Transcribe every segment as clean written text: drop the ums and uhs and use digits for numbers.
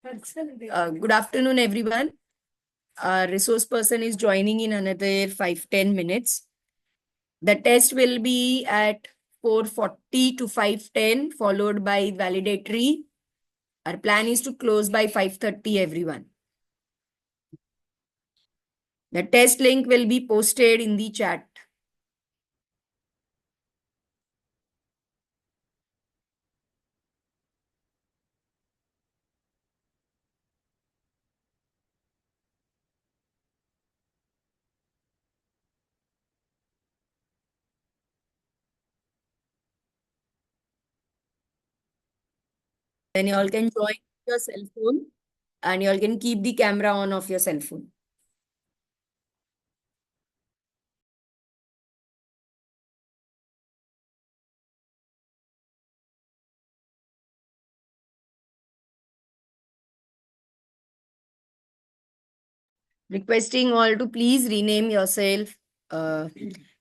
Good afternoon, everyone. Our resource person is joining in another 5-10 minutes. The test will be at 4:40 to 5:10, followed by validatory. Our plan is to close by 5:30, everyone. The test link will be posted in the chat. Then you all can join your cell phone and you all can keep the camera on of your cell phone. Requesting all to please rename yourself.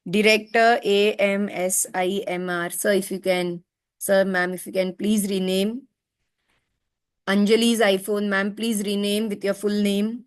Director AMSIMR. Sir, if you can, sir, ma'am, if you can please rename. Anjali's iPhone, ma'am, please rename with your full name.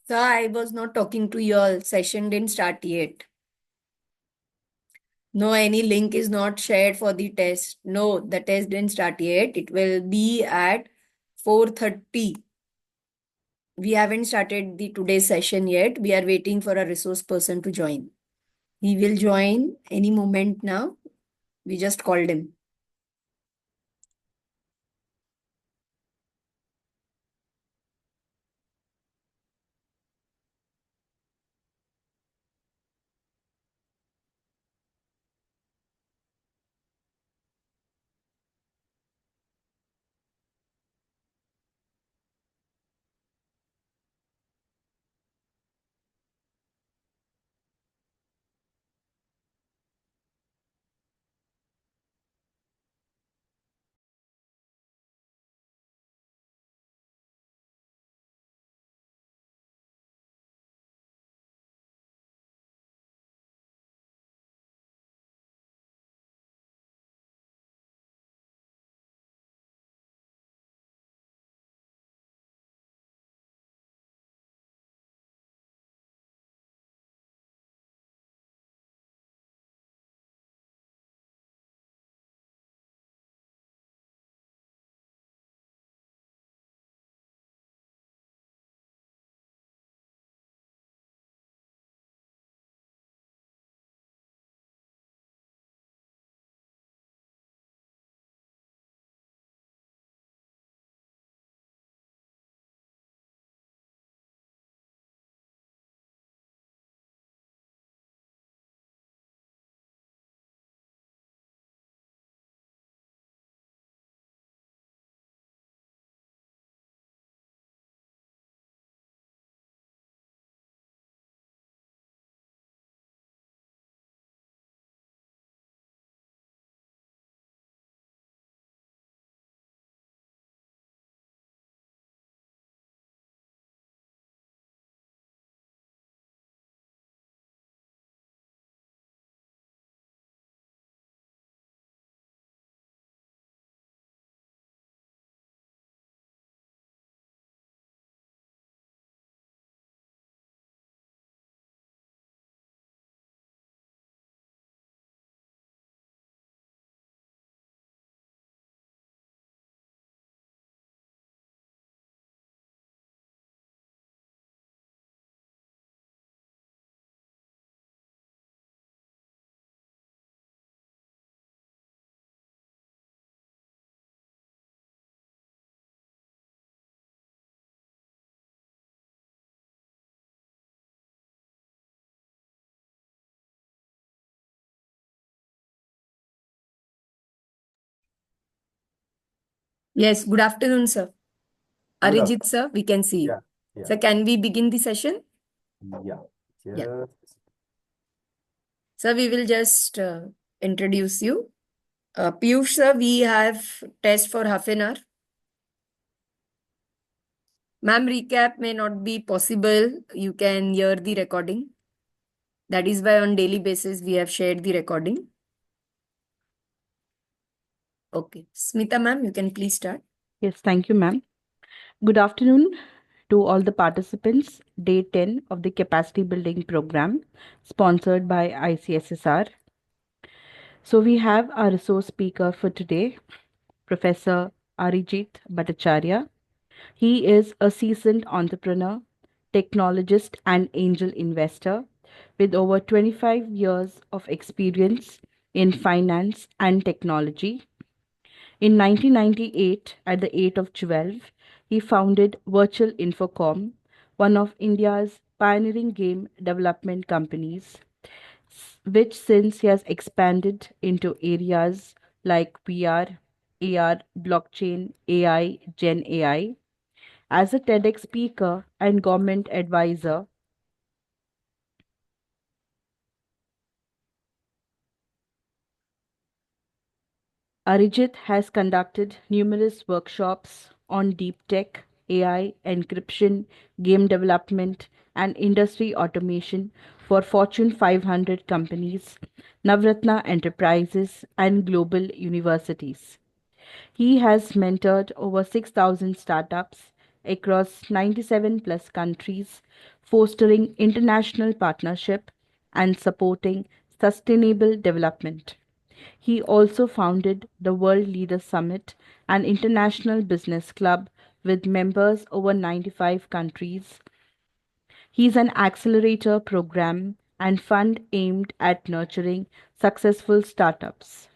Sir, I was not talking to you all. Session didn't start yet. No, any link is not shared for the test. No, the test didn't start yet. It will be at 4:30. We haven't started the today's session yet. We are waiting for a resource person to join. He will join any moment now. We just called him. Yes, good afternoon, sir. Good Arijit, sir, we can see you. Yeah. Sir, can we begin the session? Yeah. Yeah. Just Sir, we will just introduce you. Piyush, sir, we have test for half an hour. Ma'am, recap may not be possible. You can hear the recording. That is why on daily basis we have shared the recording. Okay. Smita, ma'am, you can please start. Yes, thank you, ma'am. Good afternoon to all the participants. Day 10 of the Capacity Building Program, sponsored by ICSSR. So, we have our resource speaker for today, Professor Arijit Bhattacharya. He is a seasoned entrepreneur, technologist, and angel investor with over 25 years of experience in finance and technology. In 1998, at the age of 12, he founded Virtual Infocom, one of India's pioneering game development companies, which since he has expanded into areas like VR, AR, blockchain, AI, Gen AI. As a TEDx speaker and government advisor, Arijit has conducted numerous workshops on deep tech, AI, encryption, game development, and industry automation for Fortune 500 companies, Navratna enterprises, and global universities. He has mentored over 6,000 startups, across 97 plus countries, fostering international partnership and supporting sustainable development. He also founded the World Leaders Summit, an international business club with members over 95 countries. He's an accelerator program and fund aimed at nurturing successful startups.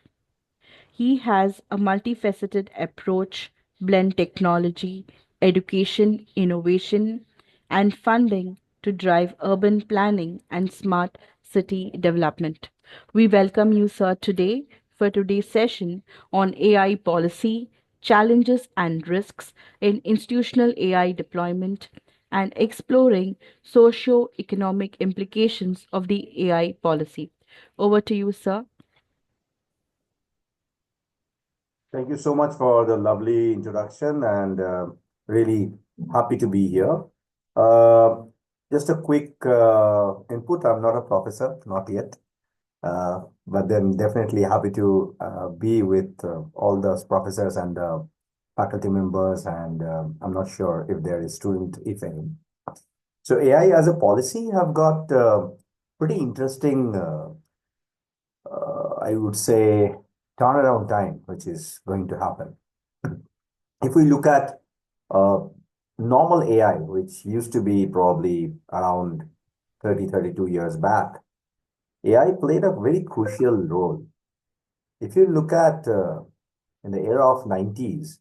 He has a multifaceted approach, blend technology, education, innovation, and funding to drive urban planning and smart city development. We welcome you, sir, today for today's session on AI policy, challenges and risks in institutional AI deployment, and exploring socio-economic implications of the AI policy. Over to you, sir. Thank you so much for the lovely introduction and really happy to be here. Uh, just a quick input. I'm not a professor, not yet, but then definitely happy to be with all the professors and faculty members, and I'm not sure if there is student, if any. So AI as a policy have got pretty interesting I would say, turnaround time, which is going to happen. If we look at uh, normal AI, which used to be probably around 32 years back, AI played a very crucial role. If you look at in the era of 90s,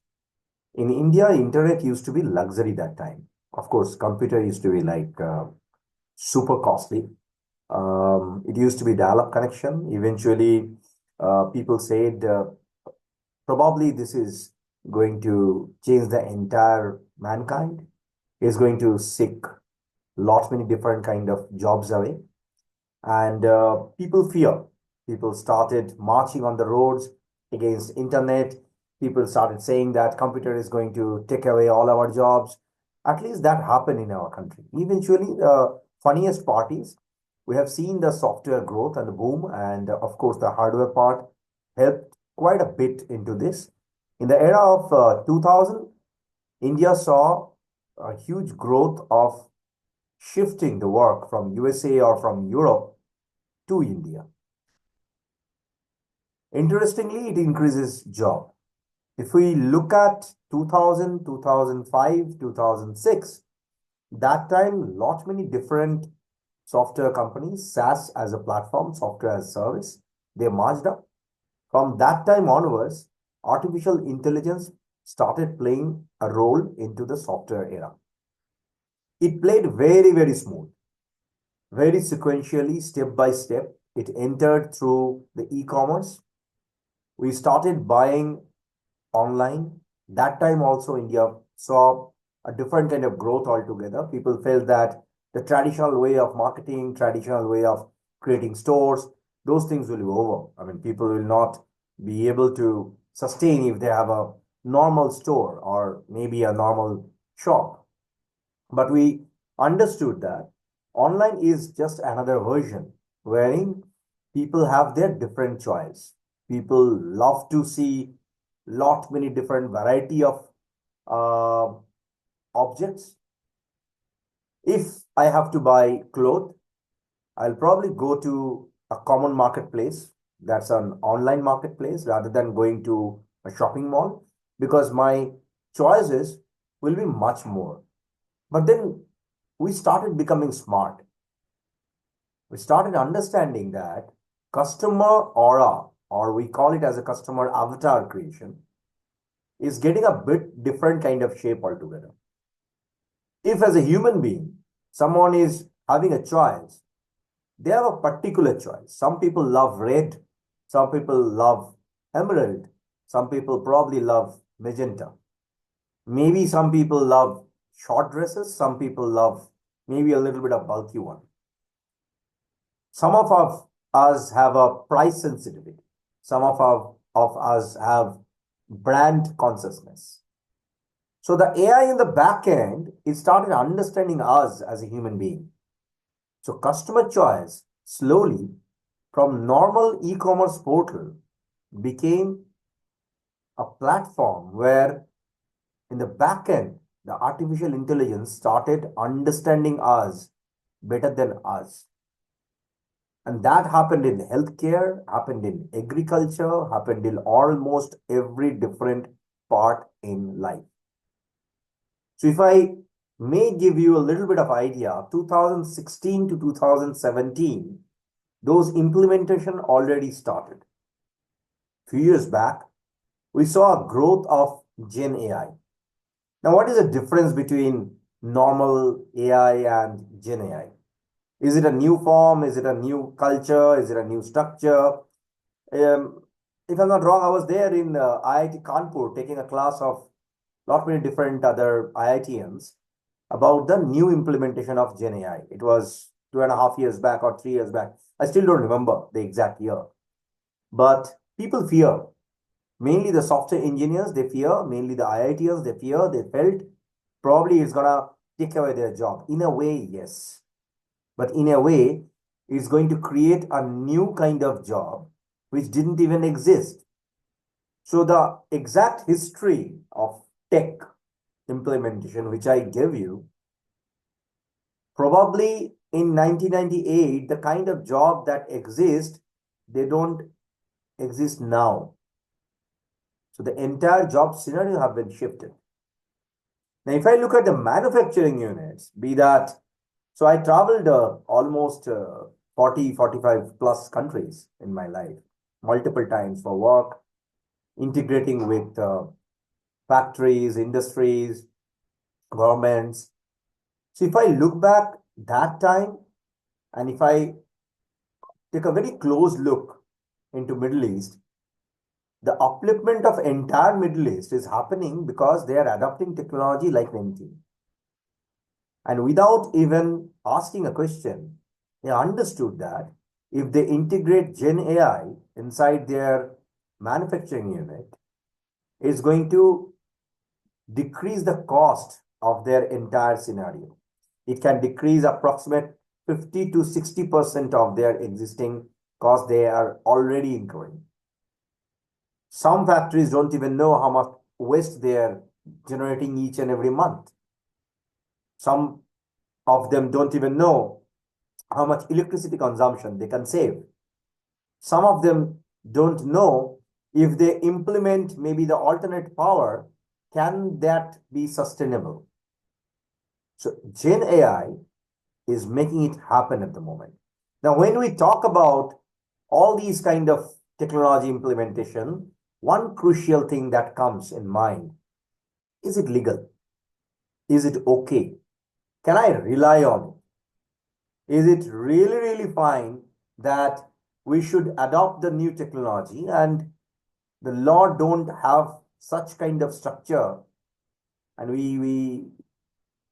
in India, internet used to be luxury that time. Of course, computer used to be like super costly. It used to be dial-up connection. Eventually, people said probably this is going to change the entire mankind. It's going to sick lot many different kind of jobs away, and people fear. People started marching on the roads against internet. People started saying that computer is going to take away all our jobs. At least that happened in our country. Eventually, the funniest part is we have seen the software growth and the boom, and of course, the hardware part helped quite a bit into this. In the era of 2000, India saw a huge growth of shifting the work from USA or from Europe to India. Interestingly, it increases job. If we look at 2000, 2005, 2006, that time, lot many different software companies, SaaS as a platform, software as a service, they merged up. From that time onwards, artificial intelligence started playing a role into the software era. It played very, very smooth, very sequentially, step by step. It entered through the e-commerce. We started buying online. That time also India saw a different kind of growth altogether. People felt that the traditional way of marketing, traditional way of creating stores, those things will be over. I mean, people will not be able to sustain if they have a normal store or maybe a normal shop. But we understood that online is just another version wherein people have their different choice. People love to see lot many different variety of uh, objects. If I have to buy clothes, I'll probably go to a common marketplace that's an online marketplace rather than going to a shopping mall because my choices will be much more. But then we started becoming smart. We started understanding that customer aura, or we call it as a customer avatar creation, is getting a bit different kind of shape altogether. If as a human being, someone is having a choice, they have a particular choice. Some people love red, some people love emerald, some people probably love magenta. Maybe some people love short dresses, some people love maybe a little bit of bulky one. Some of us have a price sensitivity. Some of us have brand consciousness. So the AI in the back end, it started understanding us as a human being. So customer choice slowly from normal e-commerce portal became a platform where in the back end, the artificial intelligence started understanding us better than us. And that happened in healthcare, happened in agriculture, happened in almost every different part in life. So if I may give you a little bit of idea, 2016 to 2017, those implementation already started. Few years back, we saw a growth of Gen AI. Now, what is the difference between normal AI and Gen AI? Is it a new form? Is it a new culture? Is it a new structure? If I'm not wrong, I was there in IIT Kanpur taking a class of lot many different other IITians about the new implementation of Gen AI. It was 2.5 years back or 3 years back. I still don't remember the exact year. But people fear. Mainly the software engineers, they fear. Mainly the IITians, they fear. They felt probably it's gonna take away their job. In a way, yes. But in a way, it's going to create a new kind of job which didn't even exist. So the exact history of tech implementation, which I gave you, probably in 1998, the kind of job that exist, they don't exist now. So the entire job scenario have been shifted. Now, if I look at the manufacturing units, be that, so I traveled almost 40, 45 plus countries in my life, multiple times for work, integrating with factories, industries, governments. So if I look back that time, and if I take a very close look into Middle East, the upliftment of entire Middle East is happening because they are adopting technology like anything. And without even asking a question, they understood that if they integrate Gen AI inside their manufacturing unit, it's going to decrease the cost of their entire scenario. It can decrease approximate 50 to 60% of their existing cost they are already incurring. Some factories don't even know how much waste they are generating each and every month. Some of them don't even know how much electricity consumption they can save. Some of them don't know if they implement maybe the alternate power, can that be sustainable? So Gen AI is making it happen at the moment. Now, when we talk about all these kind of technology implementation, one crucial thing that comes in mind, is it legal? Is it okay? Can I rely on it? Is it really, really fine that we should adopt the new technology and the law don't have such kind of structure and we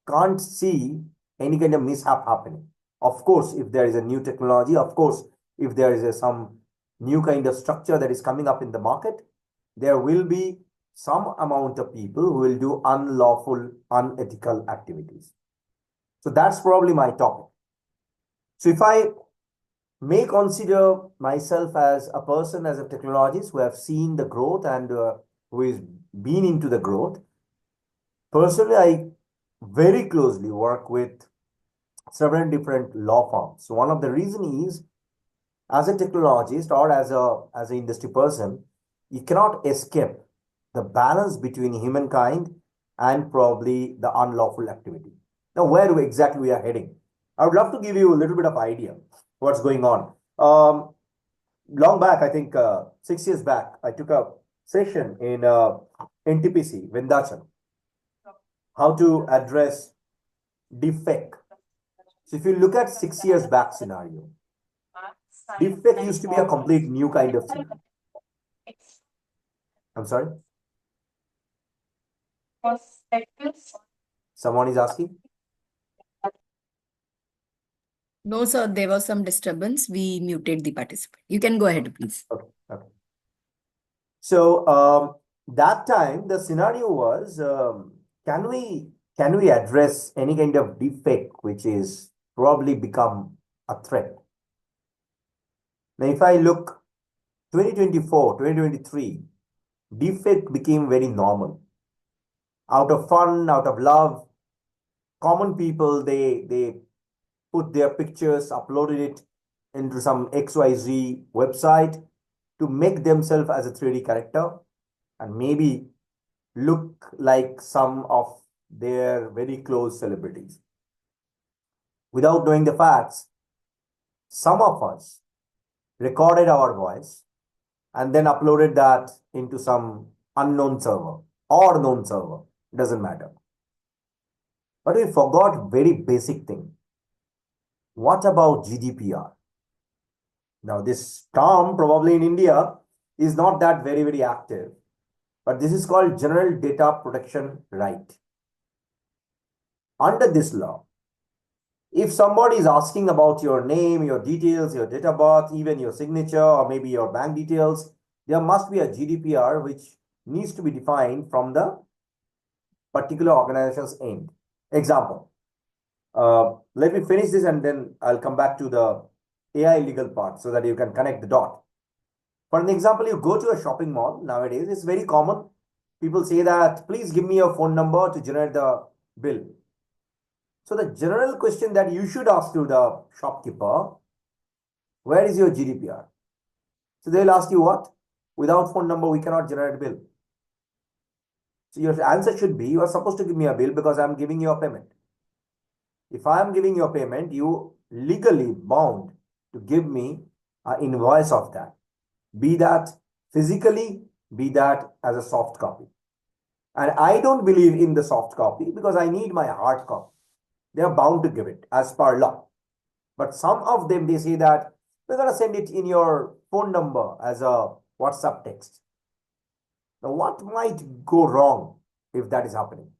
can't see any kind of mishap happening? Of course, if there is a new technology, of course, if there is some new kind of structure that is coming up in the market, there will be some amount of people who will do unlawful, unethical activities. So that's probably my topic. So if I may consider myself as a person, as a technologist who have seen the growth and who is been into the growth, personally, I very closely work with several different law firms. So one of the reason is, as a technologist or as an industry person, you cannot escape the balance between humankind and probably the unlawful activity. Now, where exactly we are heading? I would love to give you a little bit of idea what's going on. Long back, I think 6 years back, I took a session in NTPC, Vindhyachal, how to address deepfake. So if you look at 6 years back scenario, deepfake used to be a complete new kind of scenario. I'm sorry? Someone is asking? No, sir, there was some disturbance. We muted the participant. You can go ahead, please. Okay, okay. So that time the scenario was, can we address any kind of deepfake which is probably become a threat? Now, if I look 2024, 2023, deepfake became very normal. out of fun, out of love. Common people, they put their pictures, uploaded it into some XYZ website to make themselves as a 3D character and maybe look like some of their very close celebrities. Without knowing the facts, some of us recorded our voice and then uploaded that into some unknown server or known server. It doesn't matter. But we forgot very basic thing. What about GDPR? Now, this term probably in India is not that very active, but this is called General Data Protection Right. Under this law, if somebody is asking about your name, your details, your date of birth, even your signature, or maybe your bank details, there must be a GDPR which needs to be defined from the particular organization's end. Example, let me finish this and then I'll come back to the AI legal part so that you can connect the dot. For an example, you go to a shopping mall nowadays, it's very common. People say that, please give me your phone number to generate the bill. So the general question that you should ask to the shopkeeper, where is your GDPR? So they'll ask you what? Without phone number, we cannot generate a bill. So your answer should be, you are supposed to give me a bill because I'm giving you a payment. If I am giving you a payment, you legally bound to give me an invoice of that. Be that physically, be that as a soft copy. And I don't believe in the soft copy because I need my hard copy. They are bound to give it as per law. But some of them, they say that we're going to send it in your phone number as a WhatsApp text. Now, what might go wrong if that is happening?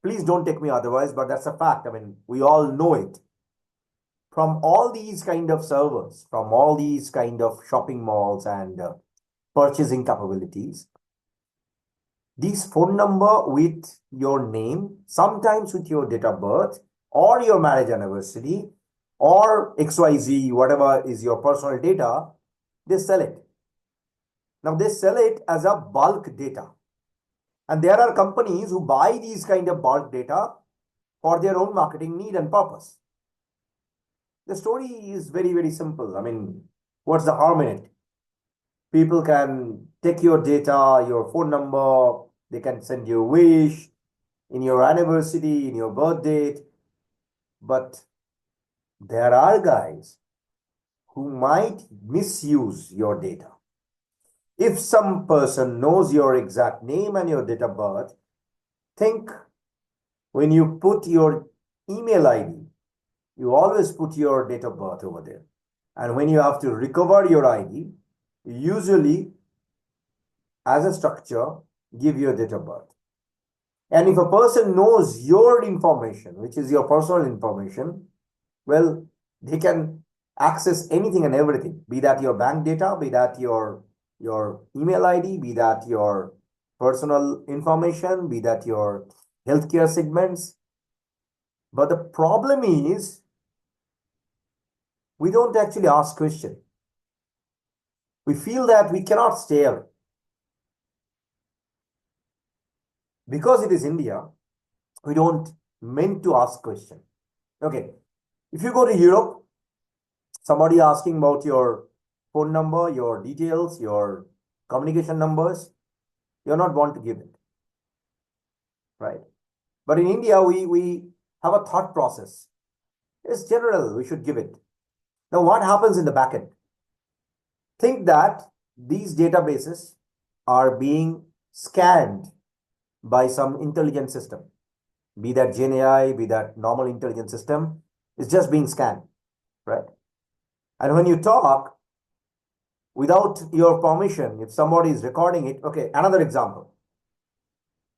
Please don't take me otherwise, but that's a fact. I mean, we all know it. From all these kind of servers, from all these kind of shopping malls and purchasing capabilities, these phone number with your name, sometimes with your date of birth or your marriage anniversary or XYZ, whatever is your personal data, they sell it. Now they sell it as a bulk data. And there are companies who buy these kind of bulk data for their own marketing need and purpose. The story is very simple. I mean, what's the harm in it? People can take your data, your phone number, they can send you a wish in your anniversary, in your birth date. But there are guys who might misuse your data. If some person knows your exact name and your date of birth, think when you put your email ID, you always put your date of birth over there. And when you have to recover your ID, usually as a structure, give your date of birth. And if a person knows your information, which is your personal information, well, they can access anything and everything, be that your bank data, be that your email ID, be that your personal information, be that your healthcare segments. But the problem is, we don't actually ask questions. We feel that we cannot stay away. Because it is India, we don't meant to ask questions. Okay, if you go to Europe, somebody asking about your phone number, your details, your communication numbers, you're not want to give it, right? But in India, we have a thought process. It's general, we should give it. Now, what happens in the back end? Think that these databases are being scanned by some intelligent system, be that GenAI, be that normal intelligent system, it's just being scanned, right? And when you talk without your permission, if somebody is recording it, okay, another example.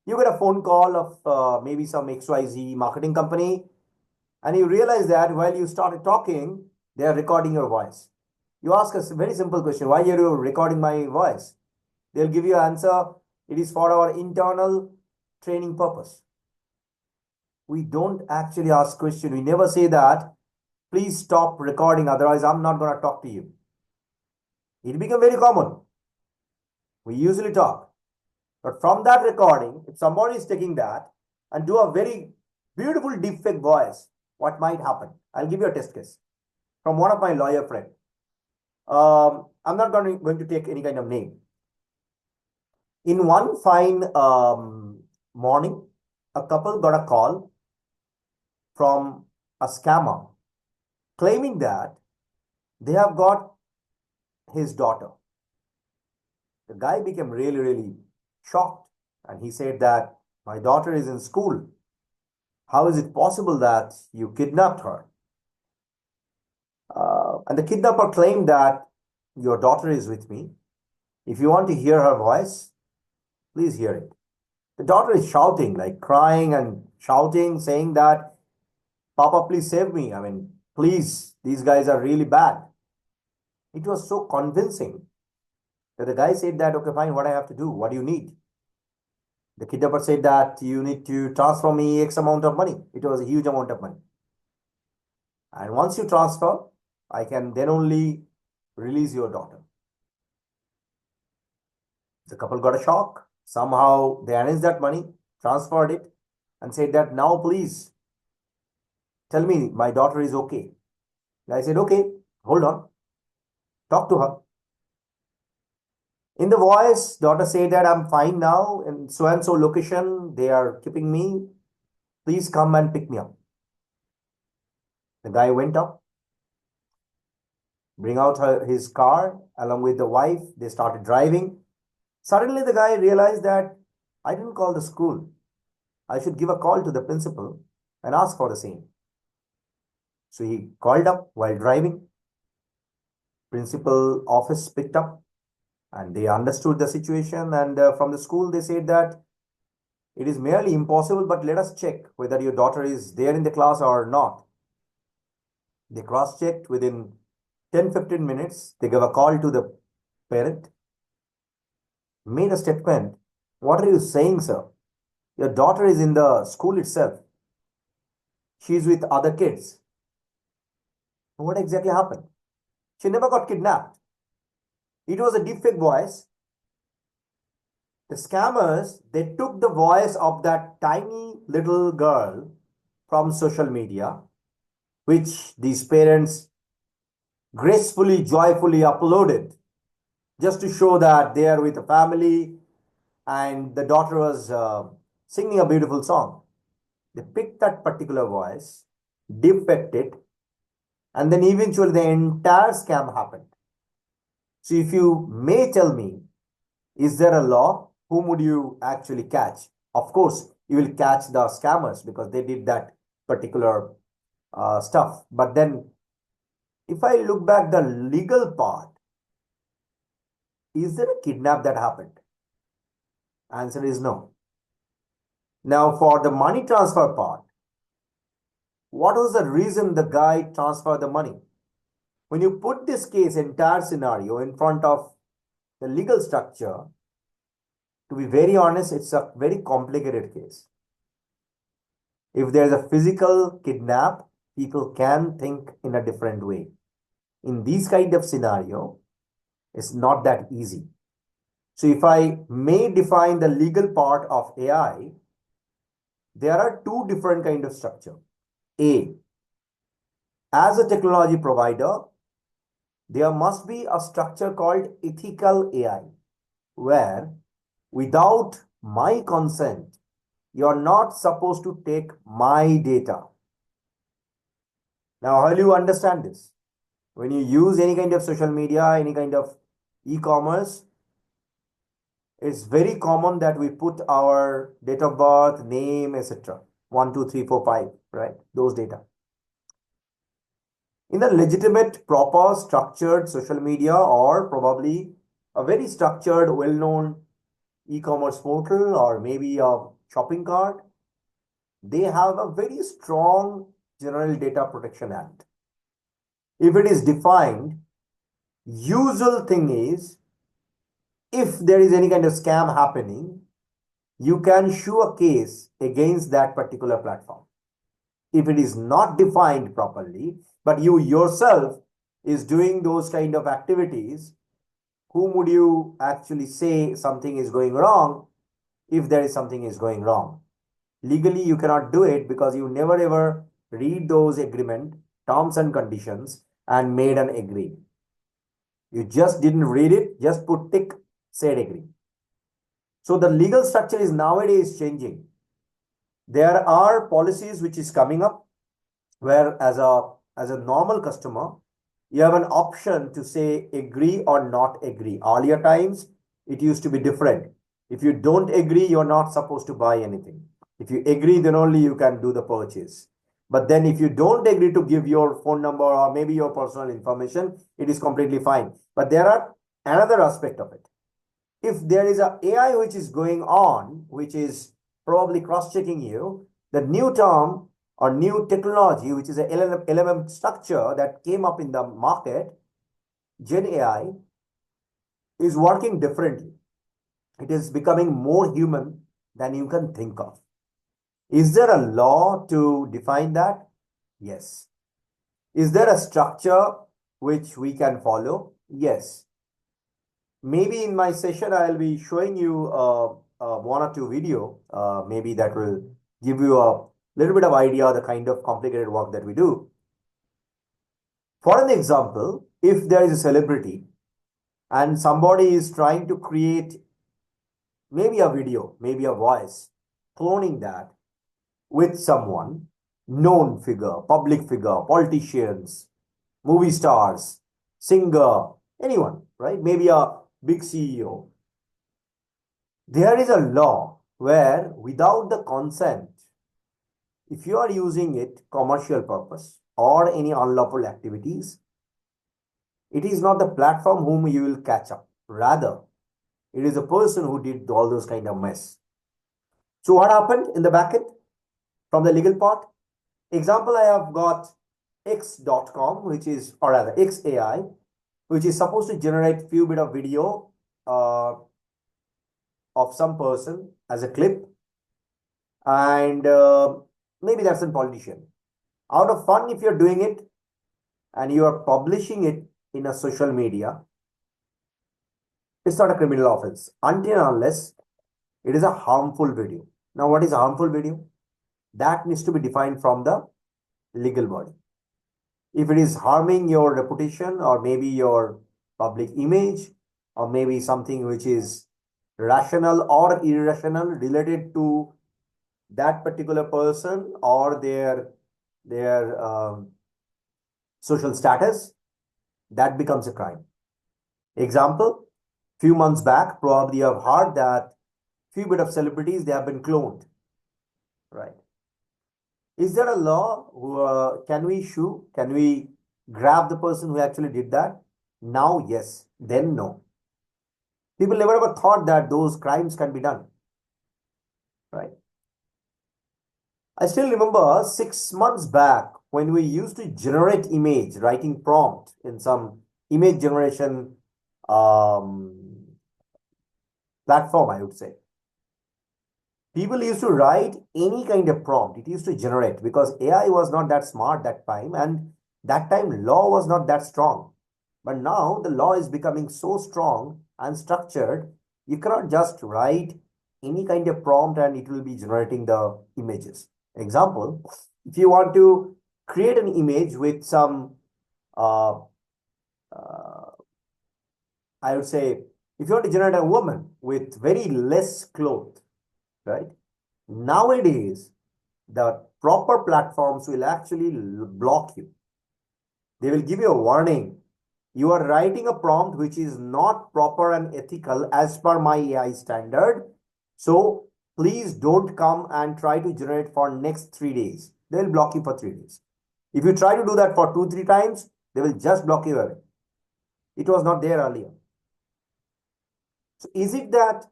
You get a phone call of maybe some XYZ marketing company, and you realize that while you started talking, they are recording your voice. You ask a very simple question, why are you recording my voice? They'll give you an answer, it is for our internal training purpose. We don't actually ask question. We never say that, please stop recording, otherwise I'm not going to talk to you. It became very common. We usually talk. But from that recording, if somebody is taking that and do a very beautiful deepfake voice, what might happen? I'll give you a test case from one of my lawyer friend. I'm not going to take any kind of name. In one fine morning, a couple got a call from a scammer claiming that they have got his daughter. The guy became really, really shocked, and he said that my daughter is in school. How is it possible that you kidnapped her? And the kidnapper claimed that your daughter is with me. If you want to hear her voice, please hear it. The daughter is shouting, like crying and shouting, saying that, Papa, please save me. I mean, please, these guys are really bad. It was so convincing that the guy said that, okay, fine, what I have to do? What do you need? The kidnapper said that you need to transfer me X amount of money. It was a huge amount of money. And once you transfer, I can then only release your daughter. The couple got a shock. Somehow they arranged that money, transferred it, and said that now please tell me my daughter is okay. I said, okay, hold on. Talk to her. In the voice, daughter said that I'm fine now in so and so location. They are keeping me. Please come and pick me up. The guy went up, bring out his car along with the wife. They started driving. Suddenly the guy realized that I didn't call the school. I should give a call to the principal and ask for the same. So he called up while driving. Principal office picked up and they understood the situation. And from the school, they said that it is merely impossible, but let us check whether your daughter is there in the class or not. They cross-checked within 10-15 minutes. They gave a call to the parent, made a statement. What are you saying, sir? Your daughter is in the school itself. She's with other kids. What exactly happened? She never got kidnapped. It was a deepfake voice. The scammers, they took the voice of that tiny little girl from social media, which these parents gracefully, joyfully uploaded just to show that they are with a family and the daughter was singing a beautiful song. They picked that particular voice, defect it, and then eventually the entire scam happened. So if you may tell me, is there a law? Whom would you actually catch? Of course, you will catch the scammers because they did that particular stuff. But then if I look back the legal part, is there a kidnap that happened? Answer is no. Now for the money transfer part, what was the reason the guy transferred the money? When you put this case, entire scenario in front of the legal structure, to be very honest, it's a very complicated case. If there's a physical kidnap, people can think in a different way. In these kind of scenario, it's not that easy. So if I may define the legal part of AI, there are two different kind of structure. A, as a technology provider, there must be a structure called ethical AI, where without my consent, you're not supposed to take my data. Now, how do you understand this? When you use any kind of social media, any kind of e-commerce, it's very common that we put our date of birth, name, etc. 1, 2, 3, 4, 5, right? Those data. In a legitimate, proper, structured social media or probably a very structured, well-known e-commerce portal or maybe a shopping cart, they have a very strong General Data Protection Act. If it is defined, usual thing is, if there is any kind of scam happening, you can issue a case against that particular platform. If it is not defined properly, but you yourself is doing those kind of activities, whom would you actually say something is going wrong? if there is something is going wrong. Legally, you cannot do it because you never ever read those agreement, terms and conditions and made an agree. You just didn't read it, just put tick, said agree. So the legal structure is nowadays changing. There are policies which is coming up where as a normal customer, you have an option to say agree or not agree. Earlier times, it used to be different. If you don't agree, you're not supposed to buy anything. If you agree, then only you can do the purchase. But then if you don't agree to give your phone number or maybe your personal information, it is completely fine. But there are another aspect of it. If there is a AI which is going on, which is probably cross-checking you, the new term or new technology, which is a LLM structure that came up in the market, GenAI, is working differently. It is becoming more human than you can think of. Is there a law to define that? Yes. Is there a structure which we can follow? Yes. Maybe in my session, I'll be showing you one or two video, maybe that will give you a little bit of idea the kind of complicated work that we do. For an example, if there is a celebrity and somebody is trying to create maybe a video, maybe a voice, cloning that with someone, known figure, public figure, politicians, movie stars, singer, anyone, right? Maybe a big CEO. There is a law where without the consent, if you are using it commercial purpose or any unlawful activities, it is not the platform whom you will catch up. Rather, it is a person who did all those kind of mess. So what happened in the backend from the legal part? Example, I have got x.com, which is, or rather XAI, which is supposed to generate few bit of video of some person as a clip. And maybe that's a politician. Out of fun, if you're doing it and you are publishing it in a social media, it's not a criminal offense until and unless it is a harmful video. Now, what is a harmful video? That needs to be defined from the legal body. If it is harming your reputation or maybe your public image or maybe something which is rational or irrational related to that particular person or their social status, that becomes a crime. Example, few months back, probably you have heard that few bit of celebrities, they have been cloned, right? Is there a law? Can we sue? Can we grab the person who actually did that? Now, yes. Then, no. People never ever thought that those crimes can be done, right? I still remember 6 months back when we used to generate image, writing prompt in some image generation platform, I would say. People used to write any kind of prompt. It used to generate because AI was not that smart that time, and that time law was not that strong. But now the law is becoming so strong and structured, you cannot just write any kind of prompt and it will be generating the images. Example, if you want to create an image with some, I would say, if you want to generate a woman with very less clothes, right? Nowadays, the proper platforms will actually block you. They will give you a warning. You are writing a prompt which is not proper and ethical as per my AI standard. So please don't come and try to generate for next 3 days. They will block you for 3 days. If you try to do that for 2-3 times, they will just block you away. It was not there earlier. So is it that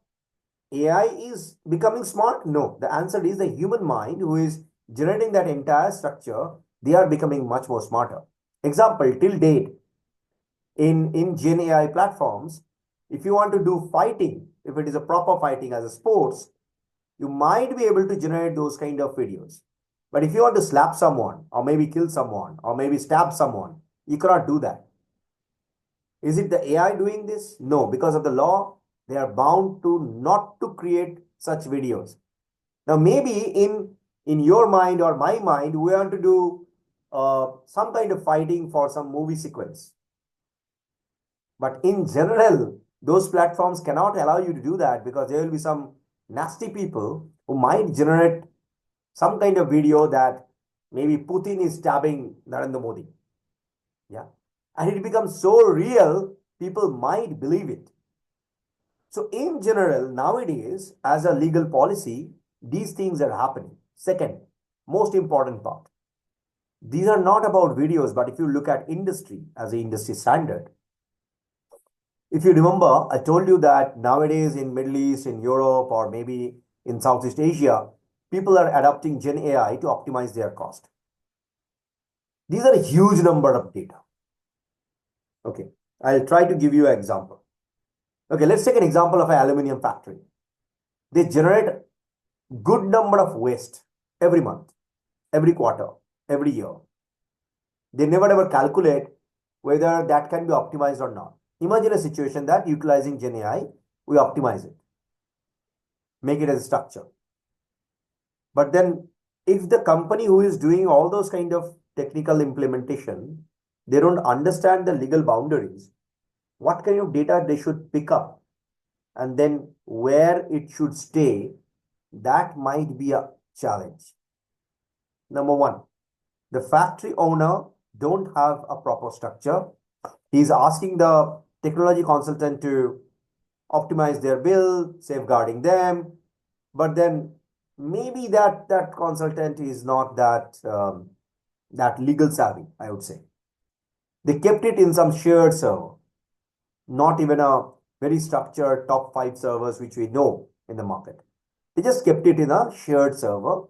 AI is becoming smart? No. The answer is the human mind who is generating that entire structure, they are becoming much more smarter. Example, till date, in GenAI platforms, if you want to do fighting, if it is a proper fighting as a sports, you might be able to generate those kind of videos. But if you want to slap someone or maybe kill someone or maybe stab someone, you cannot do that. Is it the AI doing this? No, because of the law, they are bound to not to create such videos. Now, maybe in your mind or my mind, we want to do some kind of fighting for some movie sequence. But in general, those platforms cannot allow you to do that because there will be some nasty people who might generate some kind of video that maybe Putin is stabbing Narendra Modi. Yeah. And it becomes so real, people might believe it. So, in general, nowadays, as a legal policy, these things are happening. Second, most important part, these are not about videos, but if you look at industry as an industry standard, if you remember, I told you that nowadays in Middle East, in Europe, or maybe in Southeast Asia, people are adopting Gen AI to optimize their cost. These are a huge number of data. Okay, I'll try to give you an example. Okay, let's take an example of an aluminum factory. They generate good number of waste every month, every quarter, every year. They never ever calculate whether that can be optimized or not. Imagine a situation that utilizing Gen AI, we optimize it, make it as a structure. But then if the company who is doing all those kind of technical implementation, they don't understand the legal boundaries, what kind of data they should pick up, and then where it should stay, that might be a challenge. Number one, the factory owner don't have a proper structure. He's asking the technology consultant to optimize their bill, safeguarding them, but then maybe that consultant is not that legal savvy, I would say. They kept it in some shared server, not even a very structured top 5 servers which we know in the market. They just kept it in a shared server,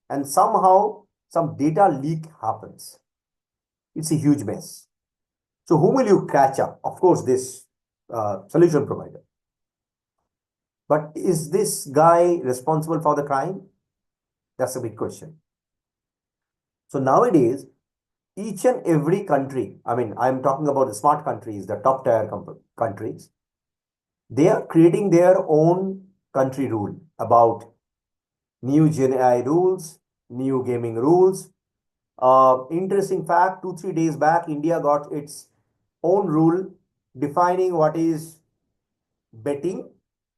and somehow some data leak happens. It's a huge mess. So who will you catch up? Of course, this solution provider. But is this guy responsible for the crime? That's a big question. So nowadays, each and every country, I mean, I'm talking about the smart countries, the top tier countries, they are creating their own country rule about new Gen AI rules, new gaming rules. Interesting fact, 2-3 days back, India got its own rule defining what is betting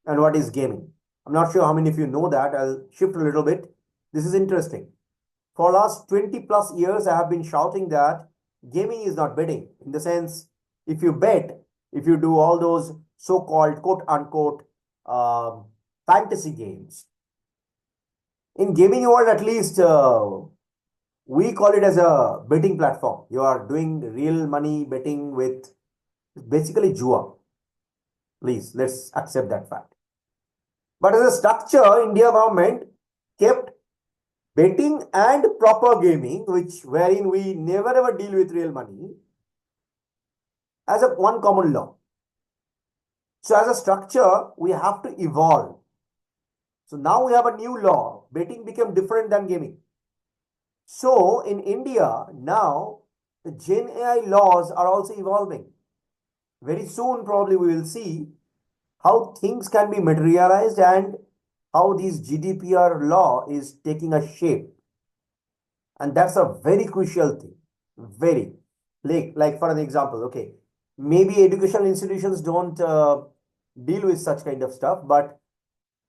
and what is gaming. I'm not sure how many of you know that. I'll shift a little bit. This is interesting. For last 20 plus years, I have been shouting that gaming is not betting. In the sense, if you bet, if you do all those so-called quote unquote fantasy games, in gaming world at least, we call it as a betting platform. You are doing real money betting with basically Jua. Please, let's accept that fact. But as a structure, India government kept betting and proper gaming, wherein we never ever deal with real money, as a one common law. So as a structure, we have to evolve. So now we have a new law. Betting became different than gaming. So in India, now the Gen AI laws are also evolving. Very soon, probably we will see how things can be materialized and how this GDPR law is taking a shape. And that's a very crucial thing. Very. Like for an example, okay, maybe educational institutions don't deal with such kind of stuff, but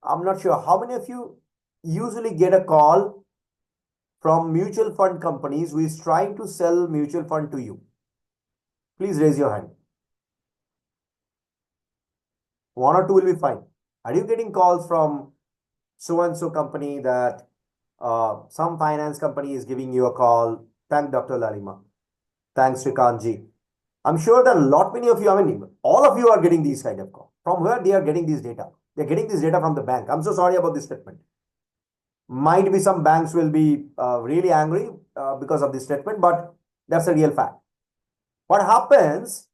I'm not sure how many of you usually get a call from mutual fund companies who is trying to sell mutual fund to you. Please raise your hand. One or two will be fine. Are you getting calls from so and so company that some finance company is giving you a call? Thank Dr. Lalima. Thanks, Srikanji. I'm sure that a lot many of you, I mean, all of you are getting these kind of calls. From where they are getting this data? They're getting this data from the bank. I'm so sorry about this statement. Might be some banks will be really angry because of this statement, but that's a real fact. What happens?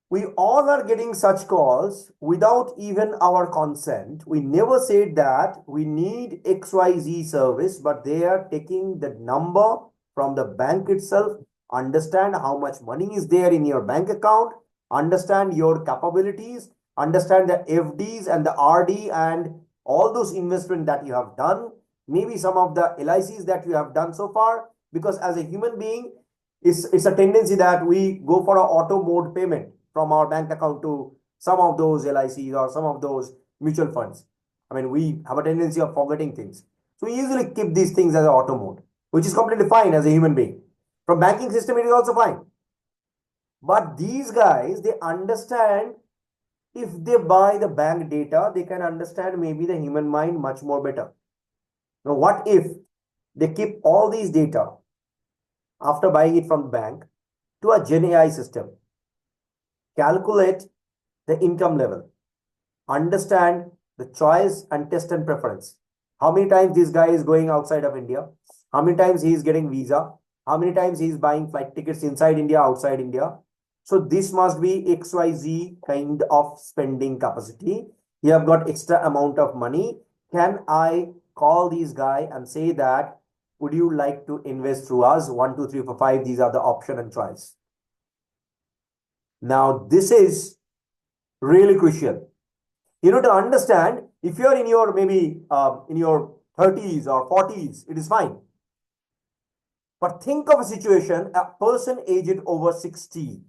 We all are getting such calls without even our consent. We never said that we need XYZ service, but they are taking the number from the bank itself, understand how much money is there in your bank account, understand your capabilities, understand the FDs and the RD and all those investment that you have done, maybe some of the LICs that you have done so far, because as a human being, it's a tendency that we go for an auto mode payment from our bank account to some of those LICs or some of those mutual funds. I mean, we have a tendency of forgetting things. So we usually keep these things as an auto mode, which is completely fine as a human being. From banking system, it is also fine. But these guys, they understand if they buy the bank data, they can understand maybe the human mind much more better. Now, what if they keep all these data after buying it from the bank to a GenAI system, calculate the income level, understand the choice and test and preference. How many times this guy is going outside of India? How many times he is getting visa? How many times he is buying flight tickets inside India, outside India? So this must be XYZ kind of spending capacity. You have got extra amount of money. Can I call these guy and say that, would you like to invest through us? 1, 2, 3, 4, 5. These are the option and choice. Now, this is really crucial. To understand, if you're in your maybe in your 30s or 40s, it is fine. But think of a situation, a person aged over 60,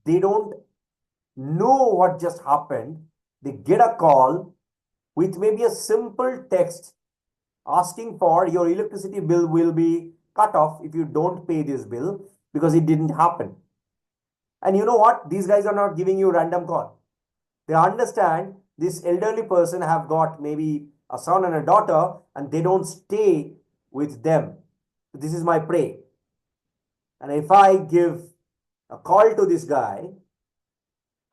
they don't know what just happened. They get a call with maybe a simple text asking for your electricity bill will be cut off if you don't pay this bill because it didn't happen. And you know what? These guys are not giving you random call. They understand this elderly person have got maybe a son and a daughter and they don't stay with them. This is my prey. And if I give a call to this guy,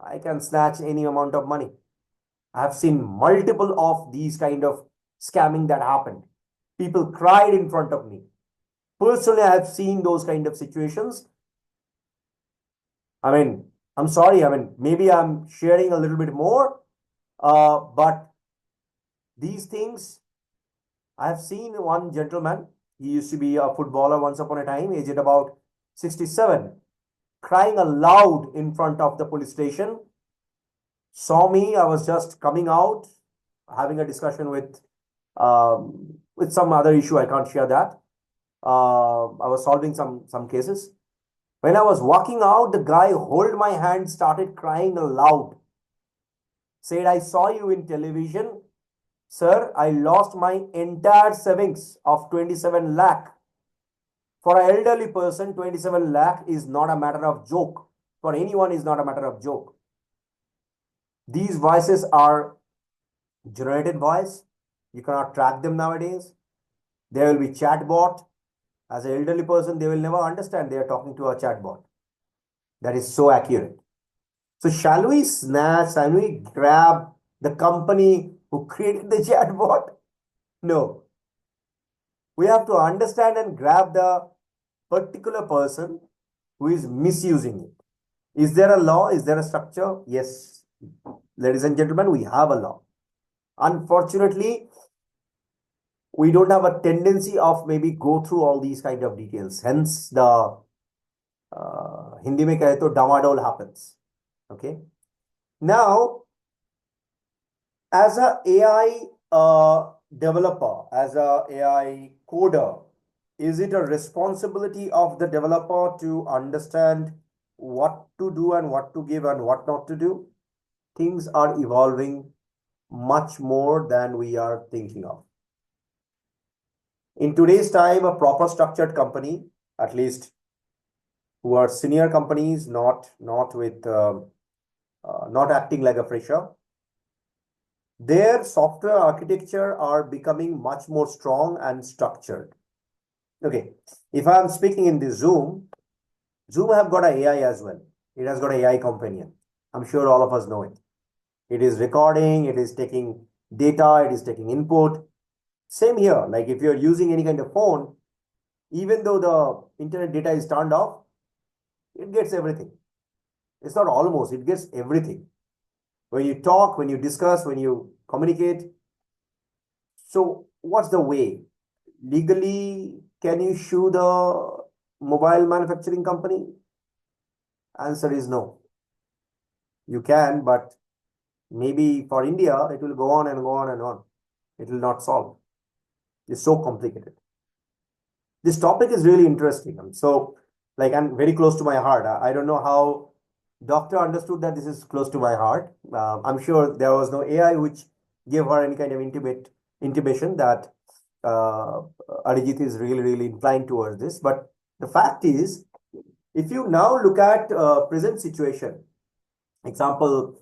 I can snatch any amount of money. I have seen multiple of these kind of scamming that happened. People cried in front of me. Personally, I have seen those kind of situations. I mean, I'm sorry. I mean, maybe I'm sharing a little bit more, but these things, I have seen one gentleman. He used to be a footballer once upon a time, aged about 67, crying aloud in front of the police station. Saw me. I was just coming out, having a discussion with some other issue. I can't share that. I was solving some cases. When I was walking out, the guy held my hand, started crying aloud. Said, I saw you in television. Sir, I lost my entire savings of 27 lakh. For an elderly person, 27 lakh is not a matter of joke. For anyone, is not a matter of joke. These voices are generated voice. You cannot track them nowadays. There will be chatbot. As an elderly person, they will never understand they are talking to a chatbot. That is so accurate. So shall we grab the company who created the chatbot? No. We have to understand and grab the particular person who is misusing it. Is there a law? Is there a structure? Yes. Ladies and gentlemen, we have a law. Unfortunately, we don't have a tendency of maybe go through all these kind of details. Hence, the Hindi mein kahe to damadol happens. Okay. Now, as a AI developer, as a AI coder, is it a responsibility of the developer to understand what to do and what to give and what not to do? Things are evolving much more than we are thinking of. In today's time, a proper structured company, at least who are senior companies, not acting like a fresher, their software architecture are becoming much more strong and structured. Okay, if I'm speaking in this Zoom have got an AI as well. It has got an AI companion. I'm sure all of us know it. It is recording, it is taking data, it is taking input. Same here, like if you're using any kind of phone, even though the internet data is turned off, it gets everything. It's not almost, it gets everything. When you talk, when you discuss, when you communicate. So what's the way? Legally, can you sue the mobile manufacturing company? Answer is no. You can, but maybe for India, it will go on and go on and on. It will not solve. It's so complicated. This topic is really interesting. So, like, I'm very close to my heart. I don't know how doctor understood that this is close to my heart. I'm sure there was no AI which gave her any kind of intimation that uh, Arijit is really, really inclined towards this. But the fact is, if you now look at present situation, example,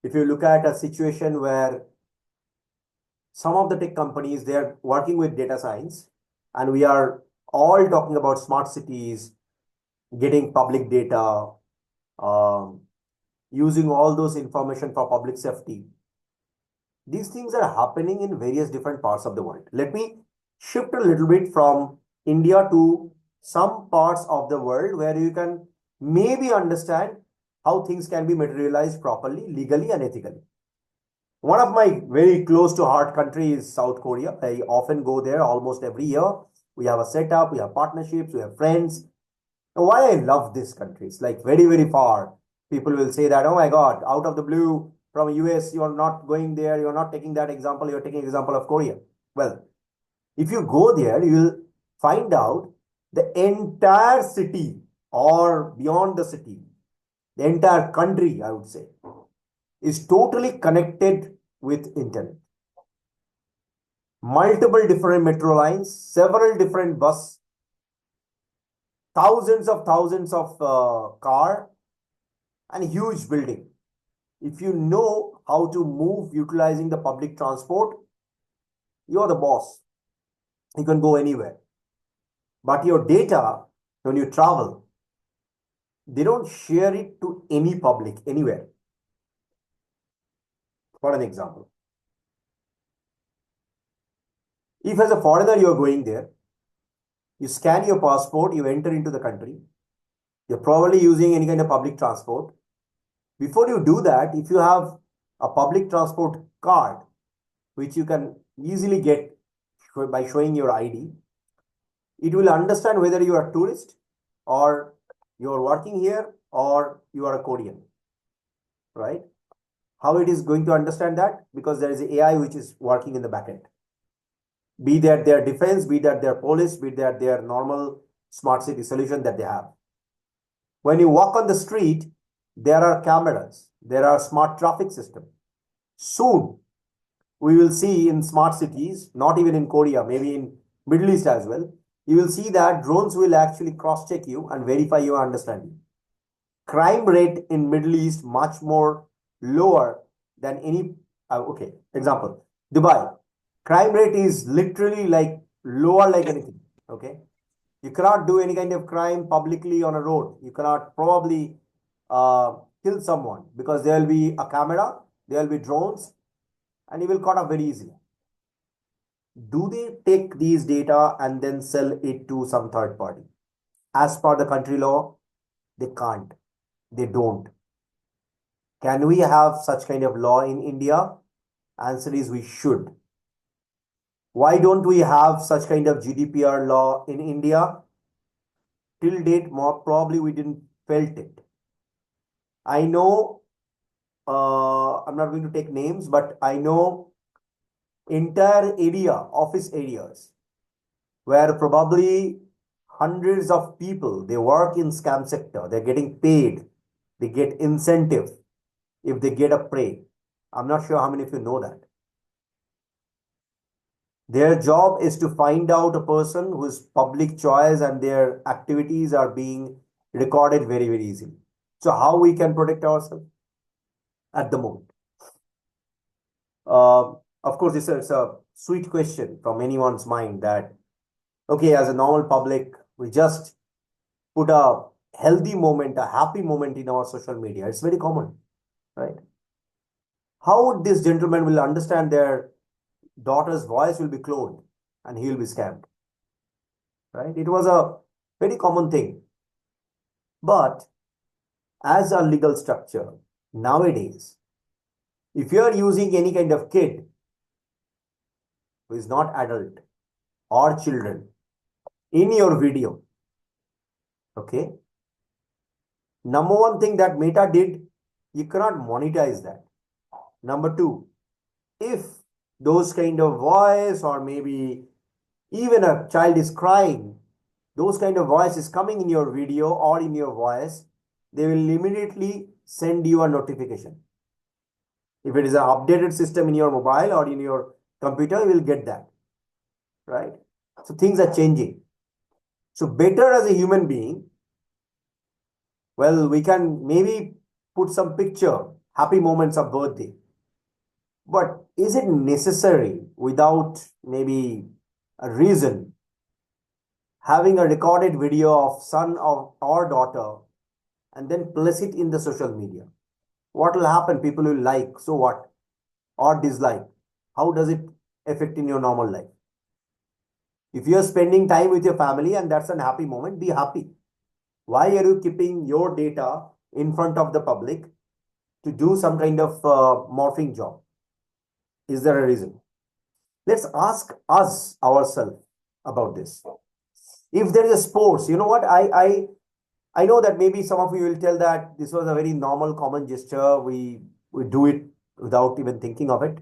if you look at a situation where some of the tech companies, they're working with data science, and we are all talking about smart cities, getting public data, um, using all those information for public safety. These things are happening in various different parts of the world. Let me shift a little bit from India to some parts of the world where you can maybe understand how things can be materialized properly, legally, and ethically. One of my very close to heart country is South Korea. I often go there almost every year. We have a setup, we have partnerships, we have friends. Now, why I love these countries, like very, very far. People will say that, oh my God, out of the blue from US, you're not going there, you're not taking that example, you're taking example of Korea. Well, if you go there, you will find out the entire city or beyond the city, the entire country, I would say, is totally connected with internet. Multiple different metro lines, several different bus, thousands of car, and huge building. If you know how to move utilizing the public transport, you're the boss. You can go anywhere. But your data, when you travel, they don't share it to any public anywhere. For an example, if as a foreigner you're going there, you scan your passport, you enter into the country, you're probably using any kind of public transport. Before you do that, if you have a public transport card, which you can easily get by showing your ID, it will understand whether you are a tourist or you are working here or you are a Korean, right? How it is going to understand that? Because there is AI which is working in the backend. Be that their defense, be that their police, be that their normal smart city solution that they have. When you walk on the street, there are cameras, there are smart traffic system. Soon, we will see in smart cities, not even in Korea, maybe in Middle East as well, you will see that drones will actually cross-check you and verify your understanding. Crime rate in Middle East much more lower than any, okay, example, Dubai. Crime rate is literally like lower like anything, okay? You cannot do any kind of crime publicly on a road. You cannot probably kill someone because there will be a camera, there will be drones, and you will caught up very easily. Do they take these data and then sell it to some third party? As per the country law, they can't. They don't. Can we have such kind of law in India? Answer is we should. Why don't we have such kind of GDPR law in India? Till date, more probably we didn't felt it. I know, I'm not going to take names, but I know entire area, office areas, where probably hundreds of people, they work in scam sector, they're getting paid, they get incentive if they get a prey. I'm not sure how many of you know that. Their job is to find out a person whose public choice and their activities are being recorded very, very easily. So how we can protect ourselves at the moment? Of course, this is a sweet question from anyone's mind that, okay, as a normal public, we just put a healthy moment, a happy moment in our social media. It's very common, right? How would this gentleman will understand their daughter's voice will be cloned and he will be scammed, right? It was a very common thing. But as a legal structure, nowadays, if you are using any kind of kid who is not adult or children in your video, okay, number one thing that Meta did, you cannot monetize that. Number two, if those kind of voice or maybe even a child is crying, those kind of voice is coming in your video or in your voice, they will immediately send you a notification. If it is an updated system in your mobile or in your computer, you will get that, right? So things are changing. So better as a human being, well, we can maybe put some picture, happy moments of birthday. But is it necessary without maybe a reason having a recorded video of son or daughter and then place it in the social media? What will happen? People will like, so what? Or dislike. How does it affect in your normal life? If you're spending time with your family and that's an happy moment, be happy. Why are you keeping your data in front of the public to do some kind of morphing job? Is there a reason? Let's ask us ourselves about this. If there is a sports, you know what? I know that maybe some of you will tell that this was a very normal, common gesture. We do it without even thinking of it.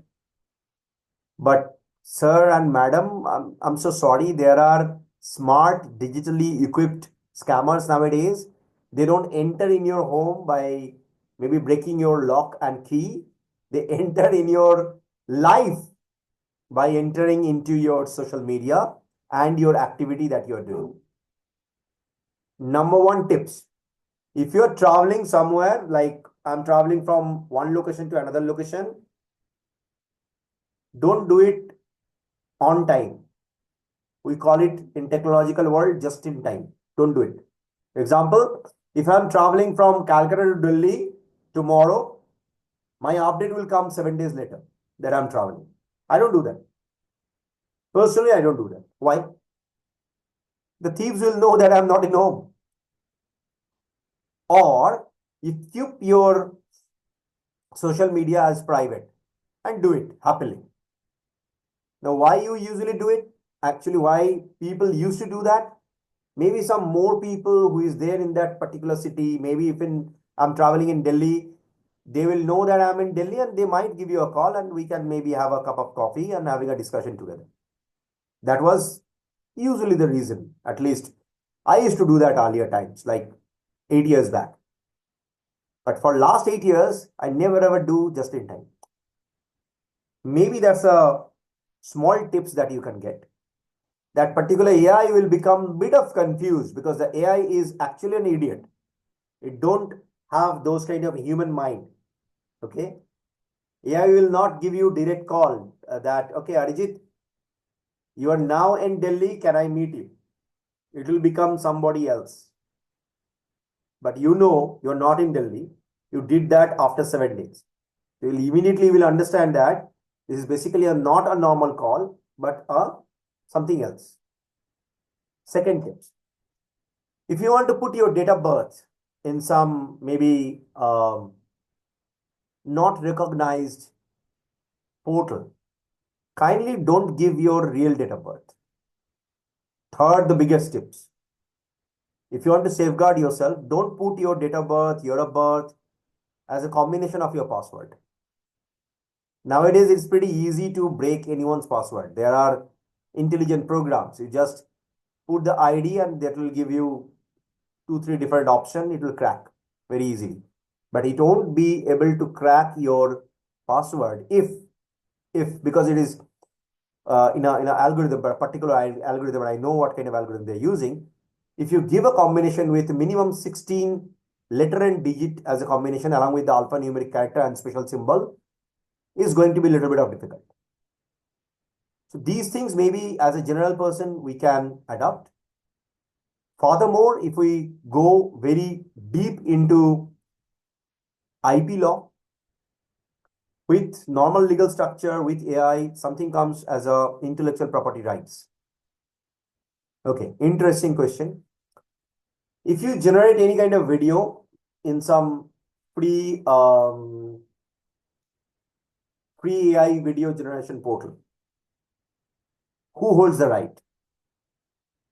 But sir and madam, I'm so sorry. There are smart, digitally equipped scammers nowadays. They don't enter in your home by maybe breaking your lock and key. They enter in your life by entering into your social media and your activity that you're doing. Number one tips. If you're traveling somewhere, like I'm traveling from one location to another location, don't do it on time. We call it in technological world just in time. Don't do it. Example, if I'm traveling from Calcutta to Delhi tomorrow, my update will come 7 days later that I'm traveling. I don't do that. Personally, I don't do that. Why? The thieves will know that I'm not in home. Or you keep your social media as private and do it happily. Now, why you usually do it? Actually, why people used to do that? Maybe some more people who is there in that particular city, maybe if I'm traveling in Delhi, they will know that I'm in Delhi and they might give you a call and we can maybe have a cup of coffee and having a discussion together. That was usually the reason. At least I used to do that earlier times, like 8 years back. But for last 8 years, I never ever do just in time. Maybe that's a small tips that you can get. That particular AI will become a bit of confused because the AI is actually an idiot. It don't have those kind of human mind. Okay. AI will not give you direct call that, okay, Arijit, you are now in Delhi. Can I meet you? It will become somebody else. But you know, you're not in Delhi. You did that after 7 days. You will immediately will understand that this is basically not a normal call, but something else. Second tips. If you want to put your date of birth in some maybe not recognized portal, kindly don't give your real date of birth. Third, the biggest tips. If you want to safeguard yourself, don't put your date of birth, year of birth as a combination of your password. Nowadays, it's pretty easy to break anyone's password. There are intelligent programs. You just put the ID and that will give you 2, 3 different options. It will crack very easily. But it won't be able to crack your password if because it is in a algorithm, a particular algorithm, and I know what kind of algorithm they're using. If you give a combination with minimum 16 letter and digit as a combination along with the alphanumeric character and special symbol, is going to be a little bit of difficult. So these things maybe as a general person we can adopt. Furthermore, if we go very deep into IP law, with normal legal structure, with AI, something comes as a intellectual property rights. Okay, interesting question. If you generate any kind of video in some free free AI video generation portal, who holds the right?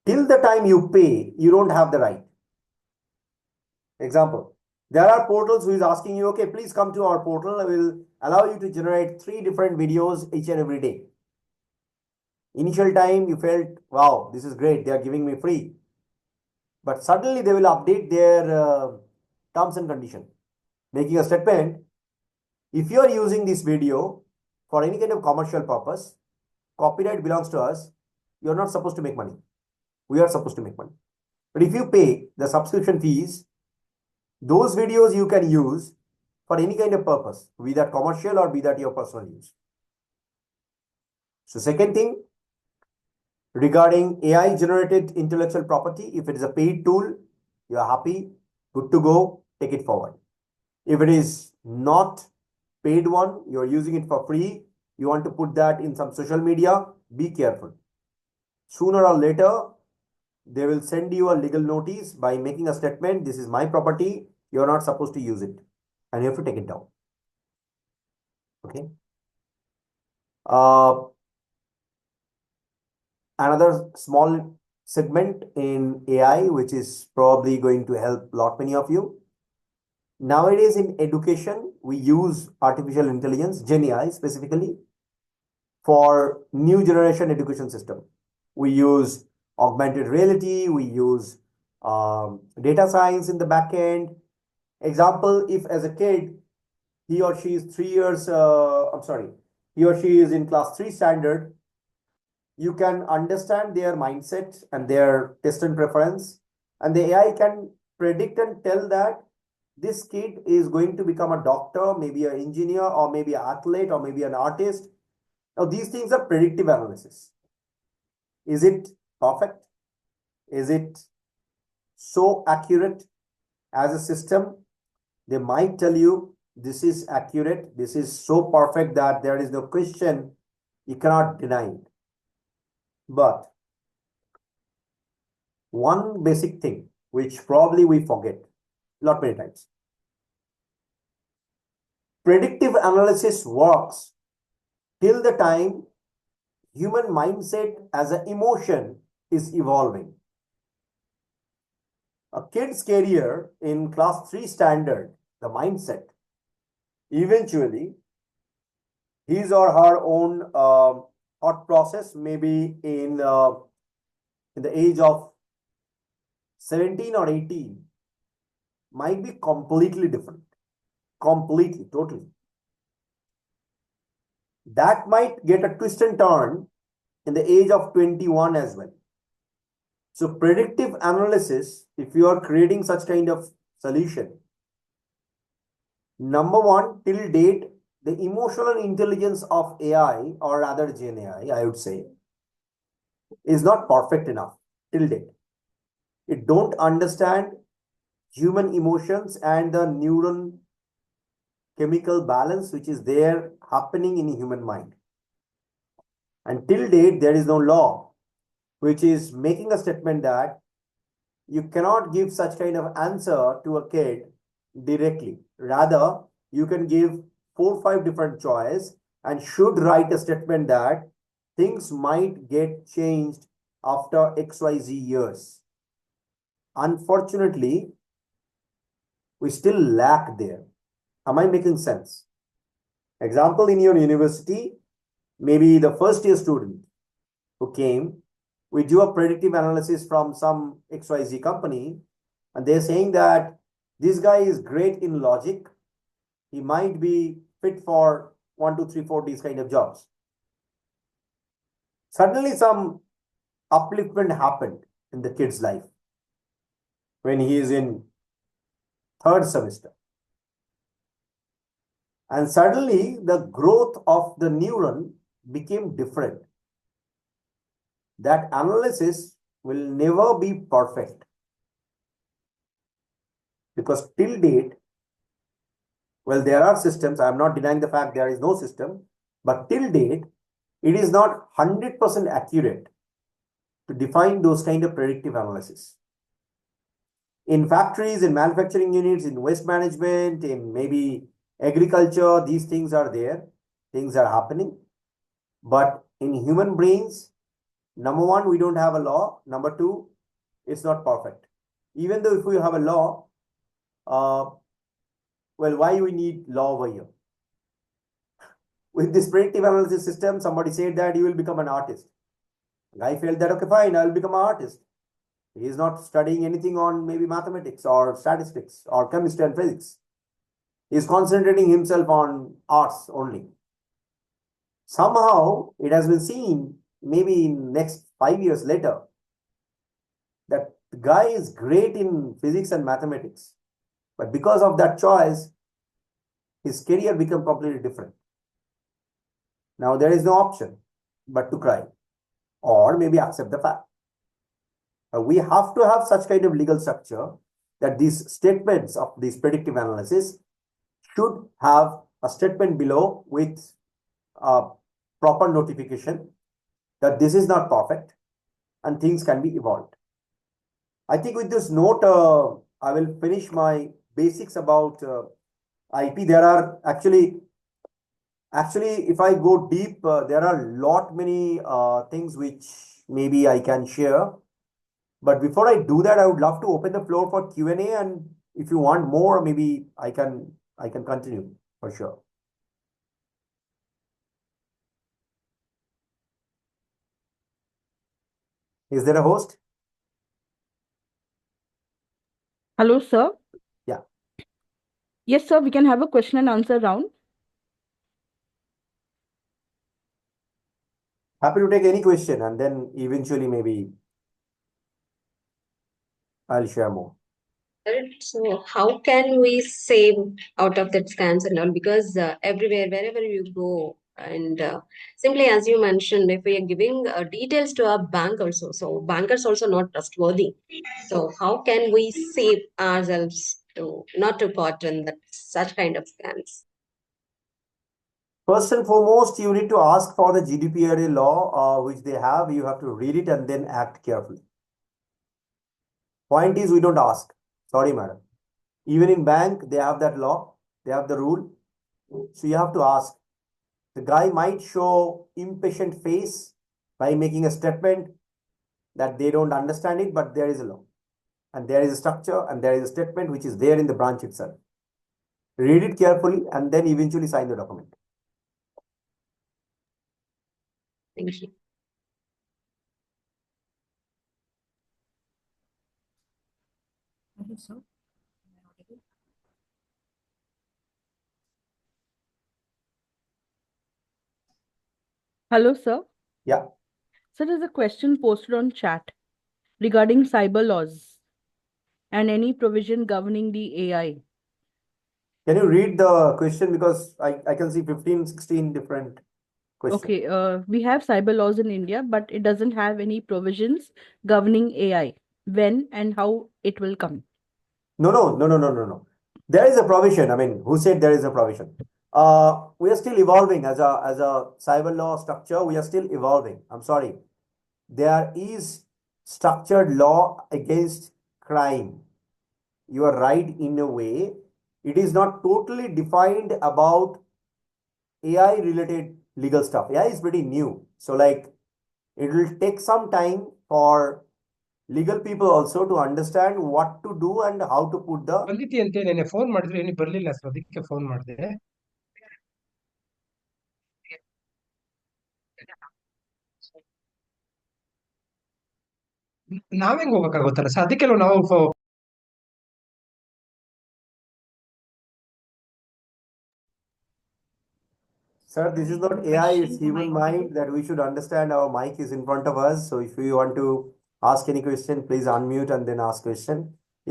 Till the time you pay, you don't have the right. Example, There are portals who is asking you, okay, please come to our portal. I will allow you to generate 3 different videos each and every day. Initial time, you felt, wow, this is great. They are giving me free. But suddenly they will update their terms and condition, making a statement. If you are using this video for any kind of commercial purpose, copyright belongs to us. You're not supposed to make money. We are supposed to make money. But if you pay the subscription fees, those videos you can use for any kind of purpose, be that commercial or be that your personal use. So second thing, regarding AI generated intellectual property, if it is a paid tool, you are happy, good to go, take it forward. If it is not paid one, you're using it for free, you want to put that in some social media, be careful. Sooner or later, they will send you a legal notice by making a statement, this is my property, you're not supposed to use it, and you have to take it down. Okay. Another small segment in AI, which is probably going to help lot many of you. Nowadays in education, we use artificial intelligence, GenAI specifically, for new generation education system. We use augmented reality, we use data science in the back end. Example, if as a kid, he or she is 3 years, he or she is in class 3 standard, you can understand their mindset and their taste and preference, and the AI can predict and tell that this kid is going to become a doctor, maybe an engineer, or maybe an athlete, or maybe an artist. Now, these things are predictive analysis. Is it perfect? Is it so accurate as a system? They might tell you this is accurate, this is so perfect that there is no question, you cannot deny it. But one basic thing, which probably we forget lot many times. Predictive analysis works till the time human mindset as an emotion is evolving. A kid's career in class 3 standard, the mindset, eventually his or her own thought process, maybe in the age of 17 or 18, might be completely different. Completely, totally. That might get a twist and turn in the age of 21 as well. So predictive analysis, if you are creating such kind of solution, number one, till date, the emotional intelligence of AI, or rather GenAI, I would say, is not perfect enough till date. It don't understand human emotions and the neuron chemical balance which is there happening in human mind. And till date, there is no law which is making a statement that you cannot give such kind of answer to a kid directly. Rather, you can give 4 or 5 different choices and should write a statement that things might get changed after XYZ years. Unfortunately, we still lack there. Am I making sense? Example, in your university, maybe the first year student who came, we do a predictive analysis from some XYZ company, and they're saying that this guy is great in logic. He might be fit for 1, 2, 3, 4 these kind of jobs. Suddenly some upliftment happened in the kid's life when he is in 3rd semester. And suddenly the growth of the neuron became different. That analysis will never be perfect, because till date, well, there are systems. I am not denying the fact there is no system, but till date, it is not 100% accurate to define those kind of predictive analysis. In factories, in manufacturing units, in waste management, in maybe agriculture, these things are there. Things are happening. But in human brains, number one, we don't have a law. Number two, it's not perfect. Even though if we have a law, Well, why we need law over here? With this predictive analysis system, somebody said that you will become an artist. Guy felt that, okay, fine, I'll become an artist. He is not studying anything on maybe mathematics or statistics or chemistry and physics. He is concentrating himself on arts only. Somehow, it has been seen, maybe in next 5 years later, that the guy is great in physics and mathematics. But because of that choice, his career became completely different. Now there is no option but to cry or maybe accept the fact. We have to have such kind of legal structure that these statements of this predictive analysis should have a statement below with a proper notification that this is not perfect and things can be evolved. I think with this note, I will finish my basics about IP. There are actually, if I go deep, there are many things which maybe I can share. But before I do that, I would love to open the floor for Q&A, and if you want more, maybe I can continue for sure. Is there a host? Hello, sir. Yeah. Yes, sir. We can have a question and answer round. Happy to take any question, and then eventually maybe I'll share more. So how can we save out of that scams and all? Because everywhere, wherever you go, and simply as you mentioned, if we are giving details to our bank also, so bankers also not trustworthy. So how can we save ourselves to not to caught in that such kind of scams? First and foremost, you need to ask for the GDPR law, which they have. You have to read it and then act carefully. Point is, we don't ask. Sorry, madam. Even in bank, they have that law. They have the rule. So you have to ask. The guy might show impatient face by making a statement that they don't understand it, but there is a law. And there is a structure and there is a statement which is there in the branch itself. Read it carefully and then eventually sign the document. Thank you. Hello, sir. Am I audible? Hello, sir. Yeah. So there's a question posted on chat regarding cyber laws and any provision governing the AI. Can you read the question, because I can see 15, 16 different questions. Okay, we have cyber laws in India, but it doesn't have any provisions governing AI, when and how it will come. No. There is a provision. I mean, who said there is a provision? We are still evolving as a cyber law structure. We are still evolving. I'm sorry. There is structured law against crime. You are right in a way. It is not totally defined about AI related legal stuff. AI is pretty new. So like it will take some time for legal people also to understand what to do and how to put the ಬಂದಿತಿ ಅಂತ ನೆನೆ phone ಮಾಡಿದ್ರೆ ಏನು ಬರ್ಲಿಲ್ಲ sir, ಅದಕ್ಕೆ phone ಮಾಡಿದೆ. ನಾವೆಂಗ್ ಹೋಗಕ್ಕಾಗುತ್ತಲ್ಲ sir, ಅದಕ್ಕೆಲ್ಲ ನಾವು Sir, this is not AI, it's human mind that we should understand. Our mic is in front of us. So if you want to ask any question, please unmute and then ask question.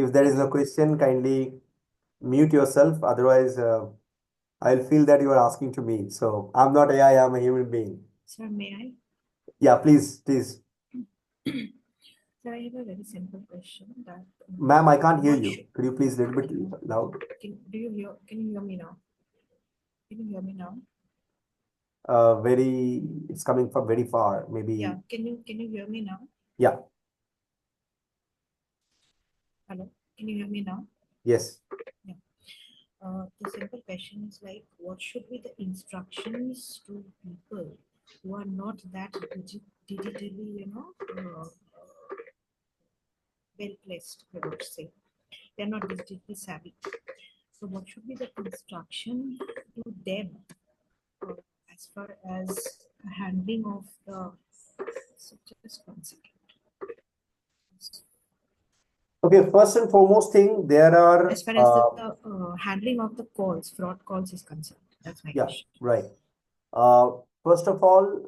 If there is no question, kindly mute yourself. Otherwise, I'll feel that you are asking to me. So I'm not AI, I'm a human being. Sir, may I? Yeah, please. Sir, I have a very simple question that. Ma'am, I can't hear what you. should- Could you please a little bit loud? Can you hear me now? Can you hear me now? It's coming from very far. Maybe. Yeah. Can you hear me now? Yeah. Hello. Can you hear me now? Yes. The simple question is like, what should be the instructions to people who are not that digitally, well placed, I would say. They're not digitally savvy. So what should be the instruction to them as far as handling of the, so just one second. Okay, first and foremost thing, there are, As far as the handling of the calls, fraud calls is concerned. That's my yeah, question. right. First of all,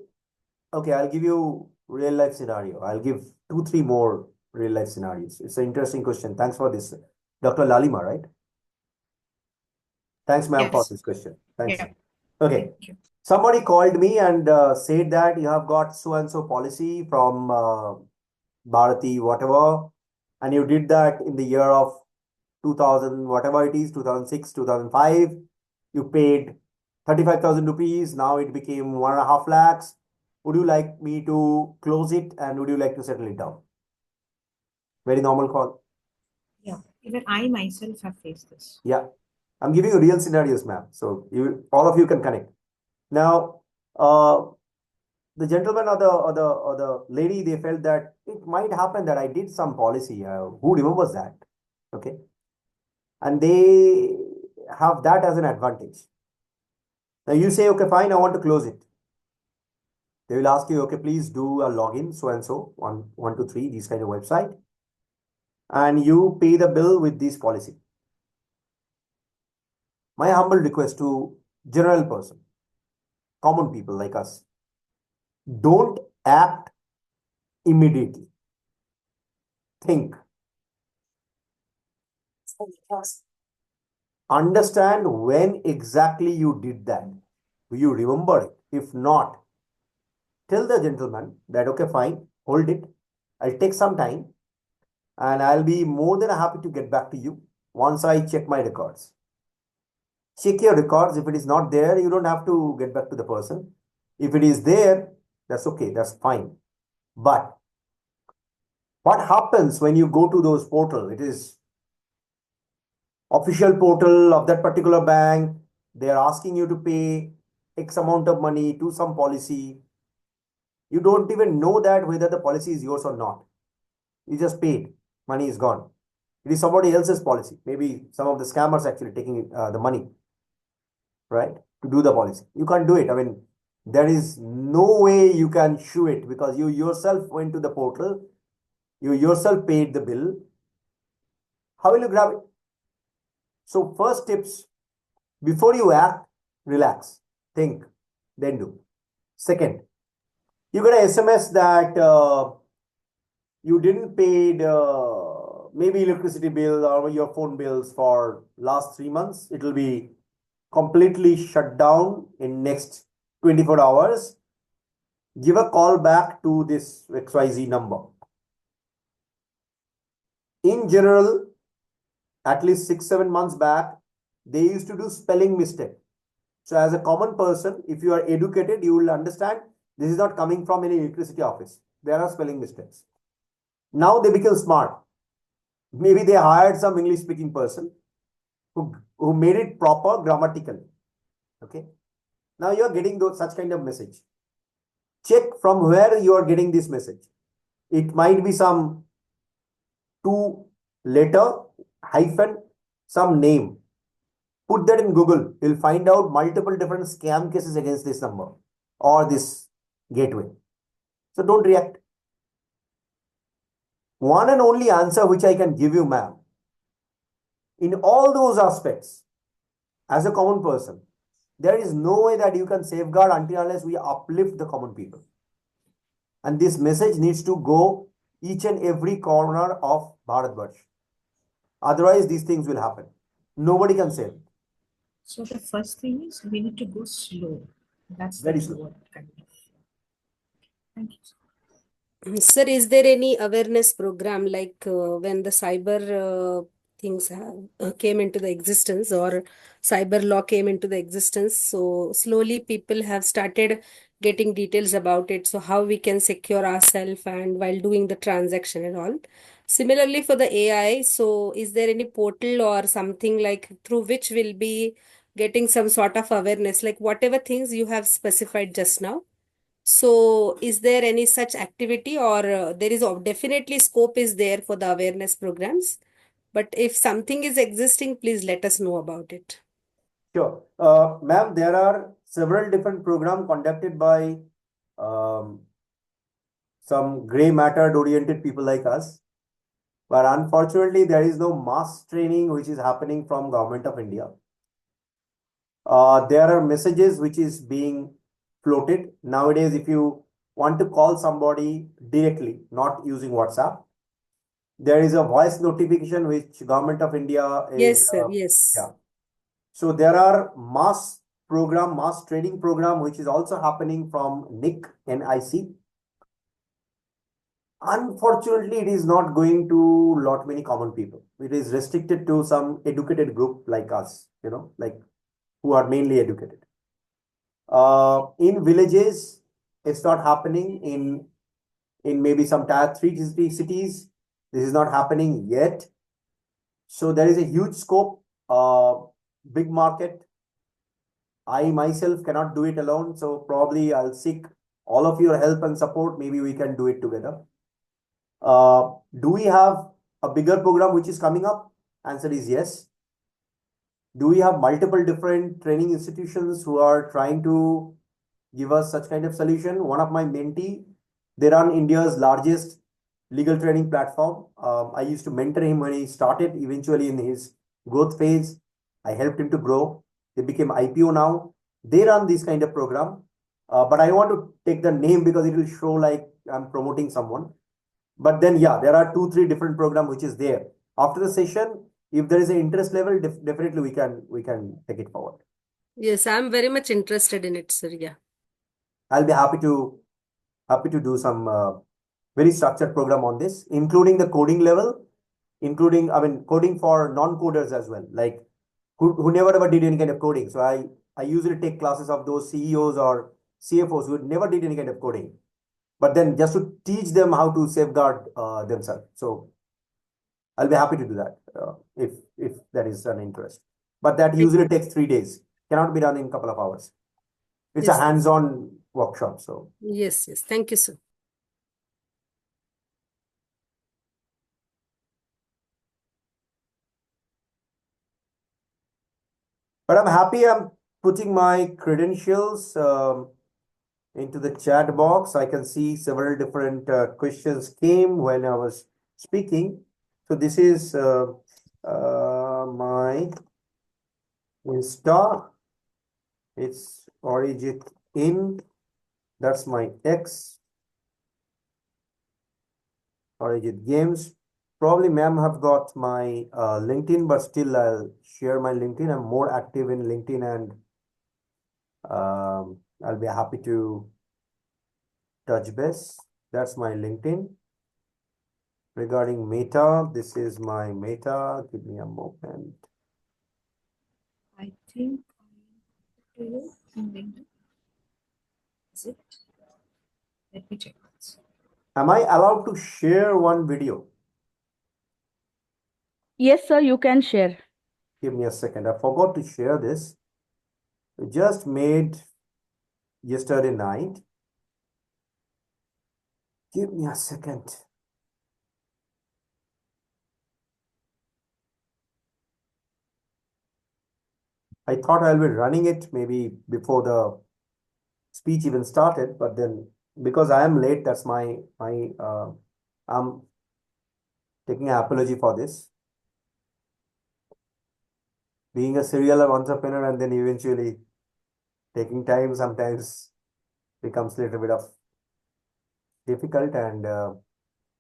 okay, I'll give you real life scenario. I'll give two, three more real life scenarios. It's an interesting question. Thanks for this. Dr. Lalima, right? Thanks, ma'am, for Yes. this question. Thanks. Yeah. Okay. Thank you. Somebody called me and said that you have got so and so policy from Bharati, whatever, and you did that in the year of 2000, whatever it is, 2006, 2005. You paid 35,000 rupees. Now it became 1.5 lakhs. Would you like me to close it and would you like to settle it down? Very normal call. Yeah. Even I myself have faced this. Yeah. I'm giving you real scenarios, ma'am. So you all of you can connect. Now, the gentleman or the lady, they felt that it might happen that I did some policy. Who remembers that? Okay. And they have that as an advantage. Now you say, okay, fine, I want to close it. They will ask you, okay, please do a login, so and so, 123, these kind of website. And you pay the bill with this policy. My humble request to general person, common people like us, don't act immediately. Think. Understand when exactly you did that. Do you remember it? If not, tell the gentleman that, okay, fine, hold it. I'll take some time and I'll be more than happy to get back to you once I check my records. Check your records. If it is not there, you don't have to get back to the person. If it is there, that's okay, that's fine. But what happens when you go to those portal? It is official portal of that particular bank. They are asking you to pay X amount of money to some policy. You don't even know that whether the policy is yours or not. You just paid. Money is gone. It is somebody else's policy. Maybe some of the scammers actually taking the money, right, to do the policy. You can't do it. I mean, there is no way you can show it because you yourself went to the portal. You yourself paid the bill. How will you grab it? So first tips, before you act, relax, think, then do. Second, you get an SMS that you didn't pay maybe electricity bill or your phone bills for last 3 months. It will be completely shut down in next 24 hours. Give a call back to this XYZ number. In general, at least 6-7 months back, they used to do spelling mistake. So as a common person, if you are educated, you will understand this is not coming from any electricity office. There are spelling mistakes. Now they become smart. Maybe they hired some English speaking person who made it proper grammatically. Okay. Now you are getting such kind of message. Check from where you are getting this message. It might be some 2 letter hyphen some name. Put that in Google. You'll find out multiple different scam cases against this number or this gateway. So don't react. One and only answer which I can give you, ma'am, in all those aspects, as a common person, there is no way that you can safeguard until unless we uplift the common people. And this message needs to go each and every corner of Bharatvarsh. Otherwise, these things will happen. Nobody can save it. So the first thing is we need to go slow. That's Very the slow. keyword kind of. Thank you. Sir, is there any awareness program like when the cyber things came into the existence or cyber law came into the existence? So slowly people have started getting details about it. So how we can secure ourselves and while doing the transaction and all. Similarly for the AI, so is there any portal or something like through which we'll be getting some sort of awareness, like whatever things you have specified just now? So, is there any such activity, or there is definitely scope is there for the awareness programs? But if something is existing, please let us know about it. Sure. Ma'am, there are several different programs conducted by um, some gray matter oriented people like us. But unfortunately, there is no mass training which is happening from Government of India. There are messages which is being floated. Nowadays, if you want to call somebody directly, not using WhatsApp, there is a voice notification which Government of India is, Yes, sir. Yes. yeah. So there are mass training program, which is also happening from NIC. Unfortunately, it is not going to lot many common people. It is restricted to some educated group like us, like who are mainly educated. In villages, it's not happening. In maybe some tier 3 cities, this is not happening yet. So there is a huge scope, big market. I myself cannot do it alone, so probably I'll seek all of your help and support. Maybe we can do it together. Do we have a bigger program which is coming up? Answer is yes. Do we have multiple different training institutions who are trying to give us such kind of solution? One of my mentee, they run India's largest legal training platform. I used to mentor him when he started, eventually in his growth phase. I helped him to grow. They became IPO now. They run this kind of program. But I want to take the name because it will show like I'm promoting someone. But then, yeah, there are 2, 3 different program which is there. After the session, if there is an interest level, definitely we can take it forward. Yes, I'm very much interested in it, sir. Yeah. I'll be happy to do some very structured program on this, including the coding level, including coding for non-coders as well, like who never ever did any kind of coding. So I usually take classes of those CEOs or CFOs who never did any kind of coding, but then just to teach them how to safeguard themselves. So I'll be happy to do that if that is an interest. But that usually takes 3 days. Cannot be done in a couple of hours. It's a Yes. hands-on workshop. So Yes, yes. Thank you, sir. but I'm happy I'm putting my credentials into the chat box. I can see several different questions came when I was speaking. So this is my Insta. It's Origin in. That's my X. Origin Games. Probably ma'am have got my LinkedIn, but still I'll share my LinkedIn. I'm more active in LinkedIn and I'll be happy to touch base. That's my LinkedIn. Regarding Meta, this is my Meta. Give me a moment. I think to you in LinkedIn. Is it? Let me check once. Am I allowed to share one video? Yes, sir, you can share. Give me a second. I forgot to share this. I just made yesterday night. Give me a second. I thought I'll be running it maybe before the speech even started, but then because I am late, that's my I'm taking an apology for this. Being a serial entrepreneur and then eventually taking time sometimes becomes a little bit of difficult, and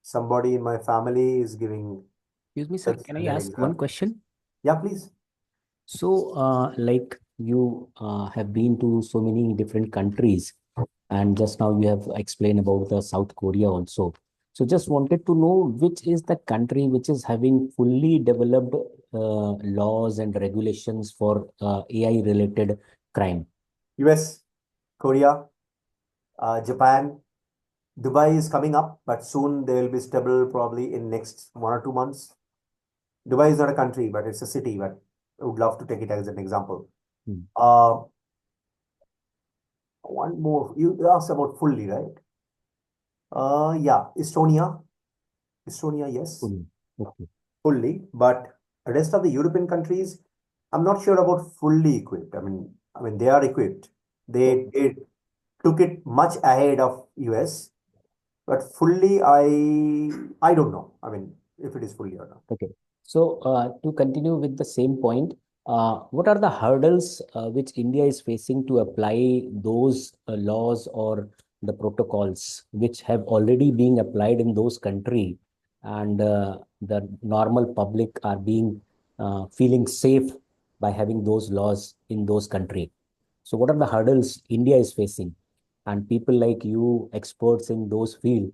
somebody in my family is giving Excuse me, sir, such can I an ask one example. question? Yeah, please. So, like you have been to so many different countries, and just now you have explained about the South Korea also. So, just wanted to know which is the country which is having fully developed laws and regulations for AI related crime. US, Korea, Japan, Dubai is coming up, but soon they will be stable probably in next 1 or 2 months. Dubai is not a country, but it's a city, but I would love to take it as an example. Hmm. One more, you asked about fully, right? Yeah, Estonia, yes. Okay. fully, but the rest of the European countries, I'm not sure about fully equipped. I mean, they are equipped. They took it much ahead of US, but fully, I don't know. I mean, if it is fully or not. Okay. So, to continue with the same point, what are the hurdles which India is facing to apply those laws or the protocols which have already been applied in those country, and the normal public are being feeling safe by having those laws in those country? So, what are the hurdles India is facing? And people like you, experts in those field,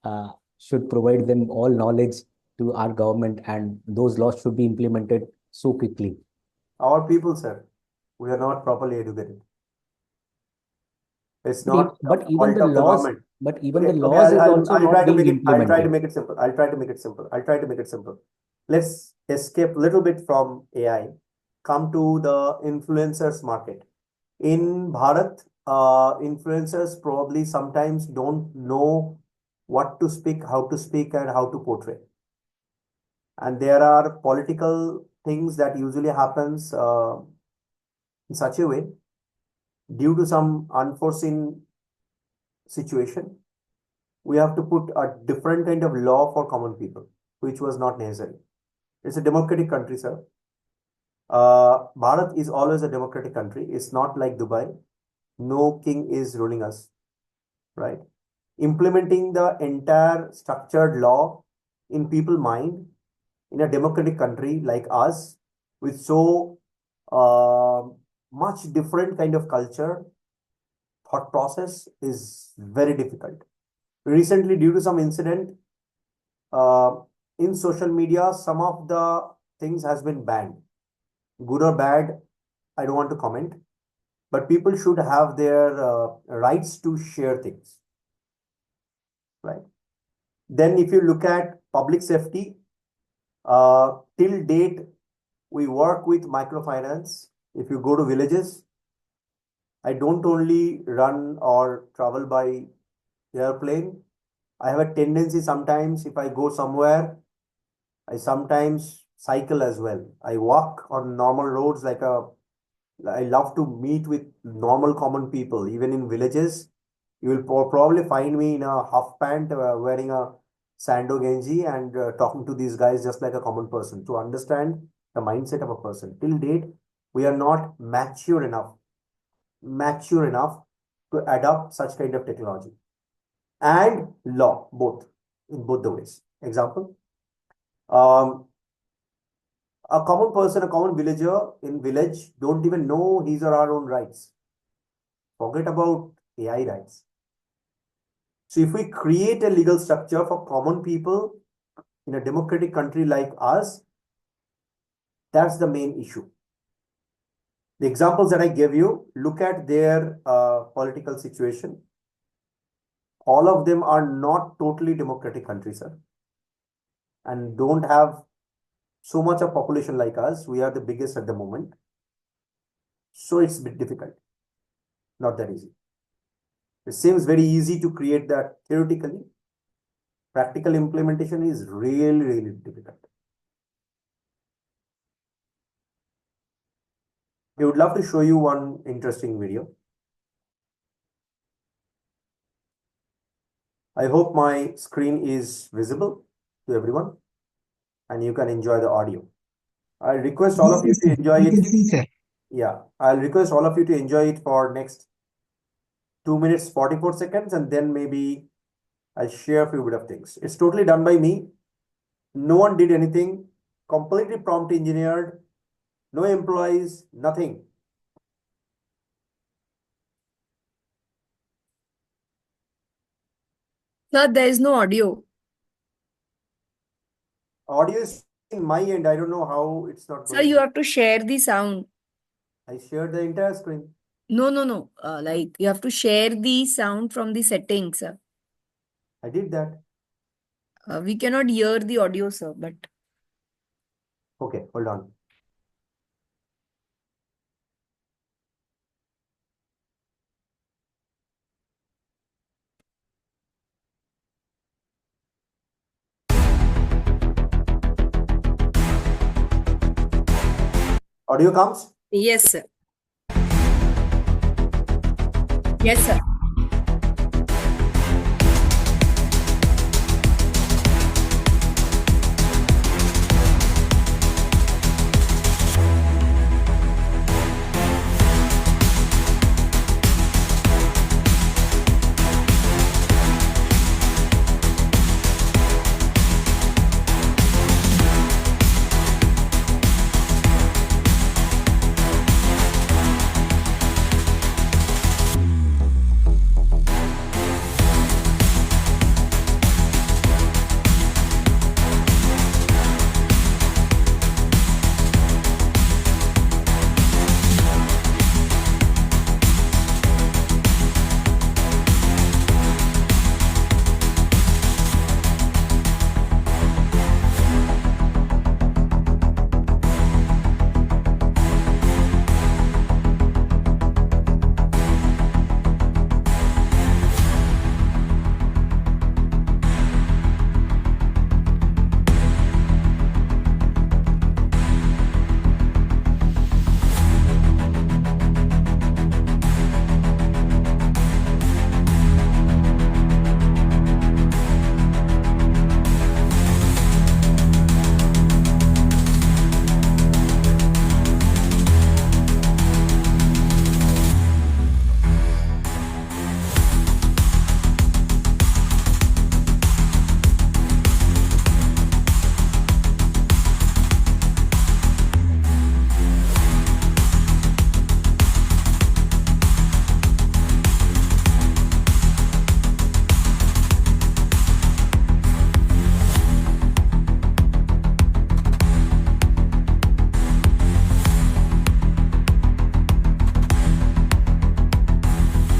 uh, should provide them all knowledge to our government, and those laws should be implemented so quickly. Our people, sir, we are not properly educated. It's But, not a even fault the of the laws, government. but even the Okay, okay, laws is also I'll not try to being make it, I'll try to implemented. make it simple. I'll try to make it simple. I'll try to make it simple. Let's escape a little bit from AI, come to the influencers market. In Bharat, influencers probably sometimes don't know what to speak, how to speak, and how to portray. And there are political things that usually happens in such a way due to some unforeseen situation. We have to put a different kind of law for common people, which was not necessary. It's a democratic country, sir. Bharat is always a democratic country. It's not like Dubai. No king is ruling us, right? Implementing the entire structured law in people mind in a democratic country like us with so uh, much different kind of culture, thought process is very difficult. Recently, due to some incident, uh, in social media, some of the things has been banned. Good or bad, I don't want to comment, but people should have their rights to share things, right? Then, if you look at public safety, till date, we work with microfinance. If you go to villages, I don't only run or travel by airplane. I have a tendency sometimes if I go somewhere, I sometimes cycle as well. I walk on normal roads like a I love to meet with normal common people. Even in villages, you will probably find me in a half pant wearing a sando genji and talking to these guys just like a common person to understand the mindset of a person. Till date, we are not mature enough to adopt such kind of technology and law, both in both the ways. Example, um, a common person, a common villager in village don't even know his or her own rights. Forget about AI rights. So if we create a legal structure for common people in a democratic country like us, that's the main issue. The examples that I gave you, look at their political situation. All of them are not totally democratic countries, sir, and don't have so much of population like us. We are the biggest at the moment. So it's a bit difficult, not that easy. It seems very easy to create that theoretically. Practical implementation is really, really difficult. I would love to show you one interesting video. I hope my screen is visible to everyone and you can enjoy the audio. I'll request all of you to enjoy We it. can see, sir. Yeah, I'll request all of you to enjoy it for next 2 minutes 44 seconds, and then maybe I'll share a few bit of things. It's totally done by me. No one did anything. Completely prompt engineered. No employees, nothing. Sir, there is no audio. Audio is in my end. I don't know how it's not Sir, going you to. have to share the sound. I shared the entire screen. No, no, no. Like you have to share the sound from the settings, sir. I did that. We cannot hear the audio, sir, but Okay, hold on. Audio comes? Yes, sir. Yes, sir.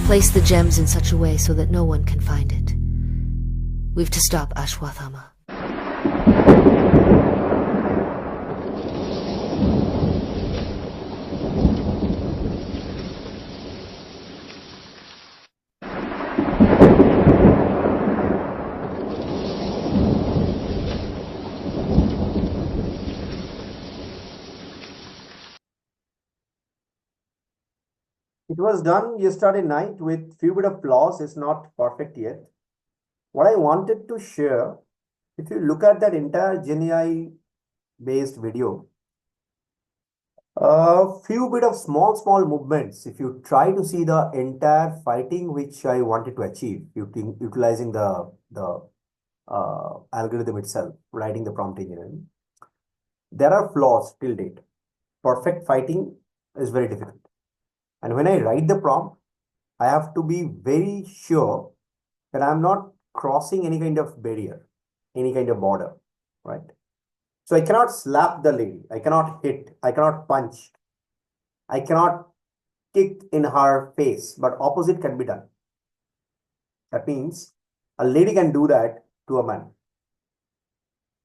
Place the gems in such a way so that no one can find it. We've to stop Ashwathama. It was done yesterday night with few bit of flaws. It's not perfect yet. What I wanted to share, if you look at that entire GenAI based video, a few bit of small movements. If you try to see the entire fighting which I wanted to achieve, utilizing the algorithm itself, writing the prompt engineering, there are flaws till date. Perfect fighting is very difficult. And when I write the prompt, I have to be very sure that I'm not crossing any kind of barrier, any kind of border, right? So I cannot slap the lady. I cannot hit. I cannot punch. I cannot kick in her face, but opposite can be done. That means a lady can do that to a man.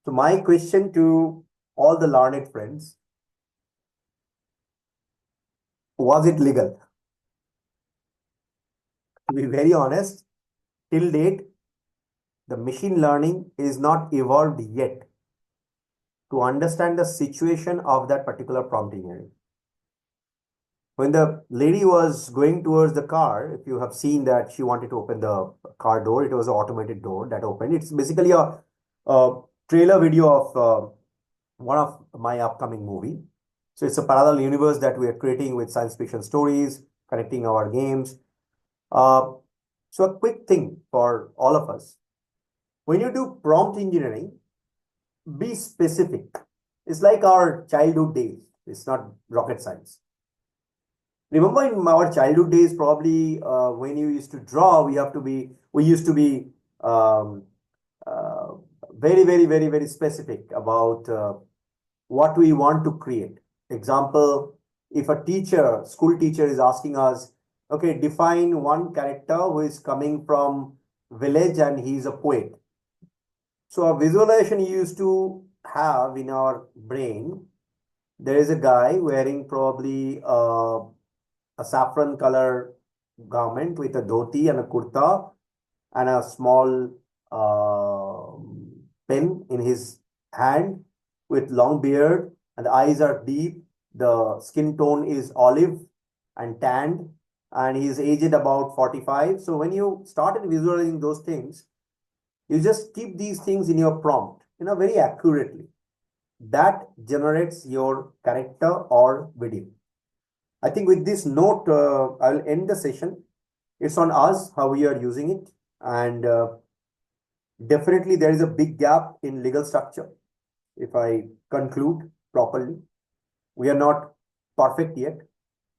So my question to all the learned friends, was it legal? To be very honest, till date, the machine learning is not evolved yet to understand the situation of that particular prompt engineering. When the lady was going towards the car, if you have seen that she wanted to open the car door, it was an automated door that opened. It's basically a trailer video of one of my upcoming movie. So it's a parallel universe that we are creating with science fiction stories, connecting our games. So a quick thing for all of us. When you do prompt engineering, be specific. It's like our childhood days. It's not rocket science. Remember in our childhood days, probably when you used to draw, we used to be uh, very specific about what we want to create. Example, if a teacher, school teacher is asking us, okay, define one character who is coming from village and he's a poet. So a visualization you used to have in our brain, there is a guy wearing probably a saffron color garment with a dhoti and a kurta and a small pen in his hand with long beard and the eyes are deep The skin tone is olive and tanned, and he's aged about 45. So when you started visualizing those things, you just keep these things in your prompt, very accurately. That generates your character or video. I think with this note, I'll end the session. It's on us how we are using it, and definitely there is a big gap in legal structure. If I conclude properly, we are not perfect yet,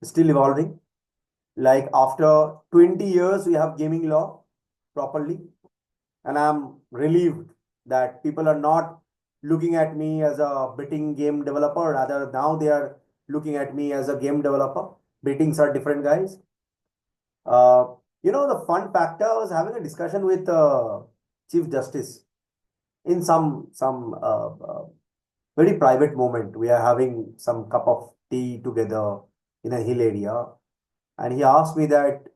still evolving. Like after 20 years, we have gaming law properly, and I'm relieved that people are not looking at me as a betting game developer. Rather, now they are looking at me as a game developer. Bettings are different, guys. Uh, the fun factor, I was having a discussion with Chief Justice in some very private moment. We are having some cup of tea together in a hill area, and he asked me that,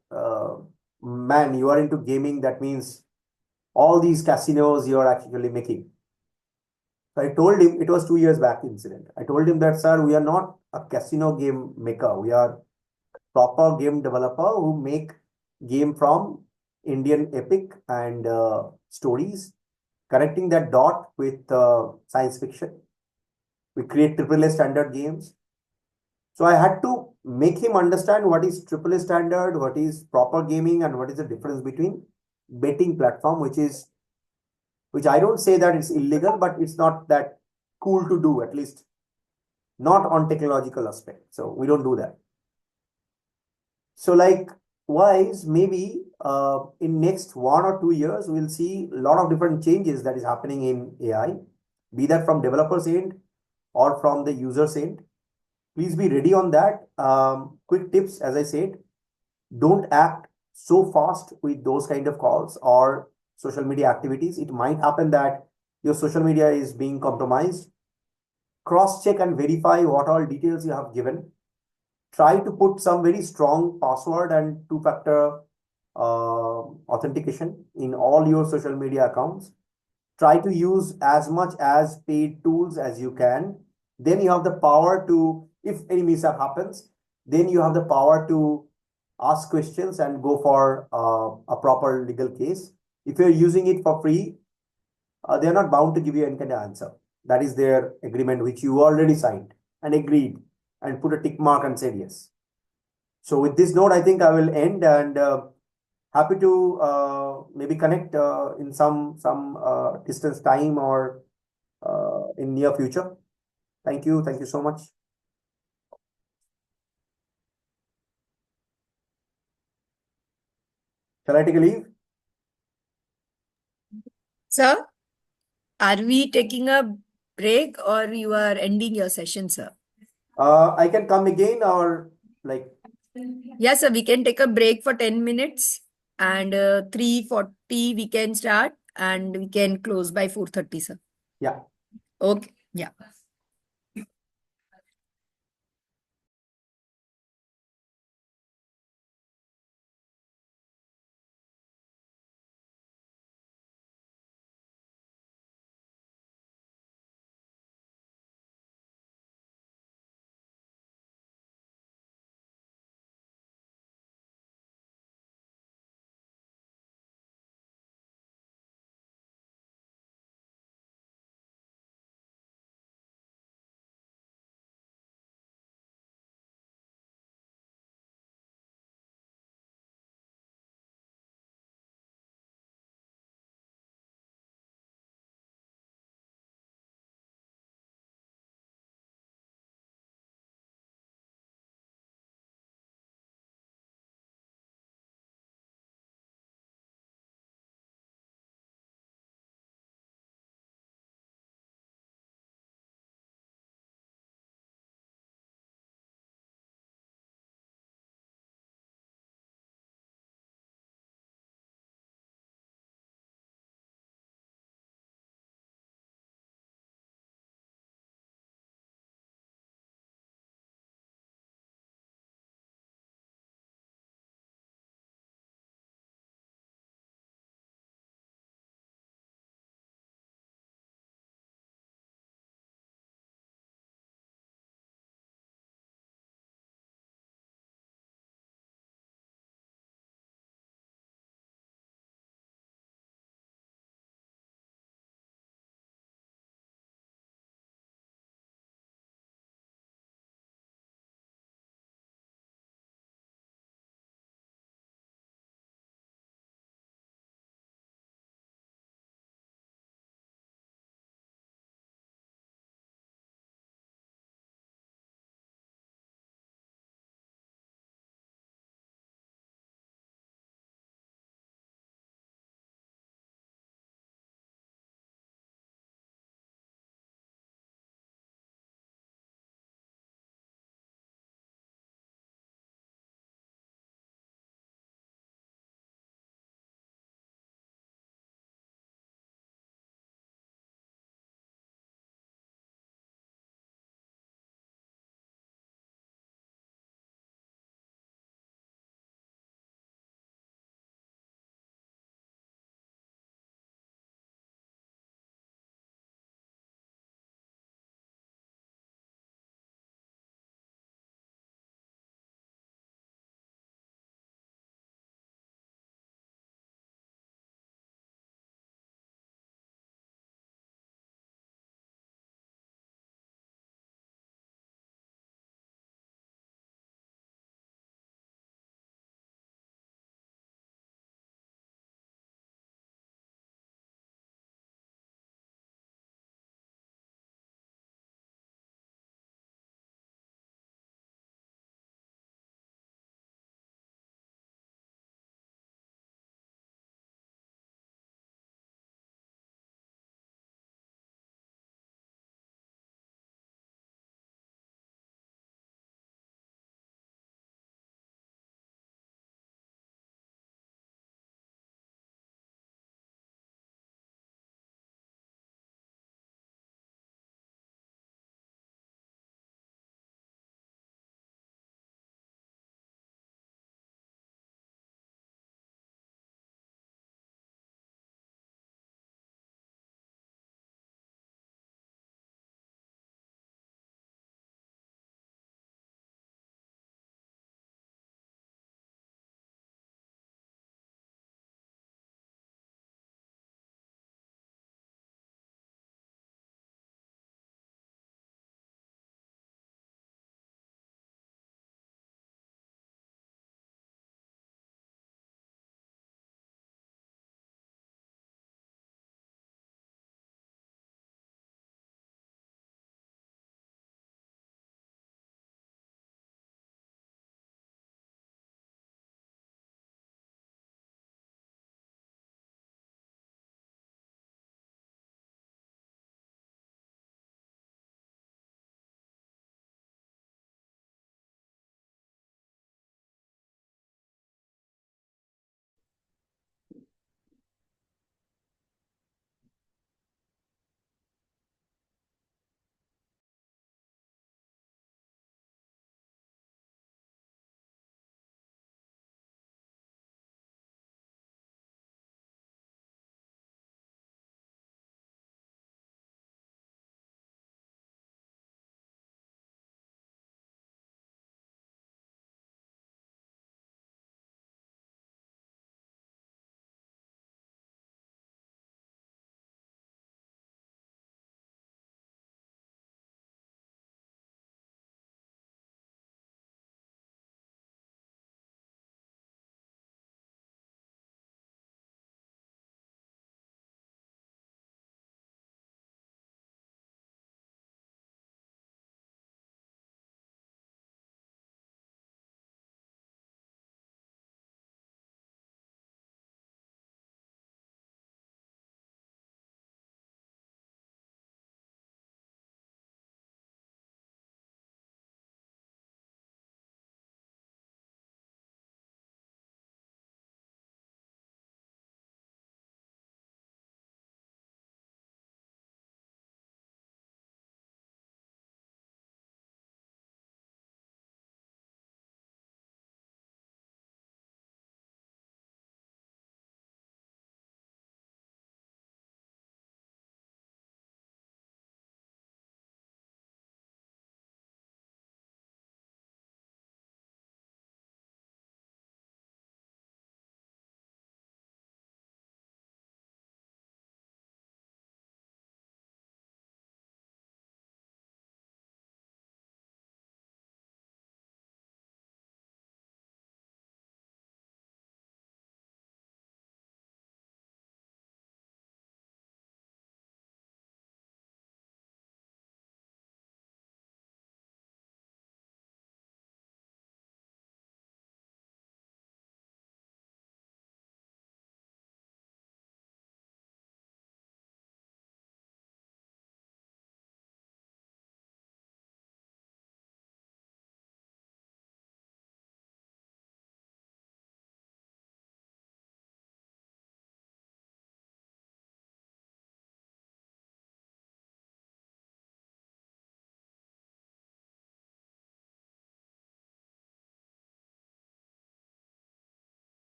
man, you are into gaming. That means all these casinos you are actually making. So I told him it was 2 years back incident. I told him that, sir, we are not a casino game maker. We are proper game developer who make game from Indian epic and stories, connecting that dot with science fiction. We create AAA standard games. So I had to make him understand what is AAA standard, what is proper gaming, and what is the difference between betting platform, which I don't say that it's illegal, but it's not that cool to do, at least not on technological aspect. So we don't do that. So likewise, maybe in next 1 or 2 years, we'll see a lot of different changes that is happening in AI, be that from developers end or from the users end. Please be ready on that. Quick tips, as I said, don't act so fast with those kind of calls or social media activities. It might happen that your social media is being compromised. Cross check and verify what all details you have given. Try to put some very strong password and two-factor authentication in all your social media accounts. Try to use as much as paid tools as you can. Then you have the power to, if any mishap happens, then you have the power to ask questions and go for a proper legal case. If you're using it for free, they're not bound to give you any kind of answer. That is their agreement, which you already signed and agreed and put a tick mark and said yes. So with this note, I think I will end, and happy to maybe connect in some distance time or in near future. Thank you. Thank you so much. Shall I take a leave? Sir, are we taking a break or you are ending your session, sir? I can come again, or like. Yes, sir, we can take a break for 10 minutes and 3:40 we can start and we can close by 4:30, sir. Yeah. Okay. Yeah.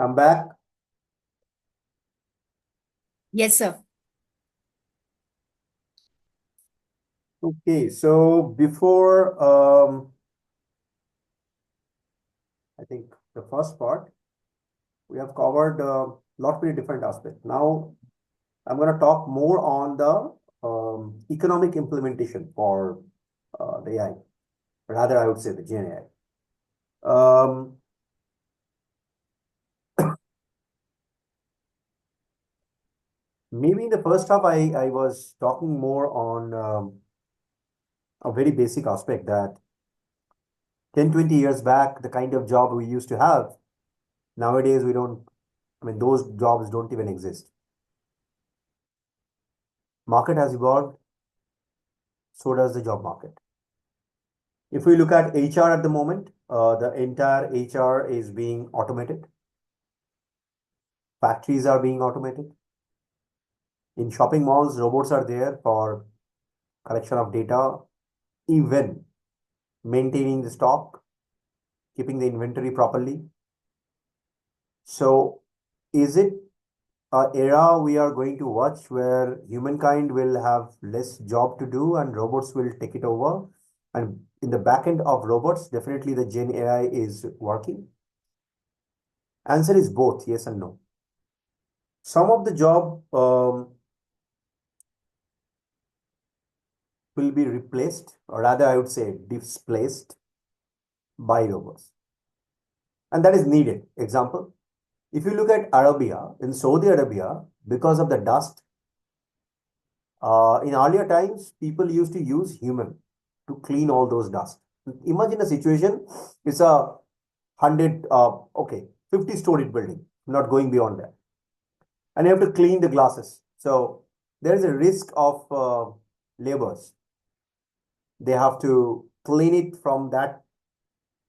I'm back. Yes, sir. Okay, so before I think the first part, we have covered a lot many different aspects. Now I'm going to talk more on the economic implementation for the AI. Rather, I would say the GenAI. Maybe in the first half, I was talking more on a very basic aspect that 10, 20 years back, the kind of job we used to have, nowadays we don't, I mean, those jobs don't even exist. Market has evolved, so does the job market. If we look at HR at the moment, the entire HR is being automated. Factories are being automated. In shopping malls, robots are there for collection of data, even maintaining the stock, keeping the inventory properly. So, is it an era we are going to watch where humankind will have less job to do and robots will take it over? And in the back end of robots, definitely the Gen AI is working. Answer is both, yes and no. Some of the job will be replaced, or rather, I would say displaced by robots. And that is needed. Example, if you look at Arabia, in Saudi Arabia, because of the dust, in earlier times, people used to use human to clean all those dust. Imagine a situation, it's a 50-storied building, not going beyond that. And you have to clean the glasses. So there is a risk of labors. They have to clean it from that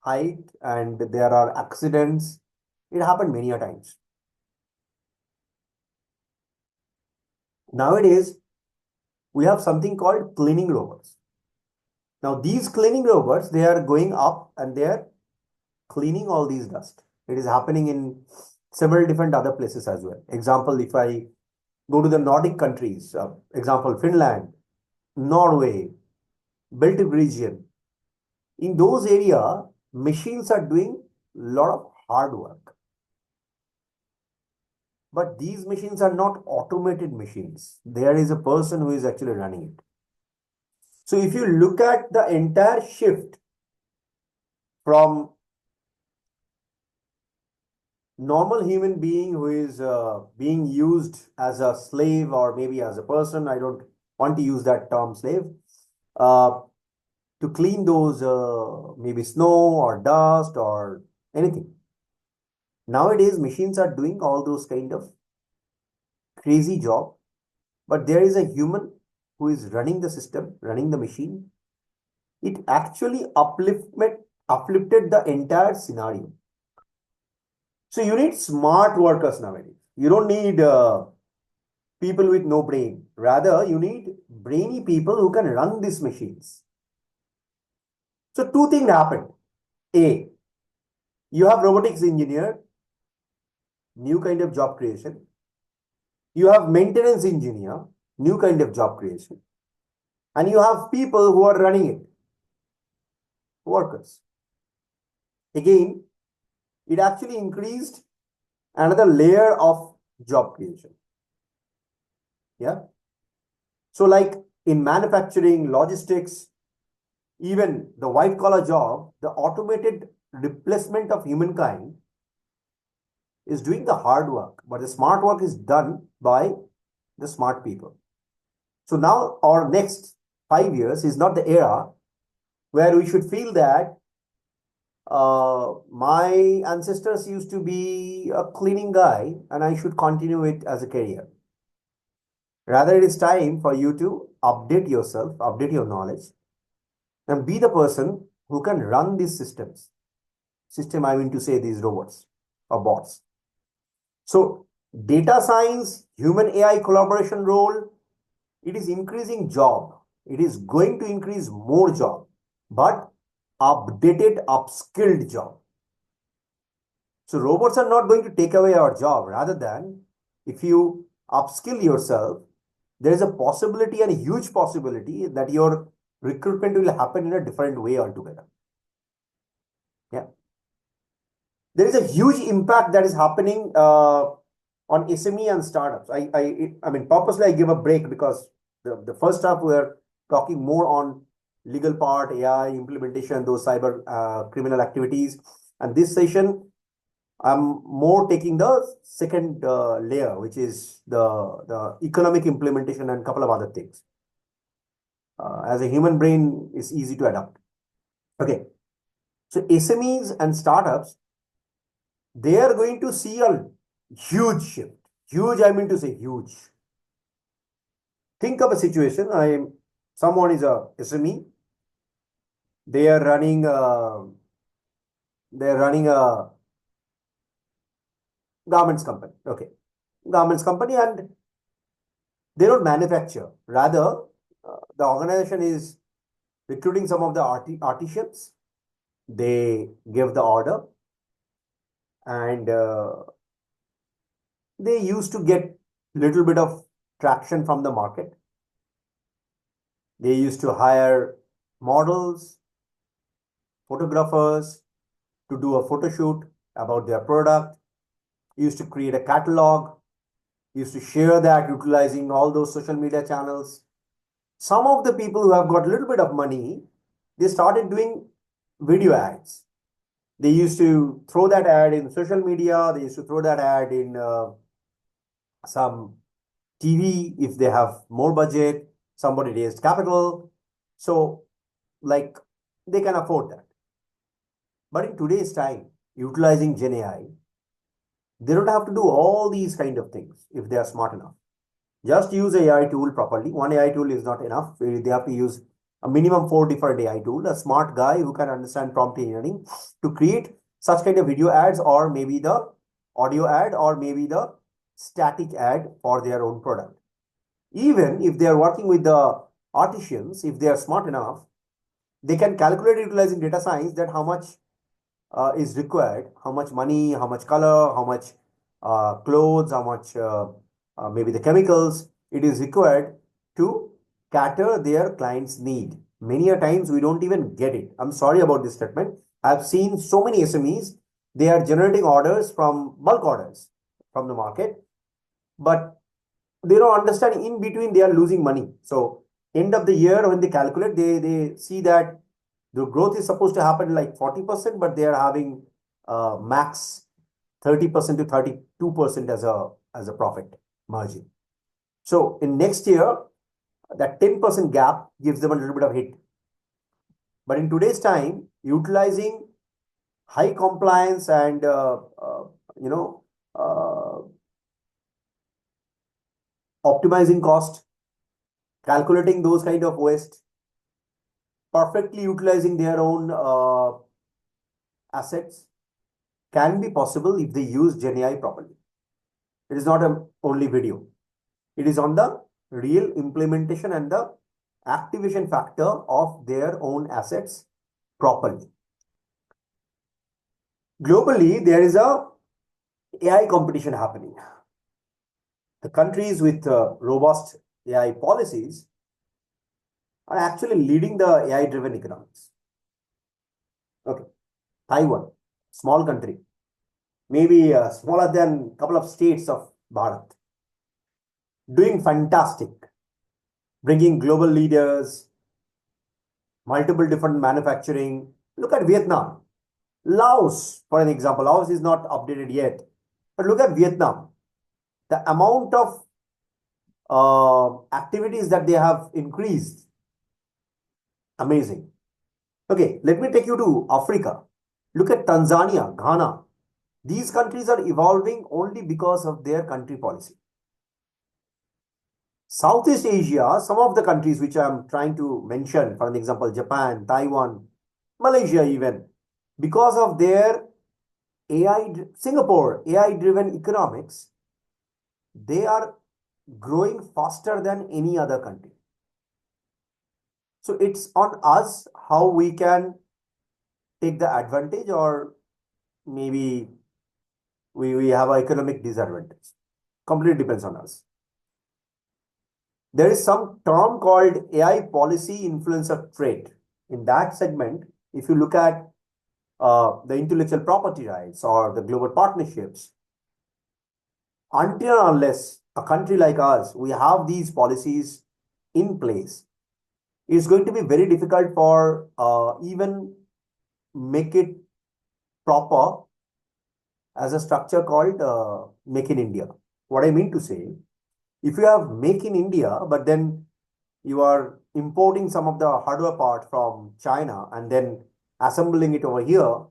height and there are accidents. It happened many a times. Nowadays, we have something called cleaning robots. Now, these cleaning robots, they are going up and they are cleaning all these dust. It is happening in several different other places as well. Example, if I go to the Nordic countries, example, Finland, Norway, Baltic region, in those areas, machines are doing a lot of hard work. But these machines are not automated machines. There is a person who is actually running it. So if you look at the entire shift from normal human being who is being used as a slave or maybe as a person, I don't want to use that term slave, to clean those maybe snow or dust or anything. Nowadays, machines are doing all those kind of crazy job, but there is a human who is running the system, running the machine. It actually uplifted the entire scenario. So you need smart workers nowadays. You don't need people with no brain. Rather, you need brainy people who can run these machines. So two things happened. A, you have robotics engineer, new kind of job creation. You have maintenance engineer, new kind of job creation. And you have people who are running it, workers. Again, it actually increased another layer of job creation. Yeah. So like in manufacturing, logistics, even the white collar job, the automated replacement of humankind is doing the hard work, but the smart work is done by the smart people. So now our next 5 years is not the era where we should feel that my ancestors used to be a cleaning guy and I should continue it as a career. Rather, it is time for you to update yourself, update your knowledge, and be the person who can run these systems. System, I mean to say these robots or bots. So, data science, human AI collaboration role, it is increasing job. It is going to increase more job, but updated, upskilled job. So robots are not going to take away our job. Rather than, if you upskill yourself, there is a possibility and a huge possibility that your recruitment will happen in a different way altogether. Yeah. There is a huge impact that is happening on SME and startups. I mean, purposely I give a break because the first half we're talking more on legal part, AI implementation, those cyber criminal activities. And this session, I'm more taking the second layer, which is the economic implementation and a couple of other things. As a human brain is easy to adapt. Okay. So SMEs and startups, they are going to see a huge shift. Huge, I mean to say huge. Think of a situation. Someone is a SME. They are running a garments company. Okay, garments company, and they don't manufacture. Rather, the organization is recruiting some of the artisans. They give the order, and they used to get little bit of traction from the market. They used to hire models, photographers to do a photo shoot about their product, used to create a catalog, used to share that utilizing all those social media channels. Some of the people who have got a little bit of money, they started doing video ads. They used to throw that ad in social media. They used to throw that ad in some TV if they have more budget, somebody raised capital. So, like, they can afford that. But in today's time, utilizing GenAI, they don't have to do all these kind of things if they are smart enough. Just use AI tool properly. One AI tool is not enough. They have to use a minimum 4 different AI tool. A smart guy who can understand prompt engineering to create such kind of video ads, or maybe the audio ad, or maybe the static ad for their own product. Even if they are working with the artisans, if they are smart enough, they can calculate utilizing data science that how much is required, how much money, how much color, how much clothes, how much maybe the chemicals it is required to cater their client's need. Many a times we don't even get it. I'm sorry about this statement. I've seen so many SMEs, they are generating orders from bulk orders from the market, but they don't understand in between they are losing money. So end of the year when they calculate, they see that the growth is supposed to happen like 40%, but they are having max 30% to 32% as a profit margin. So in next year, that 10% gap gives them a little bit of hit. But in today's time, utilizing high compliance and optimizing cost, calculating those kind of waste, perfectly utilizing their own assets can be possible if they use GenAI properly. It is not only video. It is on the real implementation and the activation factor of their own assets properly. Globally, there is a AI competition happening. The countries with robust AI policies are actually leading the AI-driven economics. Okay, Taiwan, small country, maybe smaller than a couple of states of Bharat, doing fantastic, bringing global leaders, multiple different manufacturing. Look at Vietnam, Laos, for an example. Laos is not updated yet, but look at Vietnam. The amount of activities that they have increased, amazing. Okay, let me take you to Africa. Look at Tanzania, Ghana. These countries are evolving only because of their country policy. Southeast Asia, some of the countries which I'm trying to mention, for an example, Japan, Taiwan, Malaysia even, because of their Singapore, AI-driven economics, they are growing faster than any other country. So it's on us how we can take the advantage or maybe we have an economic disadvantage. Completely depends on us. There is some term called AI policy influencer trait. In that segment, if you look at the intellectual property rights or the global partnerships, until and unless a country like us, we have these policies in place, it's going to be very difficult for even make it proper as a structure called Make in India. What I mean to say, if you have Make in India, but then you are importing some of the hardware part from China and then assembling it over here,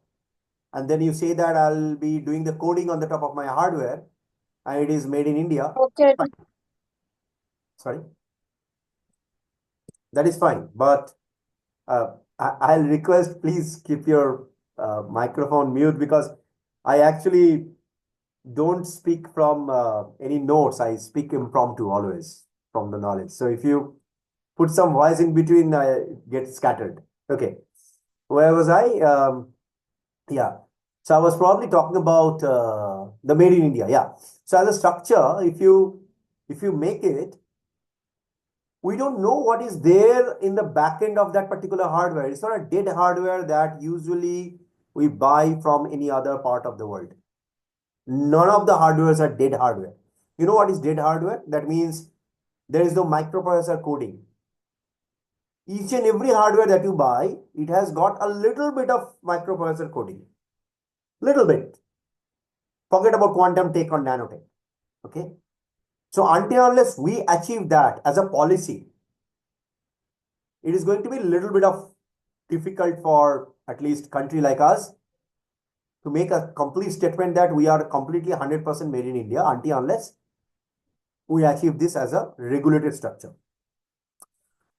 and then you say that I'll be doing the coding on the top of my hardware and it is made in India. Okay. Sorry, that is fine. But I'll request please keep your microphone mute because I actually don't speak from any notes. I speak impromptu always from the knowledge. So if you put some voice in between, I get scattered. Okay. Where was I? Yeah. So I was probably talking about the Made in India. Yeah. So as a structure, if you make it, we don't know what is there in the back end of that particular hardware. It's not a dead hardware that usually we buy from any other part of the world. None of the hardwares are dead hardware. You know what is dead hardware? That means there is no microprocessor coding. Each and every hardware that you buy, it has got a little bit of microprocessor coding. Little bit. Forget about quantum, take on nanotech. Okay. So until unless we achieve that as a policy, it is going to be a little bit of difficult for at least country like us to make a complete statement that we are completely 100% made in India until unless we achieve this as a regulated structure.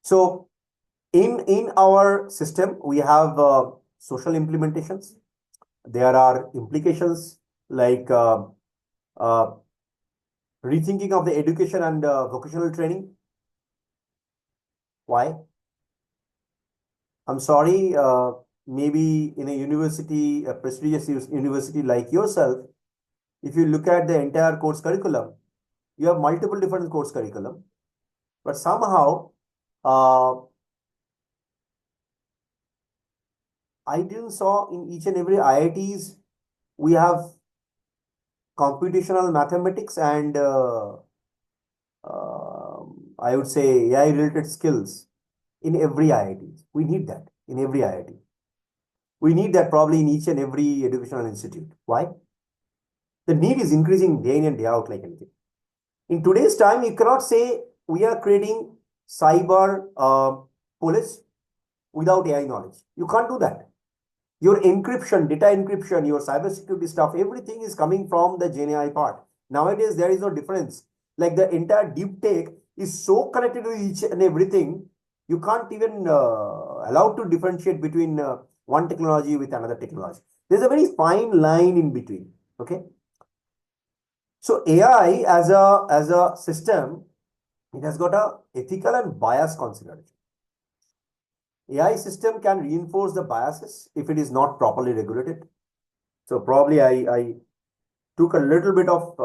So in our system, we have social implementations. There are implications like rethinking of the education and vocational training. Why? I'm sorry, maybe in a university, a prestigious university like yourself, if you look at the entire course curriculum, you have multiple different course curriculum, but somehow I didn't saw in each and every IITs we have computational mathematics and I would say AI related skills in every IIT. We need that in every IIT. We need that probably in each and every educational institute. Why? The need is increasing day in and day out like anything. In today's time, you cannot say we are creating cyber police without AI knowledge. You can't do that. Your encryption, data encryption, your cybersecurity stuff, everything is coming from the GenAI part. Nowadays, there is no difference. Like the entire deep tech is so connected to each and everything, you can't even allow to differentiate between one technology with another technology. There's a very fine line in between. Okay. So AI as a system, it has got a ethical and bias consideration. AI system can reinforce the biases if it is not properly regulated. So probably I took a little bit of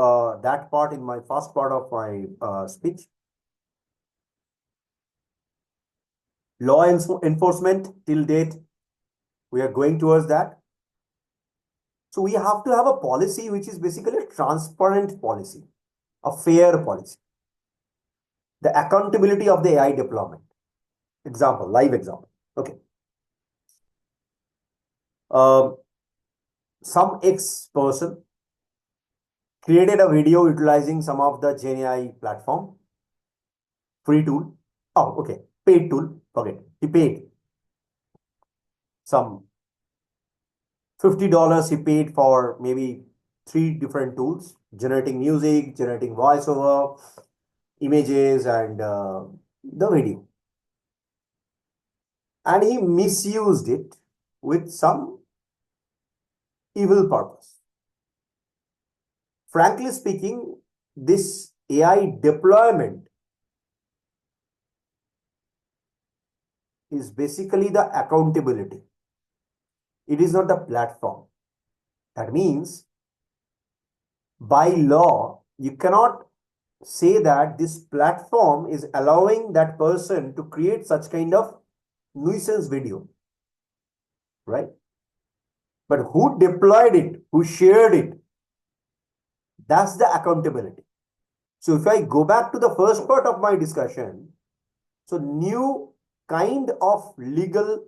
that part in my first part of my speech. Law enforcement till date, we are going towards that. So we have to have a policy which is basically a transparent policy, a fair policy. The accountability of the AI deployment. Example, live example. Okay. Some X person created a video utilizing some of the GenAI platform, free tool. Oh, okay, paid tool. Forget. He paid some $50. He paid for maybe 3 different tools: generating music, generating voiceover, images, and the video. And he misused it with some evil purpose. Frankly speaking, this AI deployment is basically the accountability. It is not the platform. That means by law, you cannot say that this platform is allowing that person to create such kind of nuisance video, right? But who deployed it, who shared it, that's the accountability. So if I go back to the first part of my discussion, so new kind of legal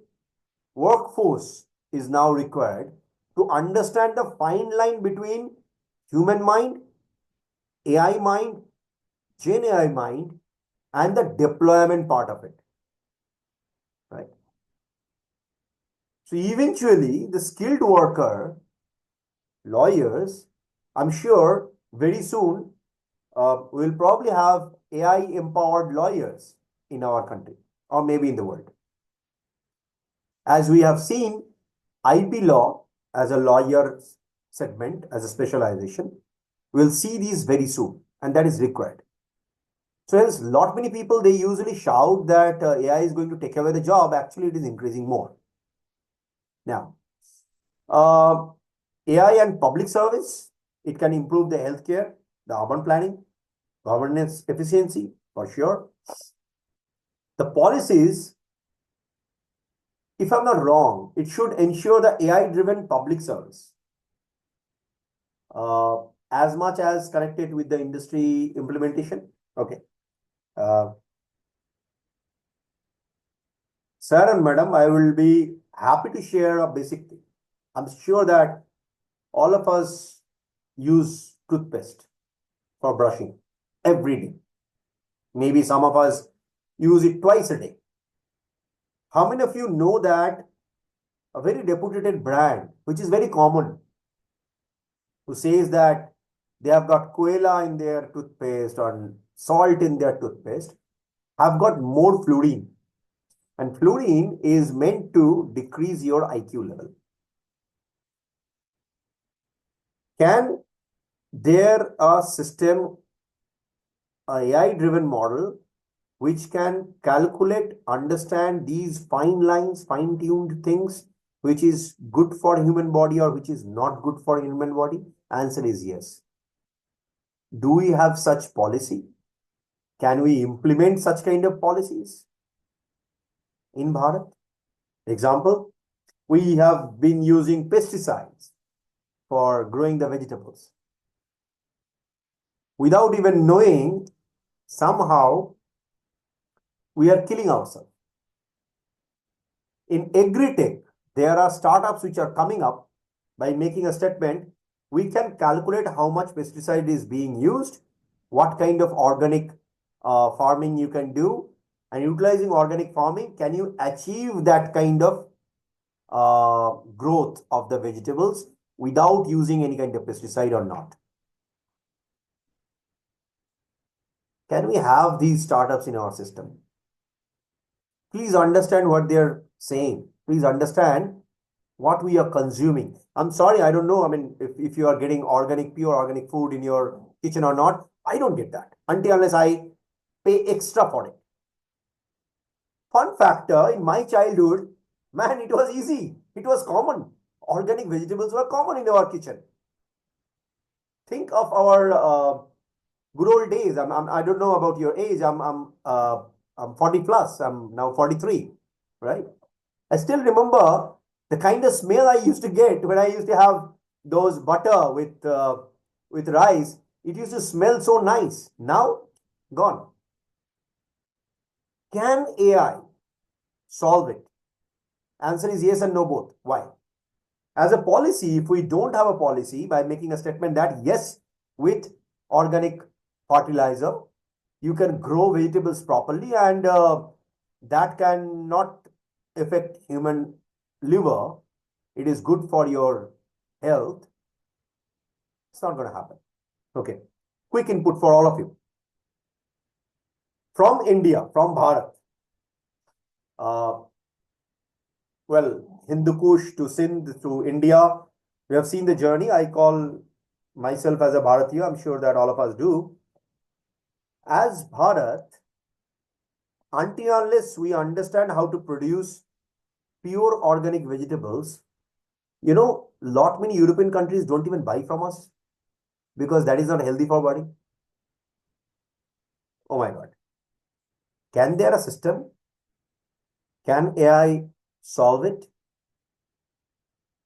workforce is now required to understand the fine line between human mind, AI mind, Gen AI mind, and the deployment part of it, right? So eventually, the skilled worker, lawyers, I'm sure very soon we'll probably have AI empowered lawyers in our country or maybe in the world. As we have seen, IP law as a lawyer segment, as a specialization, we'll see these very soon, and that is required. So hence, lot many people, they usually shout that AI is going to take away the job. Actually, it is increasing more. Now, AI and public service, it can improve the healthcare, the urban planning, governance efficiency, for sure. The policies, if I'm not wrong, it should ensure the AI-driven public service. As much as connected with the industry implementation. Okay. Sir and madam, I will be happy to share a basic thing. I'm sure that all of us use toothpaste for brushing every day. Maybe some of us use it twice a day. How many of you know that a very reputed brand, which is very common, who says that they have got koala in their toothpaste or salt in their toothpaste, have got more fluorine. And fluorine is meant to decrease your IQ level. Can there a system, AI-driven model, which can calculate, understand these fine lines, fine-tuned things, which is good for human body or which is not good for human body? Answer is yes. Do we have such policy? Can we implement such kind of policies in Bharat? Example, we have been using pesticides for growing the vegetables. Without even knowing, somehow we are killing ourselves. In agri-tech, there are startups which are coming up by making a statement. We can calculate how much pesticide is being used, what kind of organic farming you can do, and utilizing organic farming, can you achieve that kind of growth of the vegetables without using any kind of pesticide or not? Can we have these startups in our system? Please understand what they're saying. Please understand what we are consuming. I'm sorry, I don't know. I mean, if you are getting organic, pure organic food in your kitchen or not, I don't get that until unless I pay extra for it. Fun factor, in my childhood, man, it was easy. It was common. Organic vegetables were common in our kitchen. Think of our good old days. I don't know about your age. I'm 40 plus. I'm now 43, right? I still remember the kind of smell I used to get when I used to have those butter with rice. It used to smell so nice. Now, gone. Can AI solve it? Answer is yes and no both. Why? As a policy, if we don't have a policy by making a statement that yes, with organic fertilizer, you can grow vegetables properly and that can not affect human liver, it is good for your health, it's not going to happen. Okay, quick input for all of you. From India, from Bharat, well, Hindu Kush to Sindh to India, we have seen the journey. I call myself as a Bharatiya, I'm sure that all of us do. As Bharat, until unless we understand how to produce pure organic vegetables, lot many European countries don't even buy from us. because that is not healthy for body. Oh my God. Can there a system? Can AI solve it?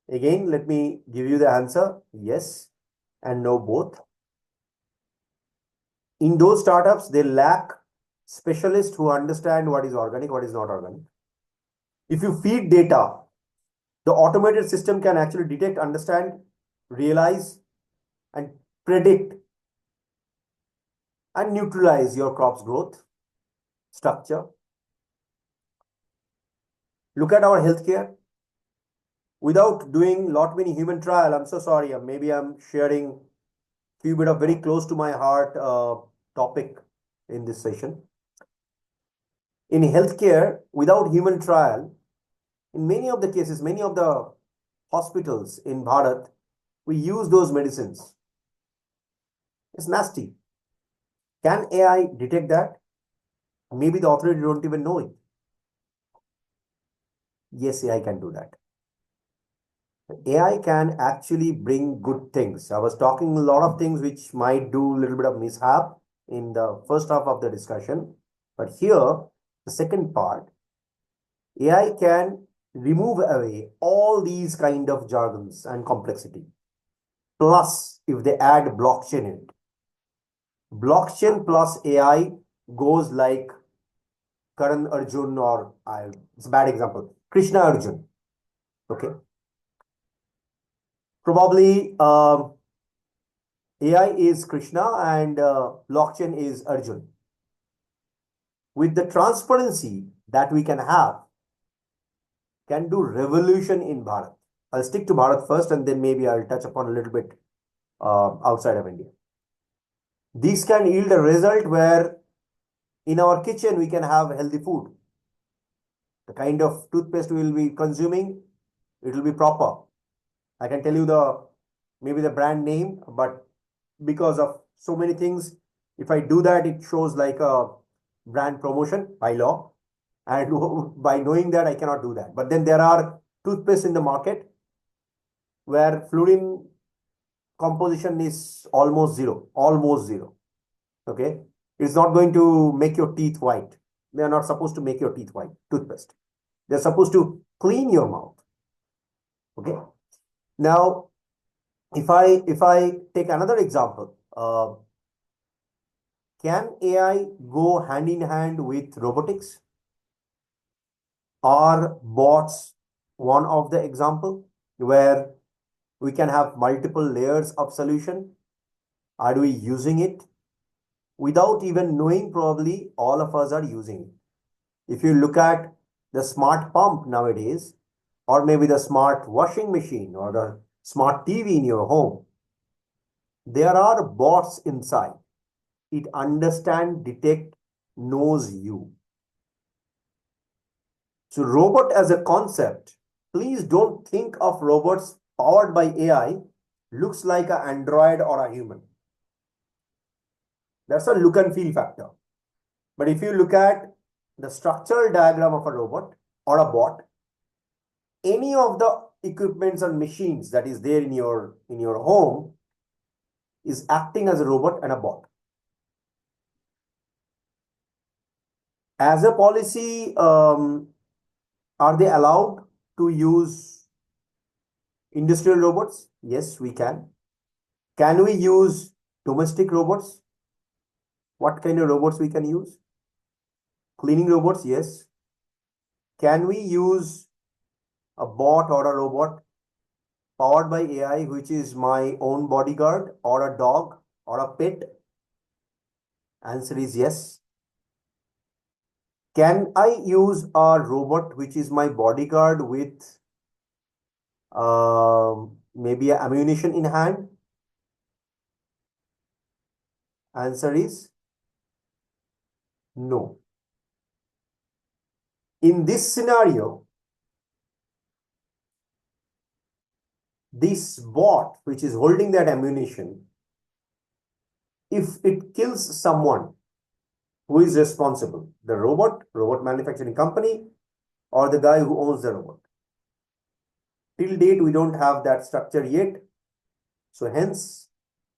Again, let me give you the answer. Yes and no both. In those startups, they lack specialists who understand what is organic, what is not organic. If you feed data, the automated system can actually detect, understand, realize, and predict and neutralize your crop's growth structure. Look at our healthcare. Without doing lot many human trial, I'm so sorry. Maybe I'm sharing few bit of very close to my heart topic in this session. In healthcare, without human trial, in many of the cases, many of the hospitals in Bharat, we use those medicines. It's nasty. Can AI detect that? Maybe the authority don't even know it. Yes, AI can do that. AI can actually bring good things. I was talking a lot of things which might do a little bit of mishap in the first half of the discussion. But here, the second part, AI can remove away all these kind of jargons and complexity. Plus, if they add blockchain in it, blockchain plus AI goes like Karan Arjun or it's a bad example, Krishna Arjun. Okay. Probably AI is Krishna and blockchain is Arjun. With the transparency that we can have, can do revolution in Bharat. I'll stick to Bharat first and then maybe I'll touch upon a little bit outside of India. These can yield a result where in our kitchen we can have healthy food. The kind of toothpaste we will be consuming, it will be proper. I can tell you maybe the brand name, but because of so many things, if I do that, it shows like a brand promotion by law. And by knowing that, I cannot do that. But then there are toothpaste in the market where fluorine composition is almost zero. Okay. It's not going to make your teeth white. They are not supposed to make your teeth white, toothpaste. They're supposed to clean your mouth. Okay. Now, if I take another example, can AI go hand in hand with robotics? Are bots one of the example where we can have multiple layers of solution? Are we using it? Without even knowing, probably all of us are using it. If you look at the smart pump nowadays, or maybe the smart washing machine or the smart TV in your home, there are bots inside. It understands, detect, knows you. So robot as a concept, please don't think of robots powered by AI, looks like an android or a human. That's a look and feel factor. But if you look at the structural diagram of a robot or a bot, any of the equipments and machines that is there in your home is acting as a robot and a bot. As a policy, are they allowed to use industrial robots? Yes, we can. Can we use domestic robots? What kind of robots we can use? Cleaning robots, yes. Can we use a bot or a robot powered by AI, which is my own bodyguard or a dog or a pet? Answer is yes. Can I use a robot which is my bodyguard with maybe ammunition in hand? Answer is no. In this scenario, this bot which is holding that ammunition, if it kills someone, who is responsible? The robot manufacturing company, or the guy who owns the robot? Till date, we don't have that structure yet. So hence,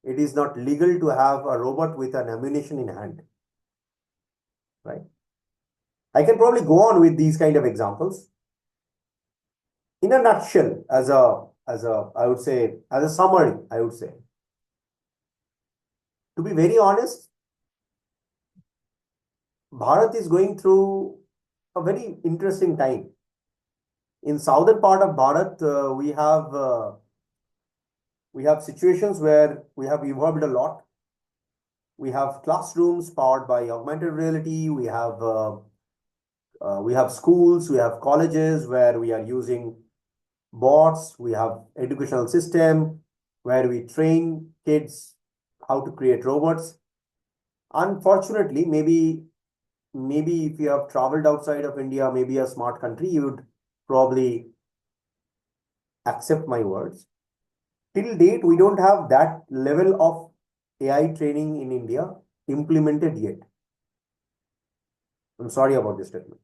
it is not legal to have a robot with an ammunition in hand, right? I can probably go on with these kind of examples. In a nutshell, I would say, as a summary, I would say, to be very honest, Bharat is going through a very interesting time. In southern part of Bharat, we have situations where we have evolved a lot. We have classrooms powered by augmented reality. We have schools, we have colleges where we are using bots. We have educational system where we train kids how to create robots. Unfortunately, maybe if you have traveled outside of India, maybe a smart country, you would probably accept my words. Till date, we don't have that level of AI training in India implemented yet. I'm sorry about this statement.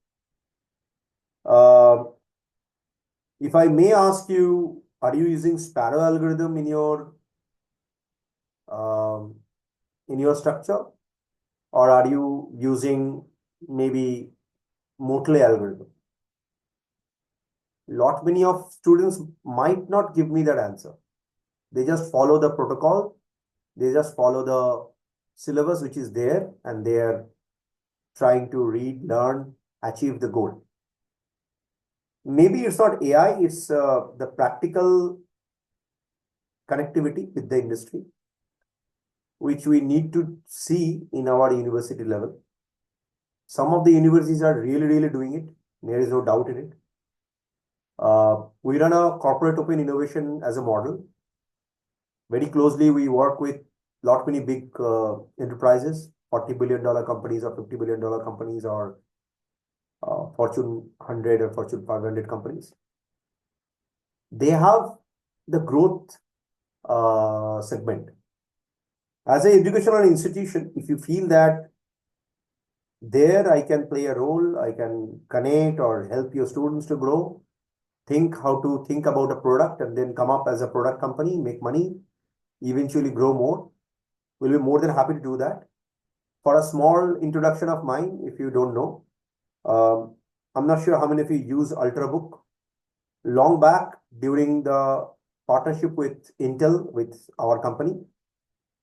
If I may ask you, are you using Sparrow algorithm in your structure, or are you using maybe Motley algorithm? Lot many of students might not give me that answer. They just follow the protocol. They just follow the syllabus which is there, and they are trying to read, learn, achieve the goal. Maybe it's not AI, it's the practical connectivity with the industry, which we need to see in our university level. Some of the universities are really doing it. There is no doubt in it. We run a corporate open innovation as a model. Very closely, we work with lot many big enterprises, $40 billion companies or $50 billion companies, or Fortune 100 or Fortune 500 companies. They have the growth segment. As an educational institution, if you feel that there I can play a role, I can connect or help your students to grow, think how to think about a product and then come up as a product company, make money, eventually grow more, we'll be more than happy to do that. For a small introduction of mine, if you don't know, I'm not sure how many of you use Ultrabook. Long back, during the partnership with Intel, with our company,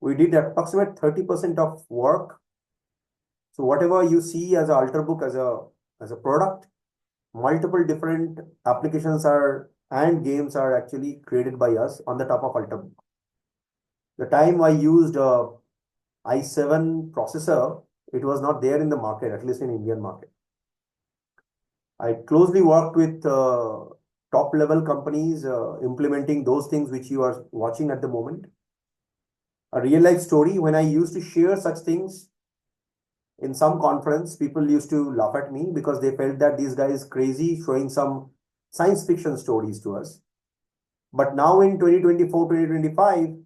we did approximate 30% of work. So whatever you see as an Ultrabook as a product, multiple different applications and games are actually created by us on the top of Ultrabook. The time I used a i7 processor, it was not there in the market, at least in Indian market. I closely worked with top level companies implementing those things which you are watching at the moment. A real life story, when I used to share such things in some conference, people used to laugh at me because they felt that this guy is crazy showing some science fiction stories to us. But now in 2024, 2025,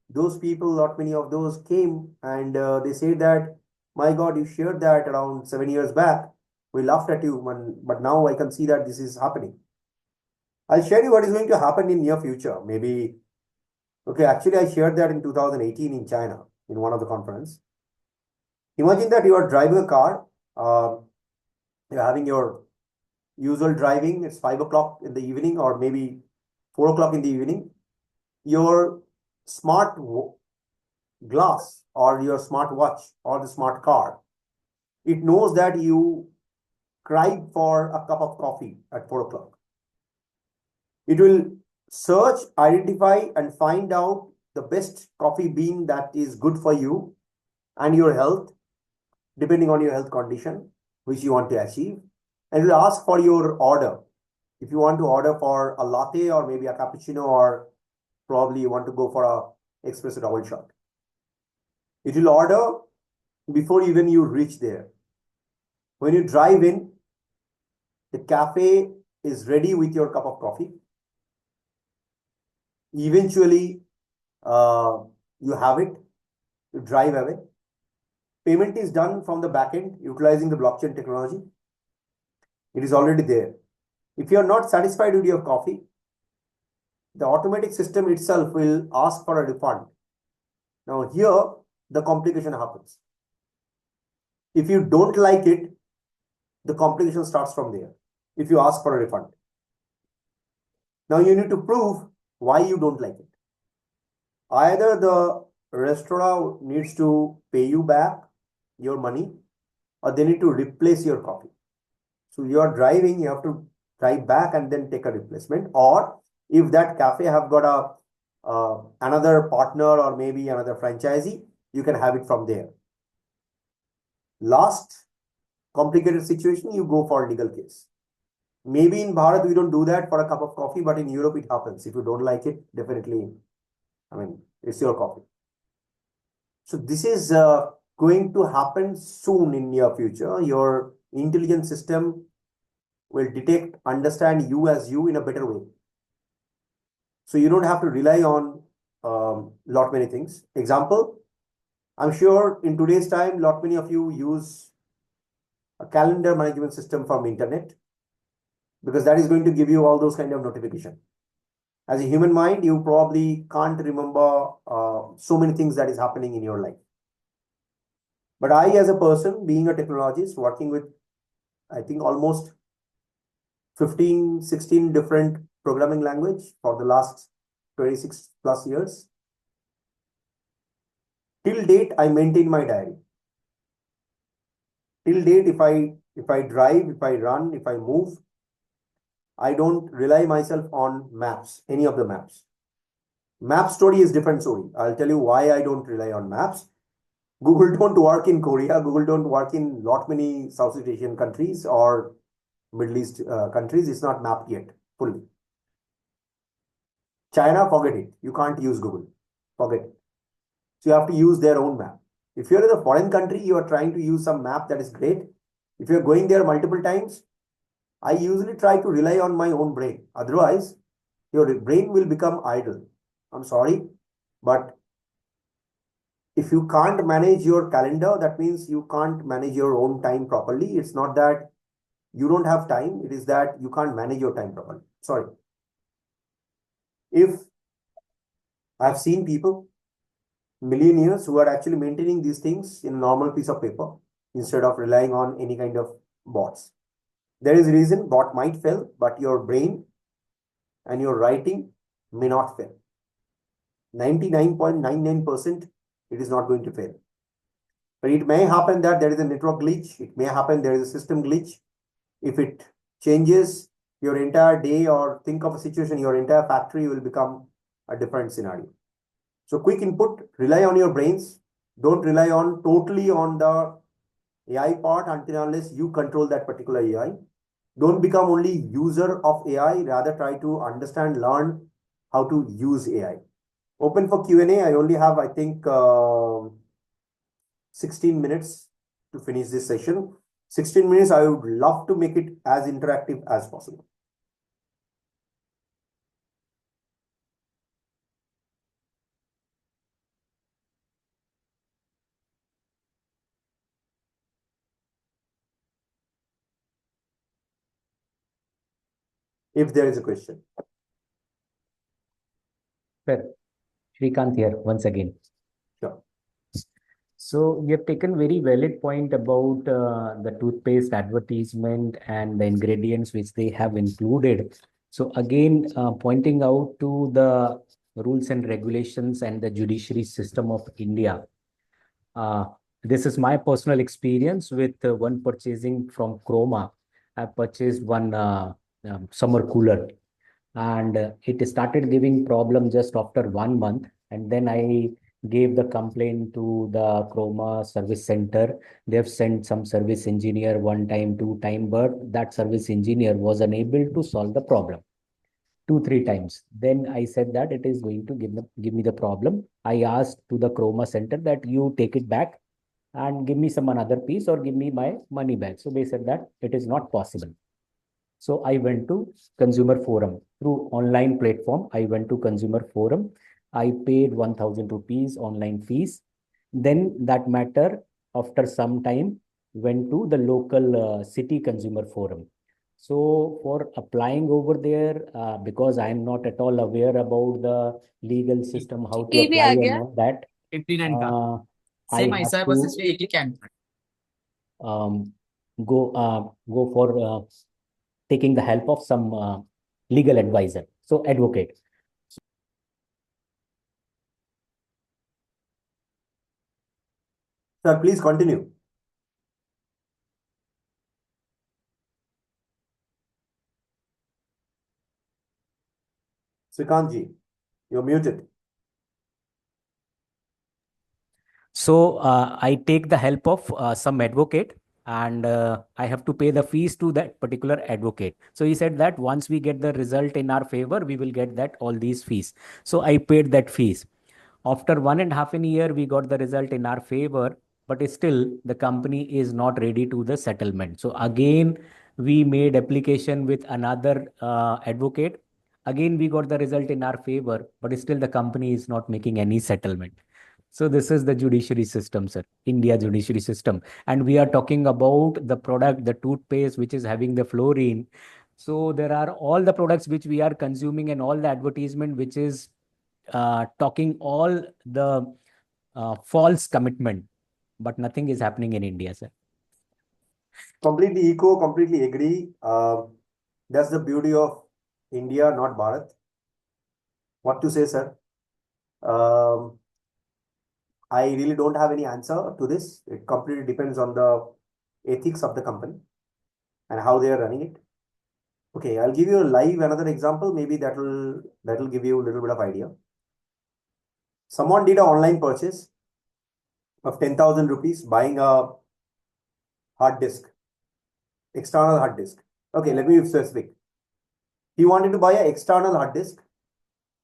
those people, not many of those came and they say that, my God, you shared that around 7 years back. We laughed at you, but now I can see that this is happening. I'll share you what is going to happen in near future. Maybe, okay, actually I shared that in 2018 in China in one of the conference. Imagine that you are driving a car, you're having your usual driving, it's 5 o'clock in the evening or maybe 4 o'clock in the evening. Your smart glass or your smart watch or the smart car, it knows that you cried for a cup of coffee at 4 o'clock. It will search, identify, and find out the best coffee bean that is good for you and your health, depending on your health condition, which you want to achieve. And it will ask for your order. If you want to order for a latte or maybe a cappuccino, or probably you want to go for a espresso double shot. It will order before even you reach there. When you drive in, the cafe is ready with your cup of coffee. Eventually, you have it, you drive away. Payment is done from the back end utilizing the blockchain technology. It is already there. If you are not satisfied with your coffee, the automatic system itself will ask for a refund. Now here, the complication happens. If you don't like it, the complication starts from there. If you ask for a refund. Now you need to prove why you don't like it. Either the restaurant needs to pay you back your money, or they need to replace your coffee. So you are driving, you have to drive back and then take a replacement. Or if that cafe have got a another partner or maybe another franchisee, you can have it from there. Last complicated situation, you go for legal case. Maybe in Bharat we don't do that for a cup of coffee, but in Europe it happens. If you don't like it, definitely, I mean, it's your coffee. So this is going to happen soon in near future. Your intelligent system will detect, understand you as you in a better way. So you don't have to rely on lot many things. Example, I'm sure in today's time, lot many of you use a calendar management system from internet, because that is going to give you all those kind of notification. As a human mind, you probably can't remember so many things that is happening in your life. But I, as a person, being a technologist, working with, I think, almost 15, 16 different programming language for the last 26 plus years. Till date, I maintain my diary. Till date, if I drive, if I run, if I move, I don't rely myself on maps, any of the maps. Map story is different story. I'll tell you why I don't rely on maps. Google don't work in Korea. Google don't work in lot many Southeast Asian countries or Middle East countries. It's not mapped yet fully. China, forget it. You can't use Google. Forget it. So you have to use their own map. If you're in a foreign country, you are trying to use some map that is great. If you're going there multiple times, I usually try to rely on my own brain. Otherwise, your brain will become idle. I'm sorry, but if you can't manage your calendar, that means you can't manage your own time properly. It's not that you don't have time. It is that you can't manage your time properly. Sorry. If I've seen people, millionaires, who are actually maintaining these things in a normal piece of paper instead of relying on any kind of bots. There is a reason bot might fail, but your brain and your writing may not fail. 99.99% it is not going to fail. But it may happen that there is a network glitch. It may happen there is a system glitch. If it changes your entire day, or think of a situation, your entire factory will become a different scenario. So quick input, rely on your brains. Don't rely on totally on the AI part until unless you control that particular AI. Don't become only user of AI, rather try to understand, learn how to use AI. Open for Q&A. I only have, I think, 16 minutes to finish this session. 16 minutes, I would love to make it as interactive as possible. If there is a question. Sir, Shrikant here once again. Sure. So you have taken very valid point about the toothpaste advertisement and the ingredients which they have included. So again, pointing out to the rules and regulations and the judiciary system of India. This is my personal experience with one purchasing from Chroma. I purchased one summer cooler, and it started giving problem just after 1 month. And then I gave the complaint to the Chroma service center. They've sent some service engineer one time, two time, but that service engineer was unable to solve the problem. 2, 3 times. Then I said that it is going to give me the problem. I asked to the Chroma center that you take it back and give me some another piece or give me my money back. So they said that it is not possible. So I went to consumer forum through online platform. I went to consumer forum. I paid 1,000 rupees online fees. Then that matter after some time went to the local city consumer forum. So for applying over there, because I am not at all aware about the legal system, how to apply and all that. I have to um, go for taking the help of some legal advisor, so advocate. Sir, please continue. Srikantji, you're muted. So I take the help of some advocate, and I have to pay the fees to that particular advocate. So he said that once we get the result in our favor, we will get that all these fees. So I paid that fees. After 1.5 year, we got the result in our favor, but still the company is not ready to the settlement. So again, we made application with another advocate. Again, we got the result in our favor, but still the company is not making any settlement. So this is the judiciary system, sir, India judiciary system. And we are talking about the product, the toothpaste, which is having the fluorine. So there are all the products which we are consuming and all the advertisement which is talking all the false commitment, but nothing is happening in India, sir. Completely completely agree. That's the beauty of India, not Bharat. What to say, sir? I really don't have any answer to this. It completely depends on the ethics of the company and how they are running it. Okay, I'll give you a live another example. Maybe that'll give you a little bit of idea. Someone did an online purchase of 10,000 rupees buying a hard disk, external hard disk. Okay, let me be specific. He wanted to buy an external hard disk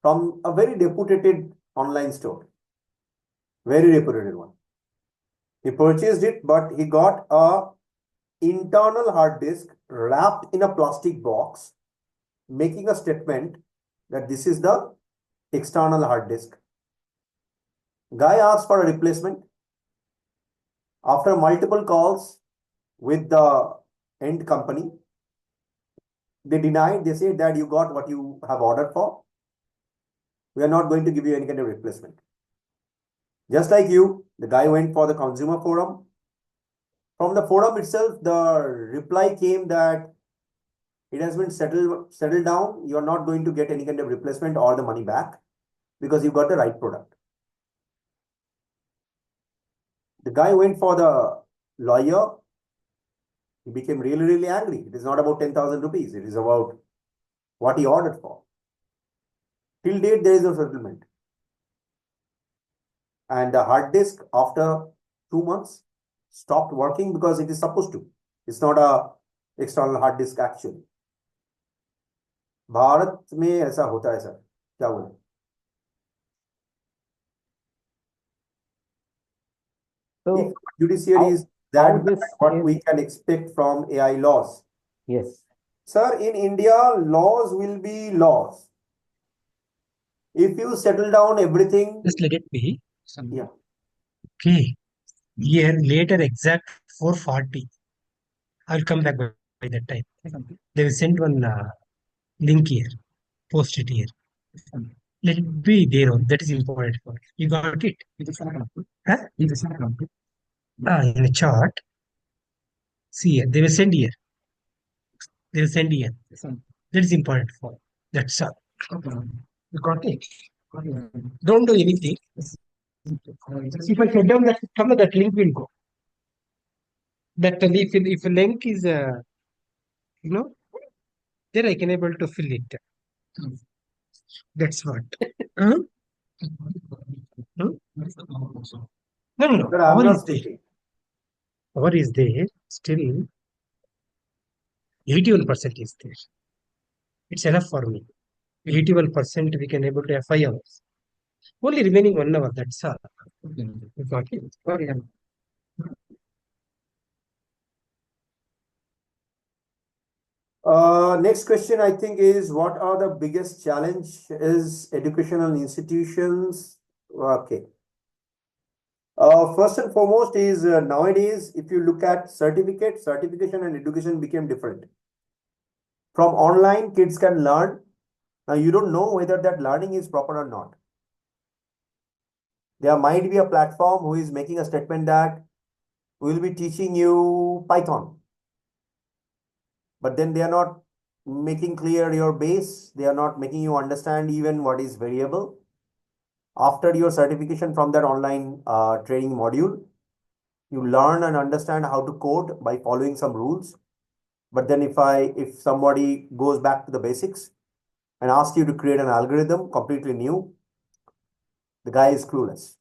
from a very reputed online store. Very reputed one. He purchased it, but he got a internal hard disk wrapped in a plastic box, making a statement that this is the external hard disk. Guy asked for a replacement. After multiple calls with the end company, they denied. They said that you got what you have ordered for. We are not going to give you any kind of replacement. Just like you, the guy went for the consumer forum. From the forum itself, the reply came that it has been settled down. You are not going to get any kind of replacement or the money back because you got the right product. The guy went for the lawyer. He became really, really angry. It is not about 10,000 rupees. It is about what he ordered for. Till date, there is no settlement. And the hard disk, after 2 months, stopped working because it is supposed to. It's not a external hard disk actually. Bharat में ऐसा होता है sir, क्या बोले? So if judiciary is that what we can expect from AI laws. Yes. Sir, in India, laws will be laws. If you settle down everything. Just let it be. Yeah. Okay. Here, later, exact 4:40. I'll come back by that time. They will send one link here. Post it here. Let it be there. That is important. You got it? Huh? In a chart. See here. They will send here. They will send here. That is important for. That's all. You got it? Don't do anything. If I shut down that camera, that link will go. That if a link is then I can able to fill it. That's what. Huh? Hmm? No. Sir, I'm not taking. Power is there. Still, 81% is there. It's enough for me. 81% we can able to have 5 hours. Only remaining 1 hour. That's all. You got it? Next question, I think, is what are the biggest challenges educational institutions? Okay. First and foremost is nowadays, if you look at certification and education became different. From online, kids can learn. Now, you don't know whether that learning is proper or not. There might be a platform who is making a statement that we will be teaching you Python, but then they are not making clear your base. They are not making you understand even what is variable. After your certification from that online training module, you learn and understand how to code by following some rules. But then if somebody goes back to the basics and asks you to create an algorithm completely new, the guy is clueless.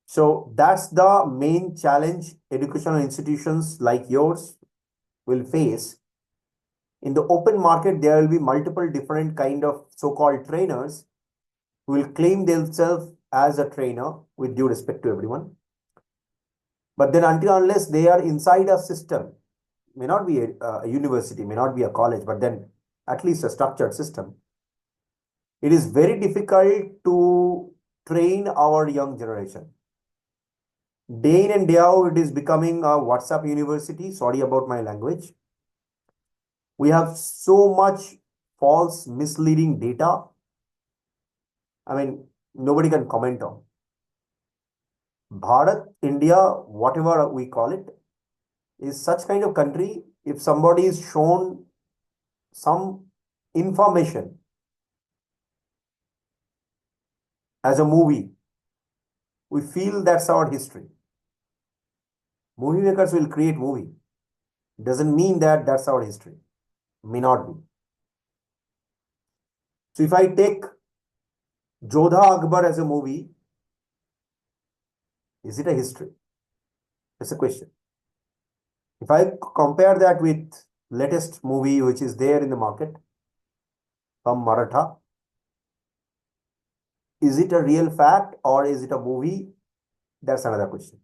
So that's the main challenge educational institutions like yours will face. In the open market, there will be multiple different kind of so-called trainers who will claim themselves as a trainer with due respect to everyone. But then until unless they are inside a system, may not be a university, may not be a college, but then at least a structured system, it is very difficult to train our young generation. Day in and day out, it is becoming a WhatsApp university. Sorry about my language. We have so much false, misleading data. I mean, nobody can comment on. Bharat, India, whatever we call it, is such kind of country. If somebody is shown some information as a movie, we feel that's our history. Movie makers will create movie. Doesn't mean that that's our history. May not be. So if I take Jodha Akbar as a movie, is it a history? That's a question. If I compare that with latest movie which is there in the market from Maratha, is it a real fact or is it a movie? That's another question.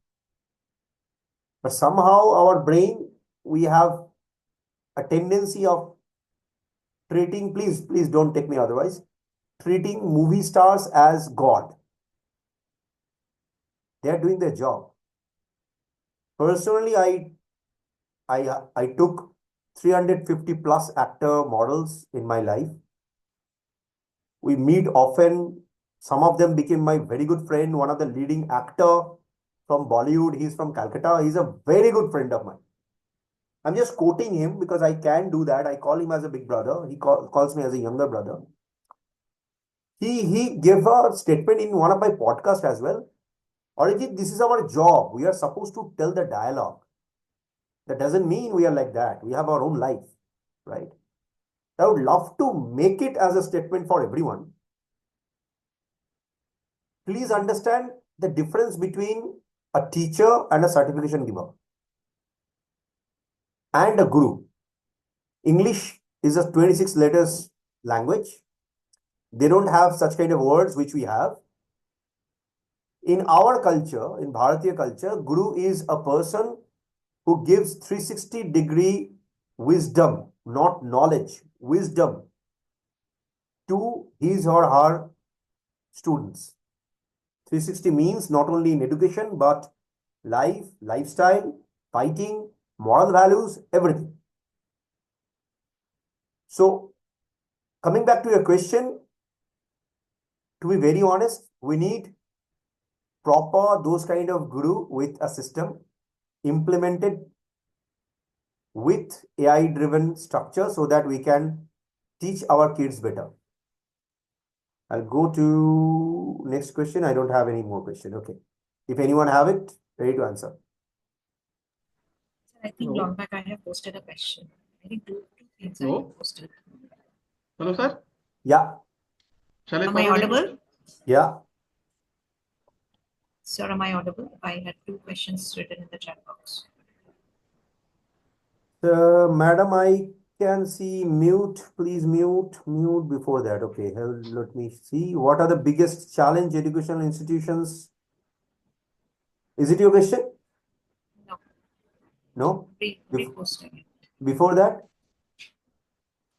But somehow our brain, we have a tendency of treating, please don't take me otherwise, treating movie stars as God. They are doing their job. Personally, I took 350 plus actor models in my life. We meet often. Some of them became my very good friend. One of the leading actor from Bollywood, he's from Calcutta. He's a very good friend of mine. I'm just quoting him because I can do that. I call him as a big brother. He calls me as a younger brother. He gave a statement in one of my podcasts as well. Arijit, this is our job. We are supposed to tell the dialogue. That doesn't mean we are like that. We have our own life, right? I would love to make it as a statement for everyone. Please understand the difference between a teacher and a certification giver and a guru. English is a 26 letters language. They don't have such kind of words which we have. In our culture, in Bharatiya culture, guru is a person who gives 360-degree wisdom, not knowledge, wisdom to his or her students. 360 means not only in education, but life, lifestyle, fighting, moral values, everything. So, coming back to your question, to be very honest, we need proper those kind of guru with a system implemented with AI driven structure so that we can teach our kids better. I'll go to next question. I don't have any more question. Okay. If anyone have it, ready to answer. I think long back I have posted a question. I think two things I have posted. Hello, sir. Yeah. Shall I Am I forward it? audible? Yeah. Sir, am I audible? I had two questions written in the chat box. Madam, I can see mute. Please mute before that. Okay. Let me see. What are the biggest challenge educational institutions? Is it your question? No. No? Reposting it. Before that?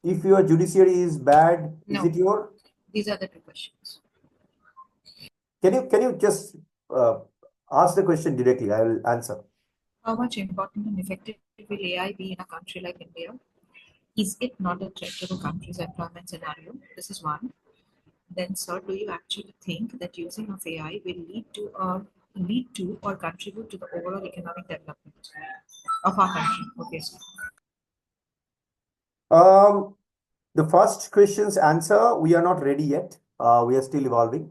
If your judiciary is bad, No. is it your? These are the two questions. Can you just ask the question directly? I will answer. How much important and effective will AI be in a country like India? Is it not a threat to the country's employment scenario? This is one. then sir, do you actually think that using of AI will lead to or contribute to the overall economic development of our country? Okay, sir. The first question's answer, we are not ready yet. We are still evolving.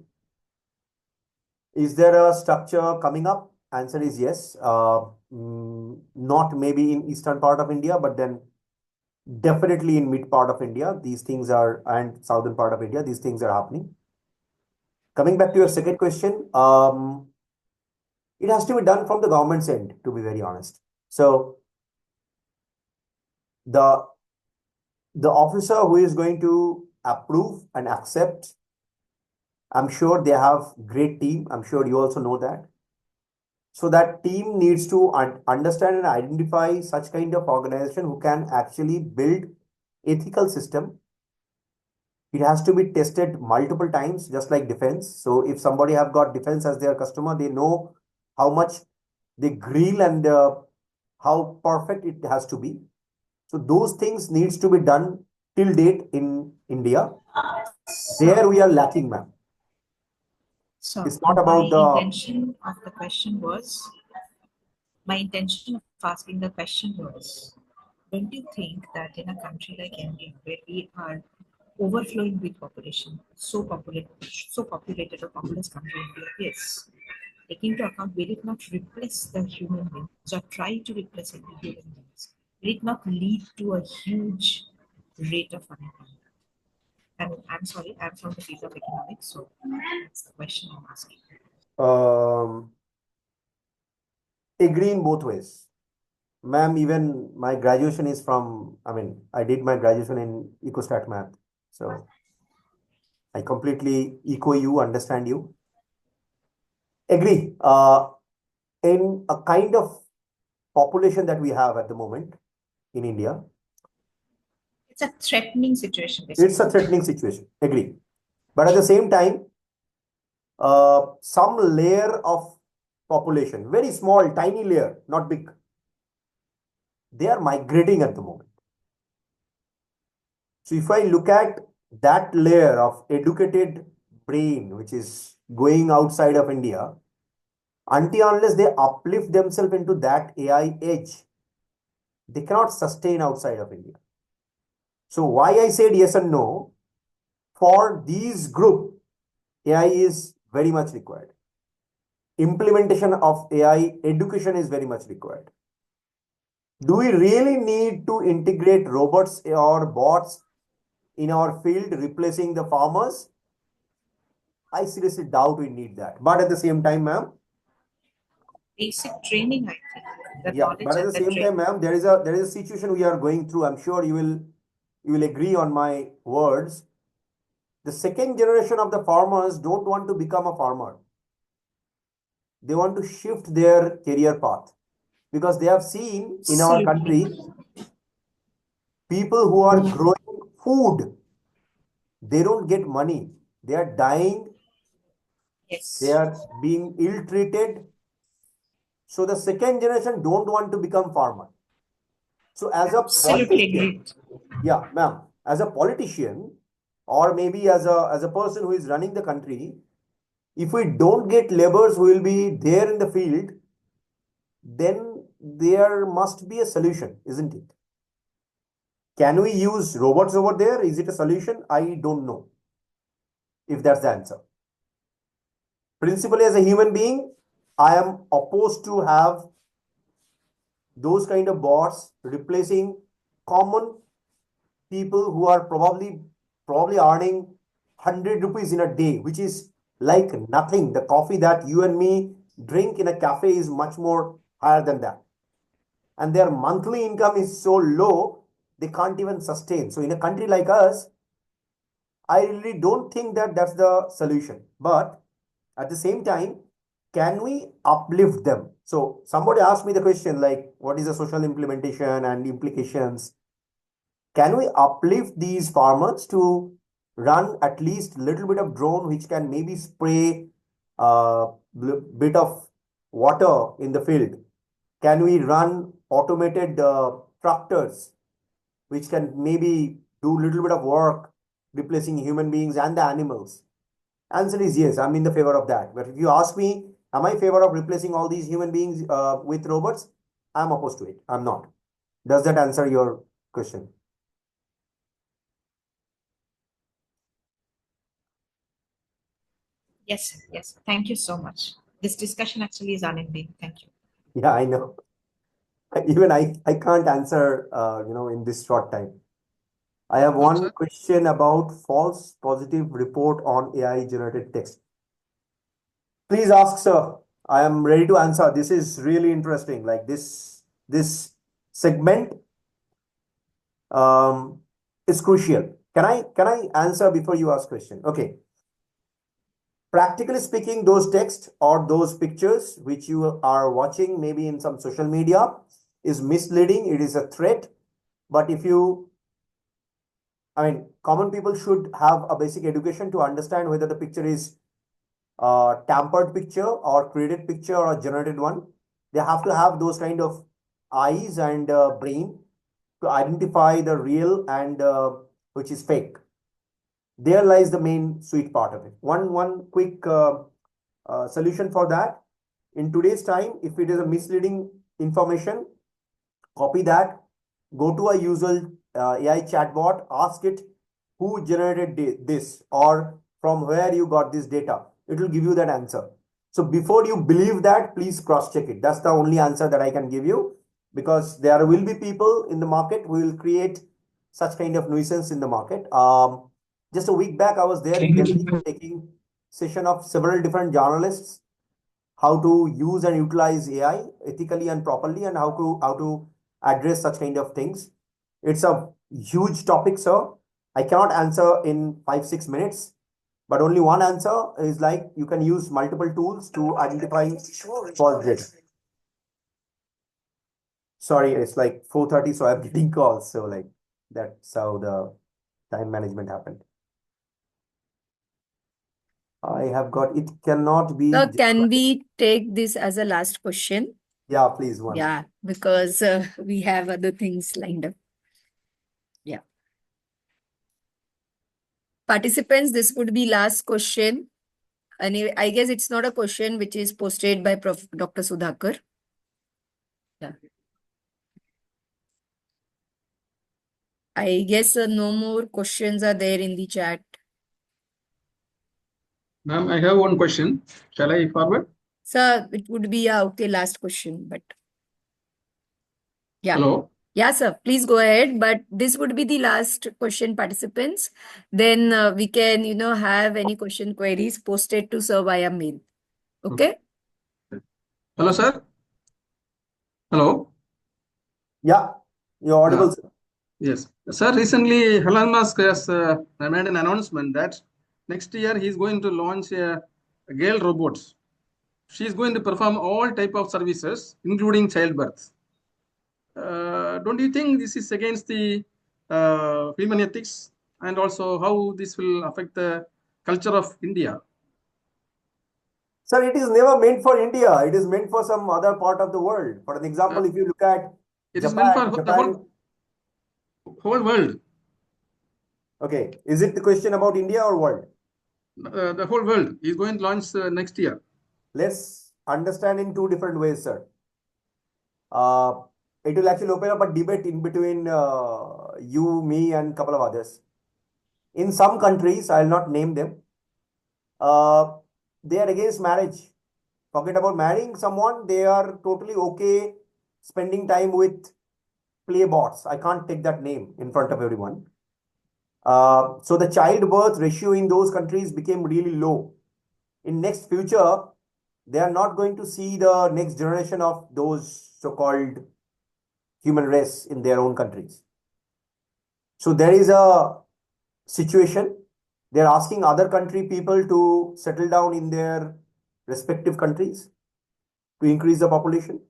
Is there a structure coming up? Answer is yes. Not maybe in eastern part of India, but then definitely in mid part of India, these things are, and southern part of India, these things are happening. Coming back to your second question, it has to be done from the government's end, to be very honest. So the officer who is going to approve and accept, I'm sure they have great team. I'm sure you also know that. So that team needs to understand and identify such kind of organization who can actually build ethical system. It has to be tested multiple times, just like defense. So if somebody have got defense as their customer, they know how much they grill and how perfect it has to be. So those things needs to be done till date in India. There we are lacking, ma'am. So It's not my about the intention of the question was, my intention of asking the question was, don't you think that in a country like India, where we are overflowing with population, so populated a populous country India is, taking into account, will it not replace the human beings or try to replace the human beings? Will it not lead to a huge rate of unemployment? I'm sorry, I'm from the field of economics, so that's the question I'm asking. agree in both ways. Ma'am, even my graduation is from, I mean, I did my graduation in Ecostat math. So I completely echo you, understand you. Agree. In a kind of population that we have at the moment in India, It's a threatening situation, it's a basically. threatening situation. Agree. But at the same time, some layer of population, very small, tiny layer, not big, they are migrating at the moment. So if I look at that layer of educated brain, which is going outside of India, until unless they uplift themselves into that AI edge, they cannot sustain outside of India. So why I said yes and no, for these group, AI is very much required. Implementation of AI education is very much required. Do we really need to integrate robots or bots in our field replacing the farmers? I seriously doubt we need that. But at the same time, ma'am, Basic training, I think. The yeah, knowledge but at and the the same time, training. ma'am, there is a situation we are going through. I'm sure you will agree on my words. The second generation of the farmers don't want to become a farmer. They want to shift their career path because they have seen in our country people who are growing food, they don't get money. They are dying. Yes. They are being ill treated. So the second generation don't want to become farmer. So as a Absolutely politician, agreed. yeah, ma'am, as a politician, or maybe as a person who is running the country, if we don't get laborers who will be there in the field, then there must be a solution, isn't it? Can we use robots over there? Is it a solution? I don't know if that's the answer. Principally, as a human being, I am opposed to have those kind of bots replacing common people who are probably earning 100 rupees in a day, which is like nothing. The coffee that you and me drink in a cafe is much more higher than that. And their monthly income is so low, they can't even sustain. So in a country like us, I really don't think that that's the solution. But at the same time, can we uplift them? So somebody asked me the question like, what is the social implementation and implications? Can we uplift these farmers to run at least a little bit of drone which can maybe spray a bit of water in the field? Can we run automated tractors which can maybe do a little bit of work replacing human beings and the animals? Answer is yes, I'm in the favor of that. But if you ask me, am I in favor of replacing all these human beings with robots? I'm opposed to it. I'm not. Does that answer your question? Yes, yes. Thank you so much. This discussion actually is unending. Thank you. Yeah, I know. Even I can't answer, in this short time. I have Hello, one sir. question about false positive report on AI generated text. Please ask, sir. I am ready to answer. This is really interesting. Like this segment is crucial. Can I answer before you ask question? Okay. Practically speaking, those texts or those pictures which you are watching maybe in some social media is misleading. It is a threat. But common people should have a basic education to understand whether the picture is a tampered picture or created picture or a generated one. They have to have those kind of eyes and brain to identify the real and which is fake. There lies the main sweet part of it. One quick solution for that. In today's time, if it is a misleading information, copy that, go to a usual AI chatbot, ask it who generated this or from where you got this data. It will give you that answer. So before you believe that, please cross check it. That's the only answer that I can give you, because there will be people in the market who will create such kind of nuisance in the market. Just a week back, I was there in Delhi taking session of several different journalists how to use and utilize AI ethically and properly, and how to address such kind of things. It's a huge topic, sir. I cannot answer in 5-6 minutes, but only one answer is like you can use multiple tools to identify false data. Sorry, it's like 4:30, so I'm getting calls. So like that's how the time management happened. I have got it. Cannot be. So can we take this as a last question? Yeah, please, one. Yeah, because we have other things lined up. Yeah. Participants, this would be last question. And I guess it's not a question which is posted by Dr. Sudhakar. Yeah. I guess no more questions are there in the chat. Ma'am, I have one question. Shall I forward? Sir, it would be okay, last question, but yeah. Hello. Yeah, sir, please go ahead. But this would be the last question, participants. Then we can, have any question queries posted to sir via mail. Okay? Hello, sir. Hello. Yeah, you're audible, sir. Yes. Sir, recently Elon Musk has made an announcement that next year he's going to launch a girl robot. She's going to perform all type of services, including childbirth. Don't you think this is against the human ethics, and also how this will affect the culture of India? Sir, it is never meant for India. It is meant for some other part of the world. For an example, if you look at It is meant for the Japan. whole world. Okay, is it the question about India or world? The whole world is going to launch next year. Let's understand in two different ways, sir. It will actually open up a debate in between you, me, and a couple of others. In some countries, I'll not name them, they are against marriage. Forget about marrying someone. They are totally okay spending time with playbots. I can't take that name in front of everyone. So the childbirth ratio in those countries became really low. In next future, they are not going to see the next generation of those so-called human race in their own countries. So there is a situation. They're asking other country people to settle down in their respective countries to increase the population.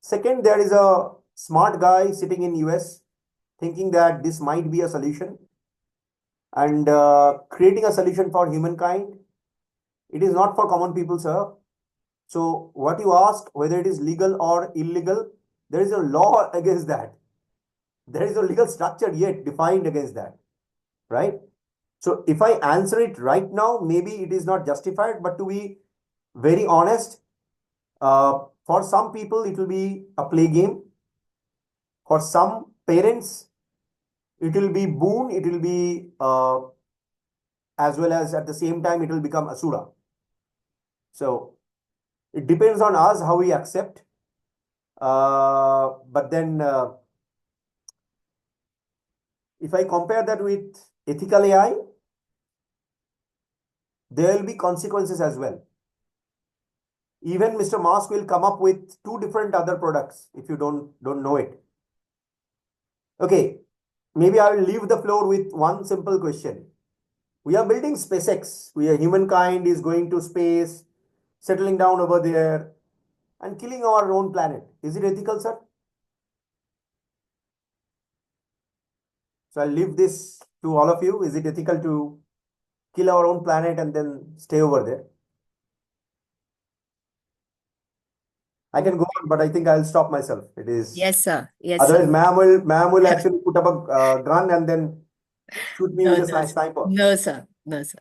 Second, there is a smart guy sitting in US thinking that this might be a solution and creating a solution for humankind. It is not for common people, sir. So what you ask, whether it is legal or illegal, there is a law against that. There is a legal structure yet defined against that, right? So if I answer it right now, maybe it is not justified, but to be very honest, for some people, it will be a play game. For some parents, it will be boon. It will be as well as at the same time, it will become asura. So it depends on us how we accept. But then, if I compare that with ethical AI, there will be consequences as well. Even Mr. Musk will come up with two different other products if you don't know it. Okay, maybe I will leave the floor with one simple question. We are building SpaceX. Humankind is going to space, settling down over there, and killing our own planet. Is it ethical, sir? So I'll leave this to all of you. Is it ethical to kill our own planet and then stay over there? I can go on, but I think I'll stop myself. It is Yes, sir. Yes, otherwise, sir. ma'am will actually put up a gun and then shoot me No, with a no, sniper. no, sir. No, sir.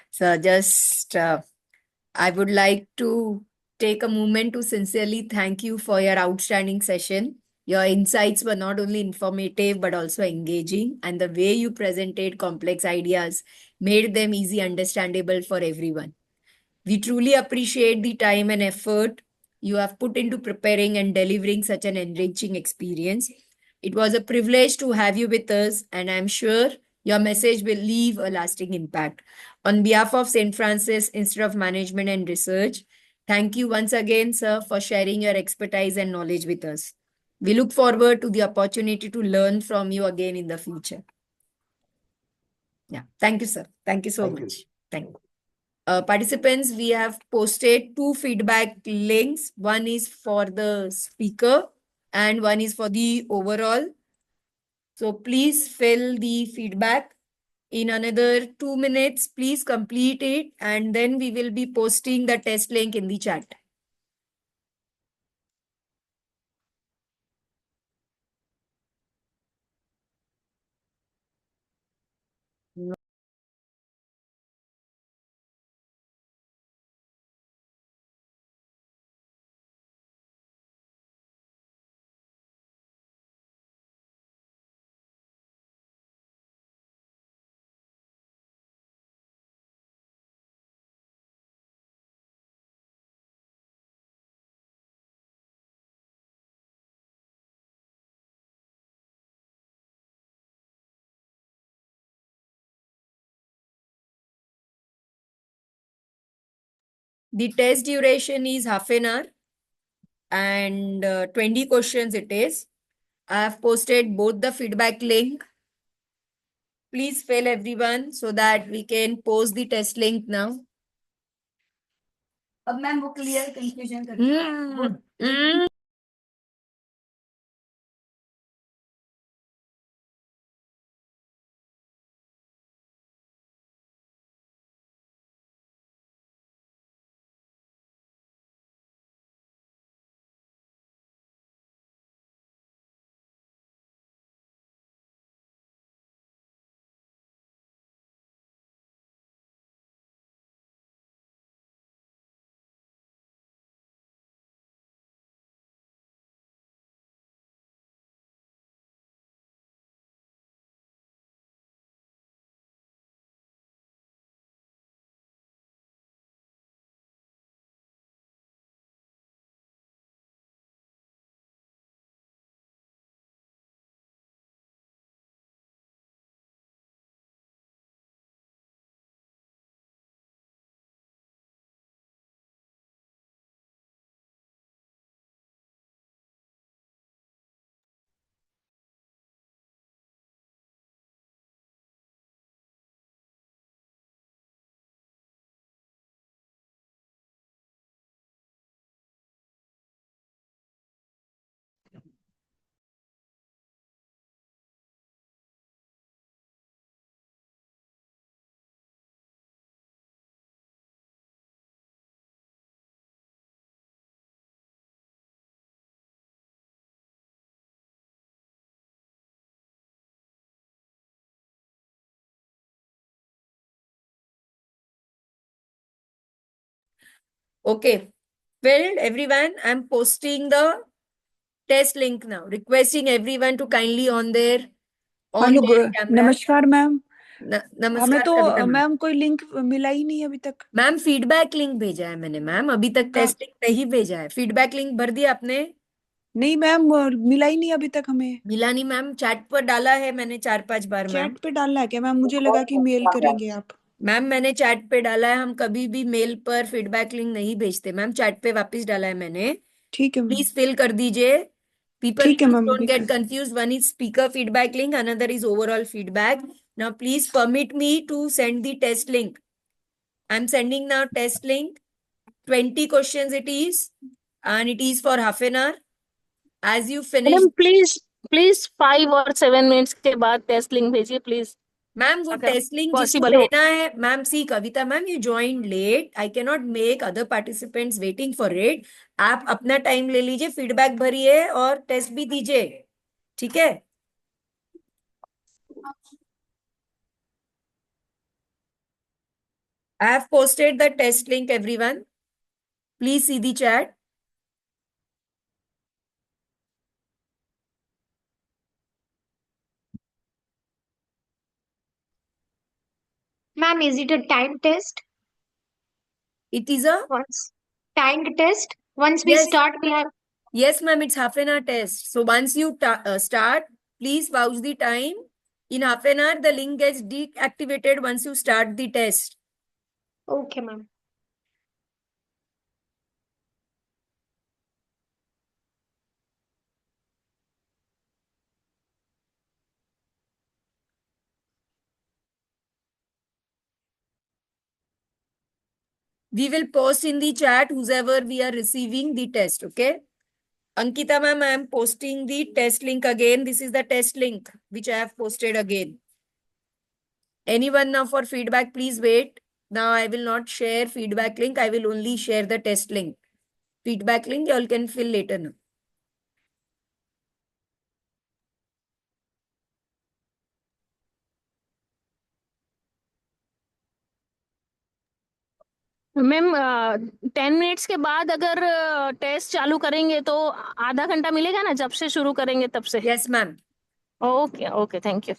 So just I would like to take a moment to sincerely thank you for your outstanding session. Your insights were not only informative but also engaging, and the way you presented complex ideas made them easy understandable for everyone. We truly appreciate the time and effort you have put into preparing and delivering such an enriching experience. It was a privilege to have you with us, and I'm sure your message will leave a lasting impact. On behalf of St. Francis Institute of Management and Research, thank you once again, sir, for sharing your expertise and knowledge with us. We look forward to the opportunity to learn from you again in the future. Yeah, thank you, sir. Thank you so Thank you. much. Thank you. Participants, we have posted two feedback links. One is for the speaker and one is for the overall. So please fill the feedback. In another 2 minutes, please complete it and then we will be posting the test link in the chat. The test duration is half an hour and 20 questions it is. I have posted both the feedback link. Please fill everyone so that we can post the test link now. अब ma'am वो clear confusion कर Okay. Filled, everyone. I'm posting the test link now. Requesting everyone to kindly on their hello camera. नमस्कार ma'am हमें नमस्कार तो कविता ma'am. Ma'am कोई link मिला ही नहीं अभी तक मैम फीडबैक लिंक भेजा है मैंने मैम, अभी तक का टेस्ट लिंक नहीं भेजा है। फीडबैक लिंक भर दिया आपने? नहीं मैम मिला ही नहीं अभी तक हमें मिला नहीं मैम, चैट पर डाला है मैंने 4-5 बार मैम। चैट पे डालना है क्या मैम मुझे लगा कि मेल करेंगे आप मैम मैंने चैट पे डाला है, हम कभी भी मेल पर फीडबैक लिंक नहीं भेजते मैम, चैट पे वापस डाला है मैंने। ठीक है मैम प्लीज फिल कर दीजिए। People ठीक है please मैम don't अभी get confused. One is speaker feedback link, another is overall feedback. Now please permit me to send the test link. I'm sending now test link. 20 questions it is, and it is for half an hour. As you finish, madam please please 5 और 7 minutes के बाद test link भेजिए please, ma'am वो अगर test link जिसको possible हो। लेना है, ma'am see Kavita ma'am you join late, I can not make other participants waiting for it. आप अपना टाइम ले लीजिए, फीडबैक भरिए और टेस्ट भी दीजिए, ठीक है? I have posted the test link, everyone. Please see the chat. Ma'am, is it a time test? It is a Once timed test. Once we yes, start, we have. yes, ma'am. It's half an hour test. So once you start, please pause the time. In half an hour, the link gets deactivated once you start the test. Okay, ma'am. We will post in the chat whoever we are receiving the test. Okay. Ankita ma'am, I am posting the test link again. This is the test link which I have posted again. Anyone now for feedback, please wait. Now I will not share feedback link. I will only share the test link. Feedback link you all can fill later now. Ma'am 10 minutes के बाद अगर test चालू करेंगे तो आधा घंटा मिलेगा ना, जब से शुरू करेंगे तब से? Yes, ma'am. Okay okay, thank you.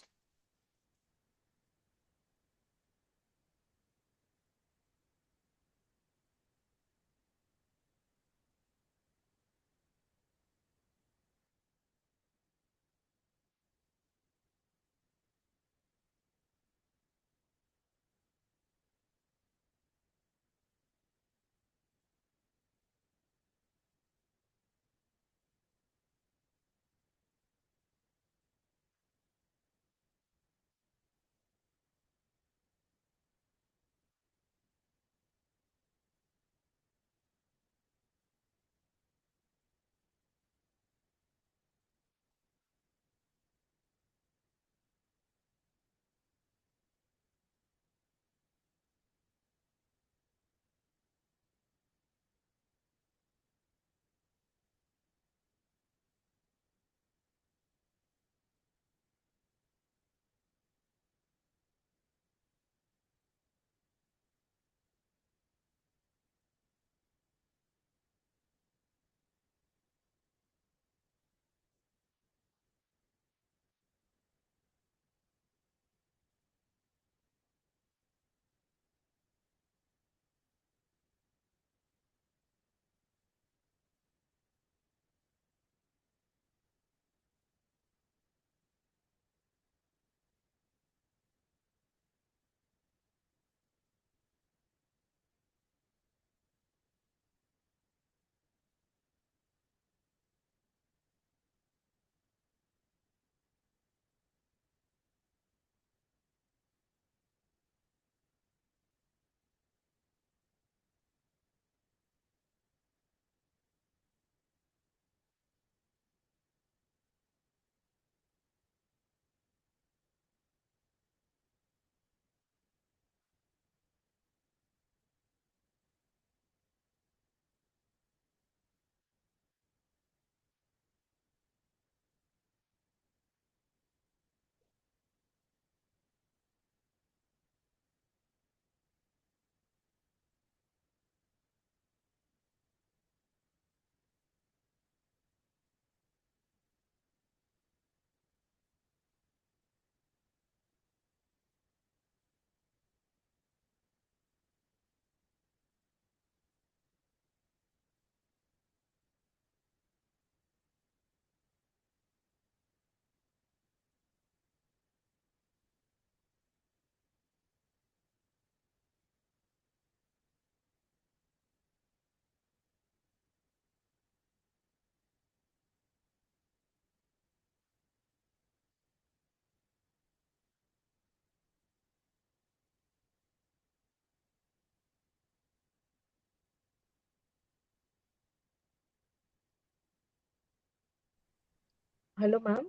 Hello, ma'am.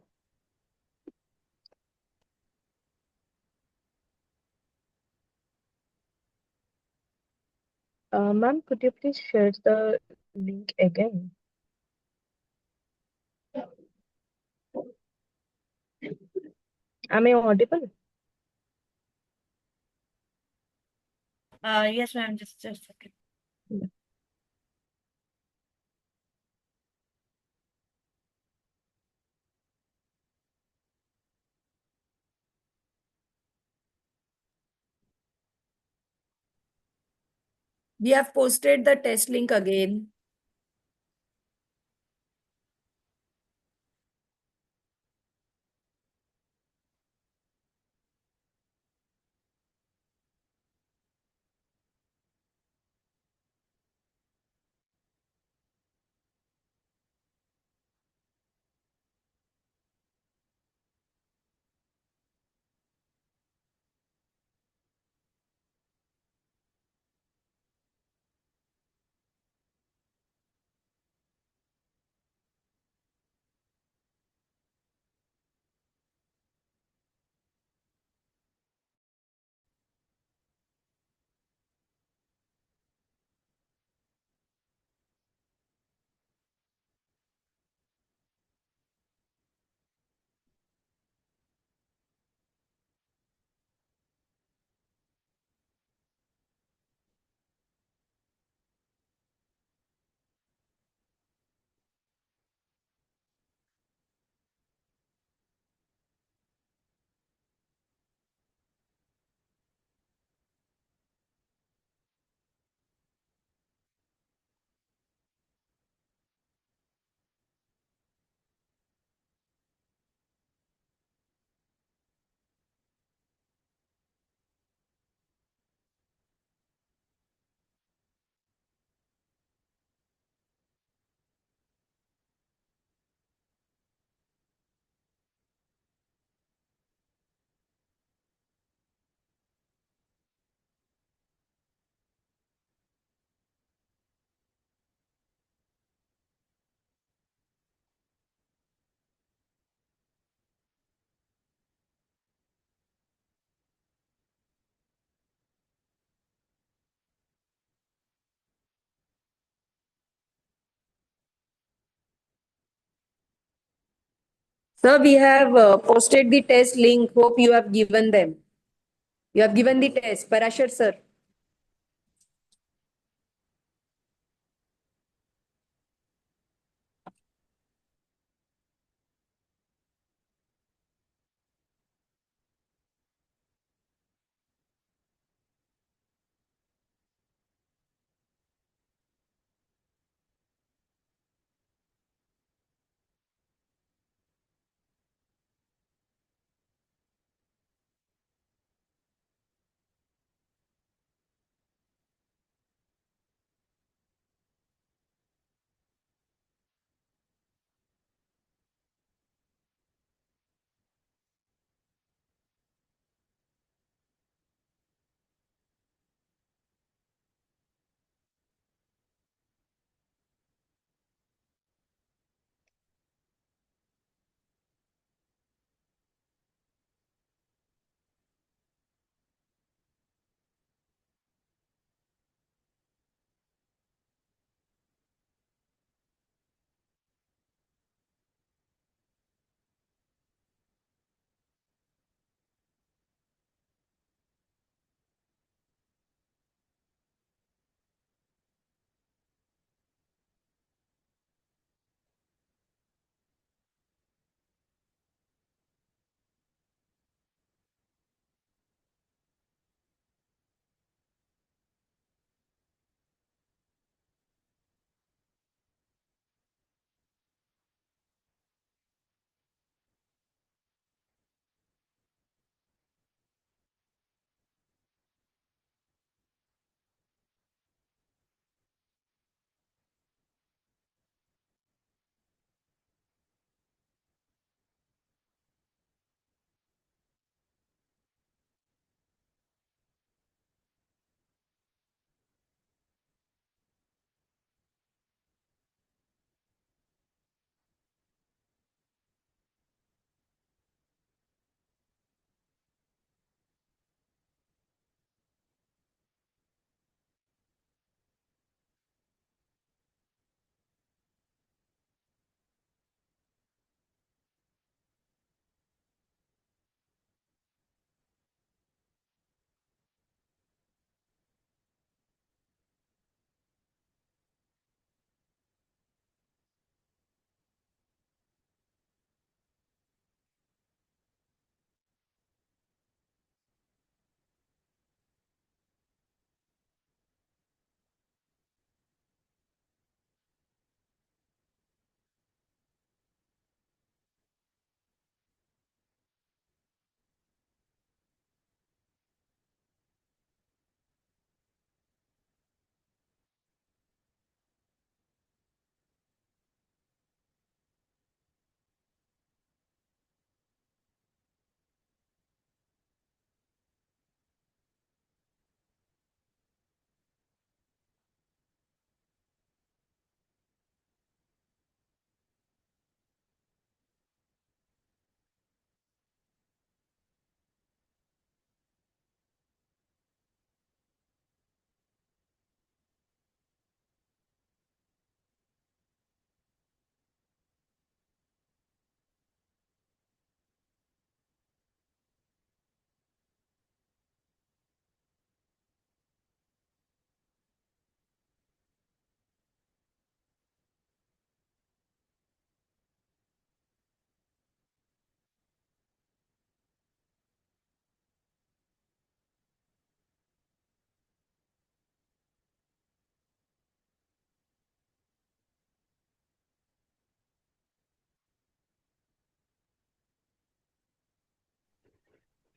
Ma'am, could you please share the link again? Am I audible? Yes, ma'am. Just a second. Yeah. We have posted the test link again. Sir, we have posted the test link. Hope you have given them. You have given the test. Parashar, sir.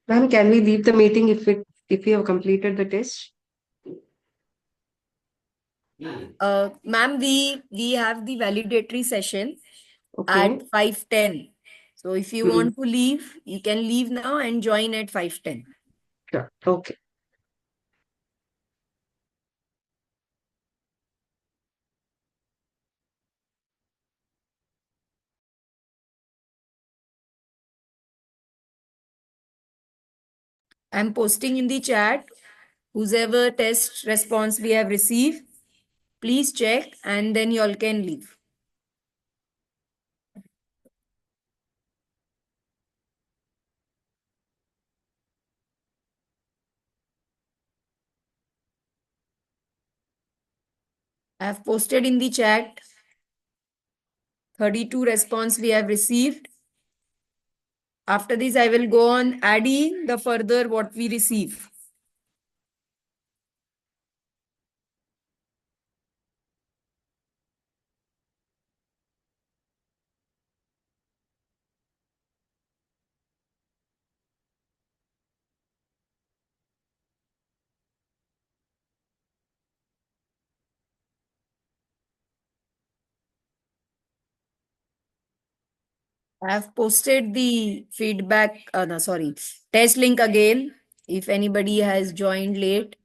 Ma'am, can we leave the meeting if we have completed the test? Ma'am, we have the validatory session Okay. at 5:10. So if you want to leave, you can leave now and join at 5:10. Sure. Okay. I'm posting in the chat whosever test response we have received. Please check and then you all can leave. I have posted in the chat 32 response we have received. After this, I will go on adding the further what we receive. I have posted the feedback, no, sorry, test link again. If anybody has joined late,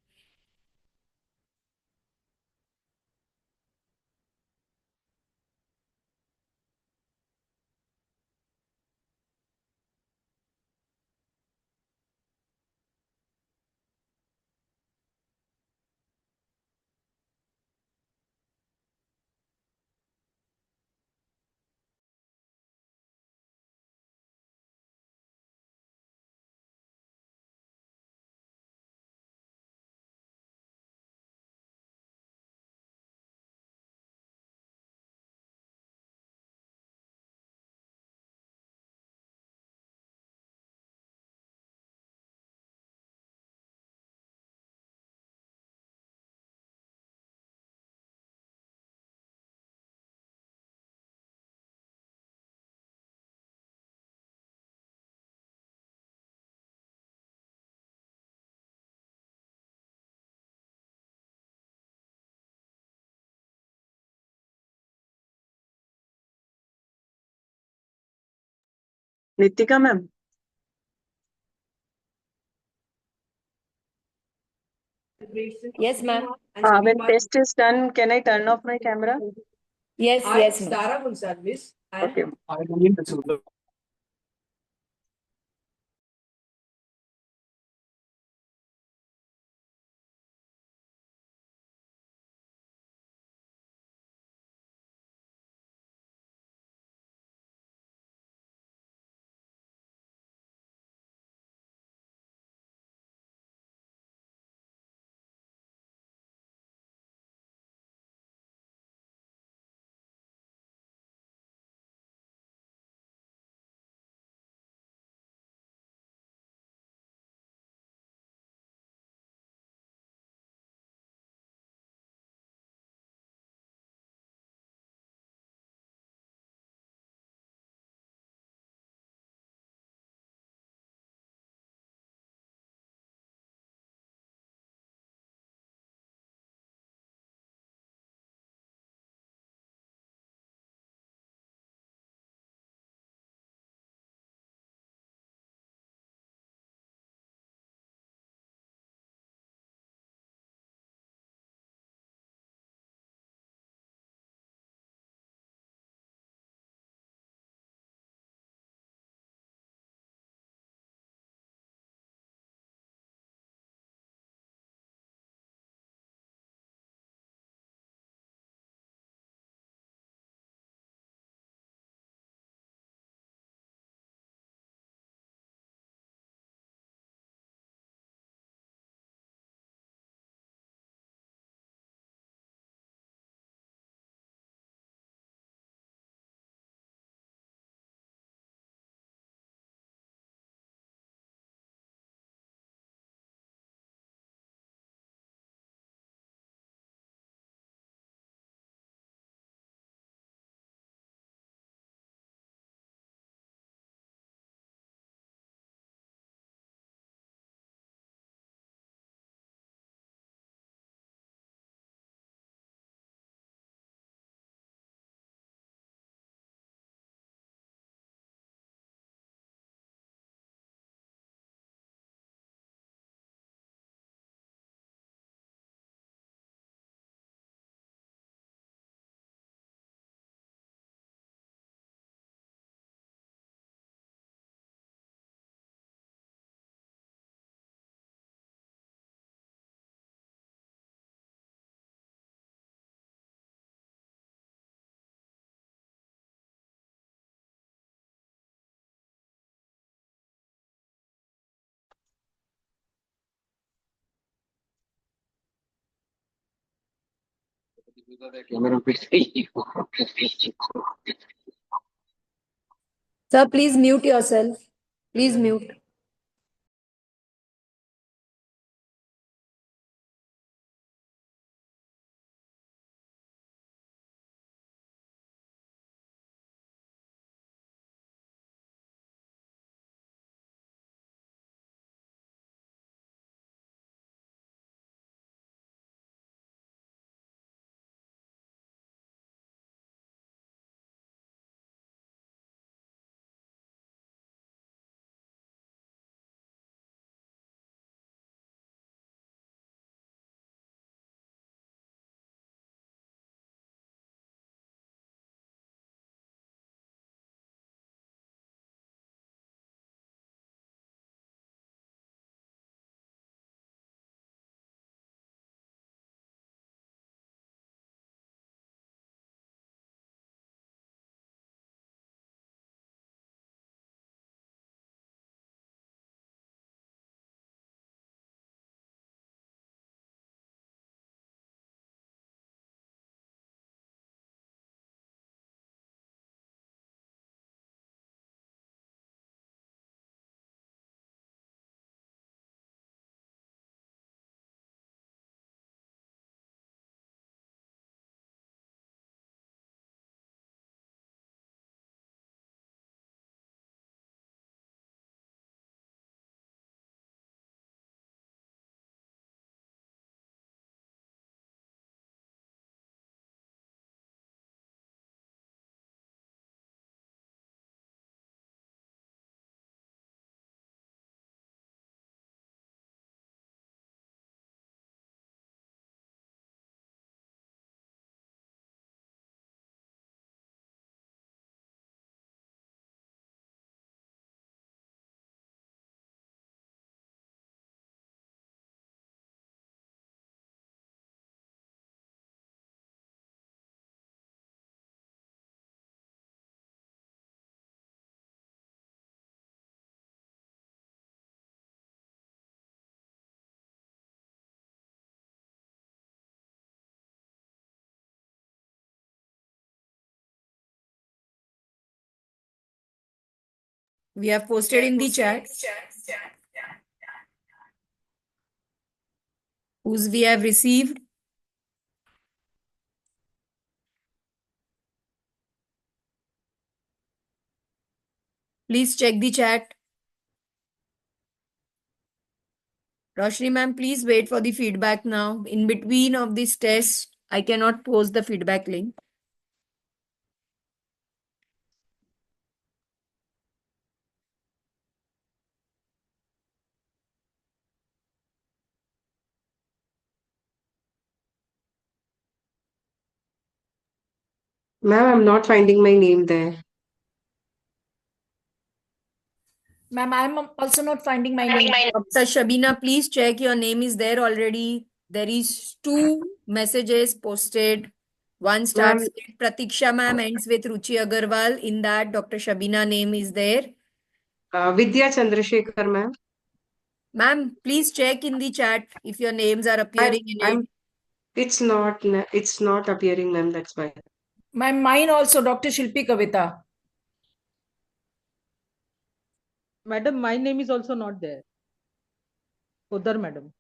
Nitika ma'am, yes, ma'am. when test is done, can I turn off my camera? Yes, yes, ma'am. Okay. Sir, please mute yourself. Please mute. We have posted in the chat whose we have received. Please check the chat. Roshni ma'am, please wait for the feedback now. In between of this test, I cannot post the feedback link. Ma'am, I'm not finding my name there. Ma'am, I'm also not finding my name. Dr. Shabina, please check your name is there already. There is 2 messages posted. One starts with Pratiksha ma'am, ends with Ruchi Agarwal. In that, Dr. Shabina name is there. Vidya Chandrasekhar, ma'am. Ma'am, please check in the chat if your names are appearing in it. It's not appearing, ma'am. That's why. Mine also, Dr. Shilpi Kavita. Madam, my name is also not there. Udar, madam.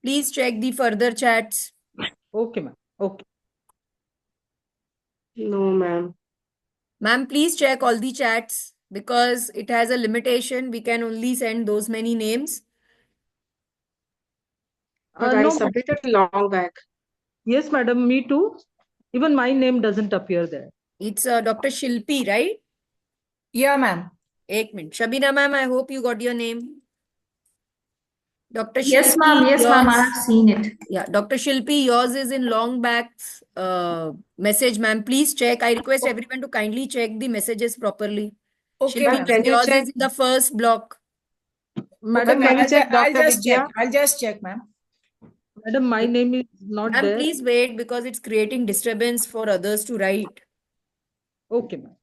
Please check the further chats. Okay, ma'am. Okay. No, ma'am. Ma'am, please check all the chats because it has a limitation. We can only send those many names. But I submitted long back. Yes, madam, me too. Even my name doesn't appear there. It's Dr. Shilpi, right? Yeah, ma'am. Ek minute. Shabina ma'am, I hope you got your name. Dr. Yes, Shilpi, ma'am. Yes, ma'am. I yours. have seen it. Yeah, Dr. Shilpi, yours is in long back's message, ma'am. Please check. I request everyone to kindly check the messages properly. Okay, Shilpi, ma'am. ma'am, yours is in the first block. Madam, Okay, can you check I'll Dr. just Vidya? check. I'll just check, ma'am. Madam, my name is not Ma'am, there. please wait because it's creating disturbance for others to write. Okay, ma'am.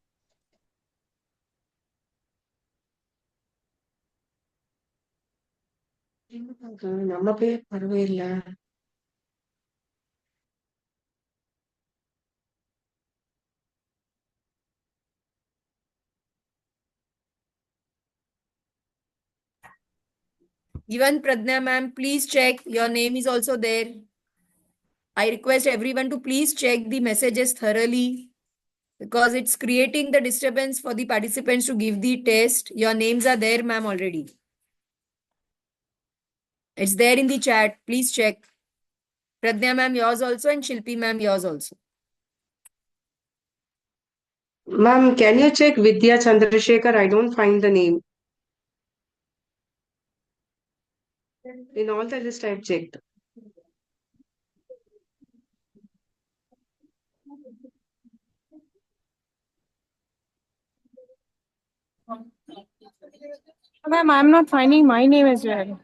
நம்ம பேர் வரவே இல்லை. Even Pradnya ma'am, please check. Your name is also there. I request everyone to please check the messages thoroughly because it's creating the disturbance for the participants to give the test. Your names are there, ma'am, already. It's there in the chat. Please check. Pradnya ma'am, yours also, and Shilpi ma'am, yours also. Ma'am, can you check Vidya Chandrasekhar? I don't find the name. In all the list I've checked. Ma'am, I'm not finding my name as well.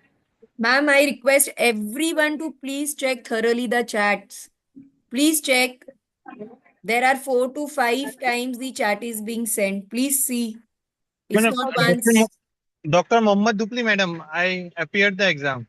Ma'am, I request everyone to please check thoroughly the chats. Please check. There are 4 to 5 times the chat is being sent. Please see. It's Madam, not once. Dr. Mohammad Dupli, madam, I appeared the exam.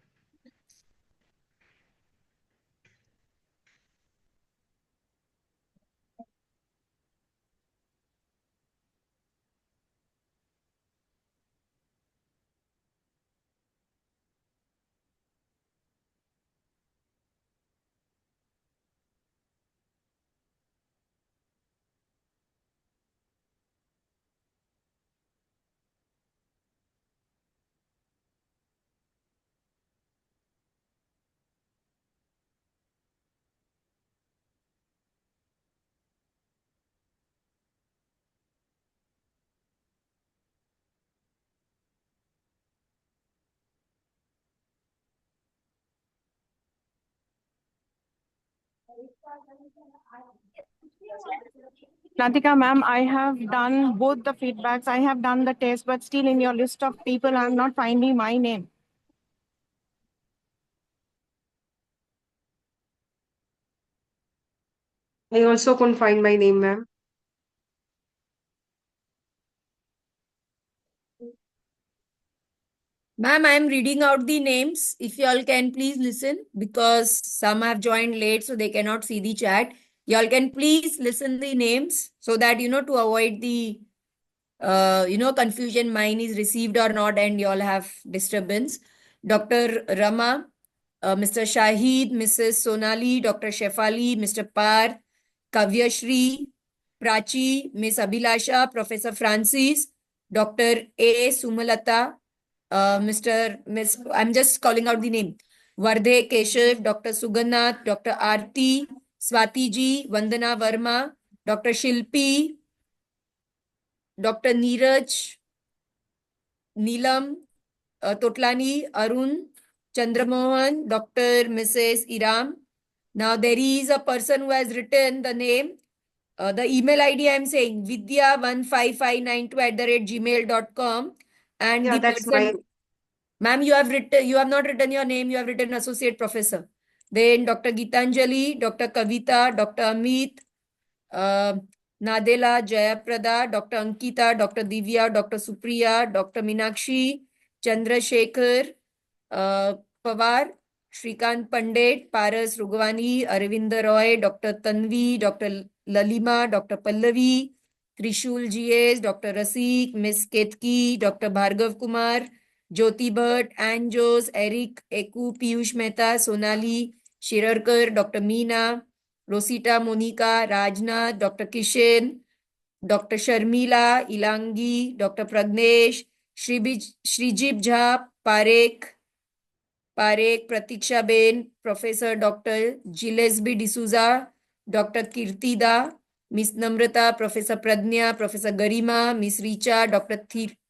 Natika ma'am, I have done both the feedbacks. I have done the test, but still in your list of people, I'm not finding my name. I also couldn't find my name, ma'am. Ma'am, I am reading out the names. If you all can please listen because some have joined late so they cannot see the chat. You all can please listen the names so that, to avoid the, confusion mine is received or not and you all have disturbance. Dr. Rama, Mr. Shahid, Mrs. Sonali, Dr. Shefali, Mr. Par, Kavyashri, Prachi, Miss Abhilasha, Professor Francis, Dr. A. Sumalata, Miss, I'm just calling out the name. Vardhe Keshav, Dr. Sugannath, Dr. Aarti, Swati ji, Vandana Verma, Dr. Shilpi, Dr. Neeraj, Neelam, Totlani, Arun, Chandramohan, Dr. Mrs. Iram. Now there is a person who has written the name. The email ID I am saying vidya15592 @gmail.com. And Yeah, the that's person, mine. ma'am, you have not written your name, you have written associate professor. Then Dr. Gitanjali, Dr. Kavita, Dr. Amit, uh, Nadela, Jayaprada, Dr. Ankita, Dr. Divya, Dr. Supriya, Dr. Minakshi, Chandrasekhar, Pawar, Shrikant Pandit, Paras Rugwani, Arvind Roy, Dr. Tanvi, Dr. Lalima, Dr. Pallavi, Trishul GS, Dr. Rasik, Miss Ketki, Dr. Bhargav Kumar, Jyoti Bhatt, Anjos, Eric, Eku, Piyush Mehta, Sonali, Shirarkar, Dr. Meena, Rosita Monica, Rajnath, Dr. Kishen, Dr. Sharmila, Ilangi, Dr. Pragnesh, Shrijib Jha, Parekh, Pratiksha Ben, Professor Dr. Gillespie D'Souza, Dr. Kirtida, Miss Namrata, Professor Pradnya, Professor Garima, Miss Richa, Dr.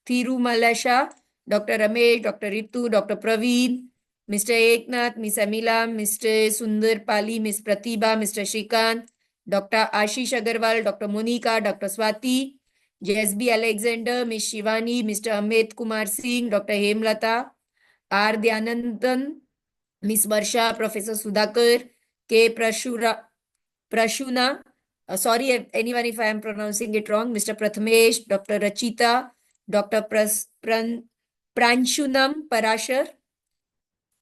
Thiru Malasha, Dr. Ramesh, Dr. Ritu, Dr. Praveen, Mr. Eknath, Miss Amila, Mr. Sundar Pali, Miss Pratibha, Mr. Shrikant, Dr. Ashish Agarwal, Dr. Monica, Dr. Swati, JSB Alexander, Miss Shivani, Mr. Amit Kumar Singh, Dr. Hemlata, R. Dhyanandan, Miss Varsha, Professor Sudhakar, K. Prashuna, sorry anyone if I am pronouncing it wrong, Mr. Prathamesh, Dr. Rachita, Dr. Pranshunam Parashar,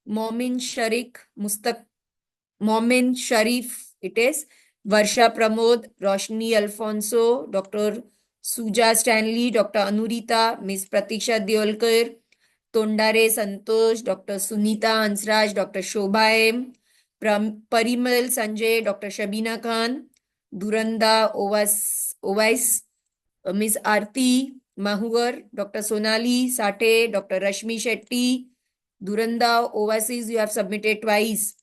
Momin Sharif, it is, Varsha Pramod, Roshni Alfonso, Dr. Suja Stanley, Dr. Anurita, Miss Pratiksha Deolkar, Tondare Santosh, Dr. Sunita Hansraj, Dr. Shobha M, Parimal Sanjay, Dr. Shabina Khan, Duranda Ovais, Ms. Aarti Mahugar, Dr. Sonali Sate, Dr. Rashmi Shetty, Duranda Overseas, you have submitted twice.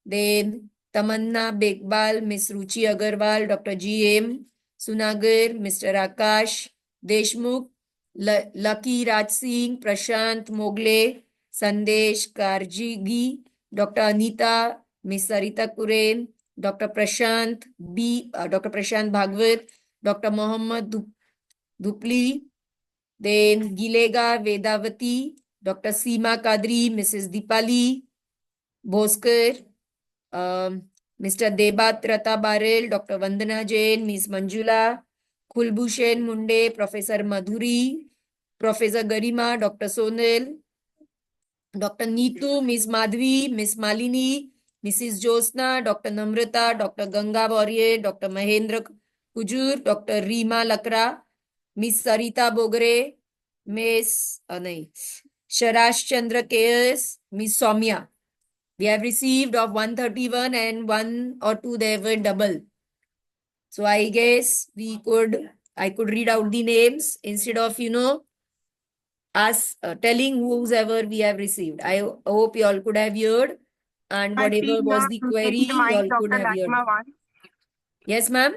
Then Tamanna Bekbal, Ms. Ruchi Agarwal, Dr. G.M. Sunagar, Mr. Akash Deshmukh, Lucky Raj Singh, Prashant Mogle, Sandesh Karjigi, Dr. Anita, Ms. Sarita Kuren, Dr. Prashant Dr. Prashant Bhagwat, Dr. Mohammad Dupli, then Gilega Vedavati, Dr. Seema Kadri, Mrs. Dipali Bhoskar, Mr. Debat Rata Barel, Dr. Vandana Jain, Ms. Manjula, Kulbhushen Munde, Professor Madhuri, Professor Garima, Dr. Sonal, Dr. Neetu, Ms. Madhvi, Ms. Malini, Mrs. Josna, Dr. Namrata, Dr. Ganga Warrior, Dr. Mahendra Kujur, Dr. Reema Lakra, Ms. Sarita Bogre, Ms. Sharash Chandra KS, Ms. Soumya. We have received of 131 and one or two they were double. So I guess I could read out the names instead of, us telling whoever we have received. I hope you all could have heard, and I feel whatever was the query, you all could Dr. have heard. Lalima one. Yes, ma'am?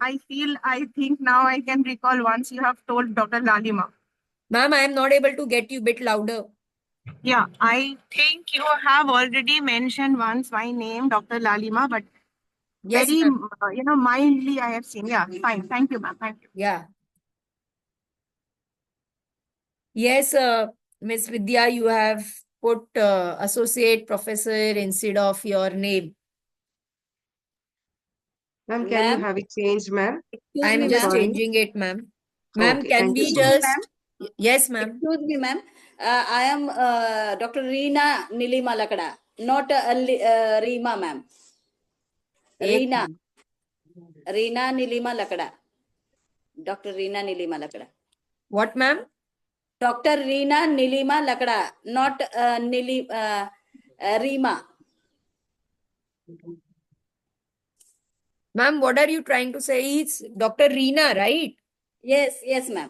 I think now I can recall once you have told Dr. Lalima. Ma'am, I am not able to get you a bit louder. Yeah, I think you have already mentioned once my name, Dr. Lalima, but Yes, very, ma'am. mildly I have seen. Yeah, fine. Thank you, ma'am. Thank you. Yeah. Yes, Miss Vidya, you have put associate professor instead of your name. Ma'am, can you Ma'am, have it changed, ma'am? excuse I'm me, just ma'am. changing it, ma'am. Ma'am, Okay, can thank you we so much. Excuse me, just... Yes, ma'am. Excuse me, ma'am. I am Dr. Reena Nilima Lakada, not Reema, ma'am. Reena. Reena Nilima Lakada. Dr. Reena Nilima Lakada. What, ma'am? Dr. Reena Nilima Lakada, not Reema. Ma'am, what are you trying to say? It's Dr. Reena, right? Yes, ma'am.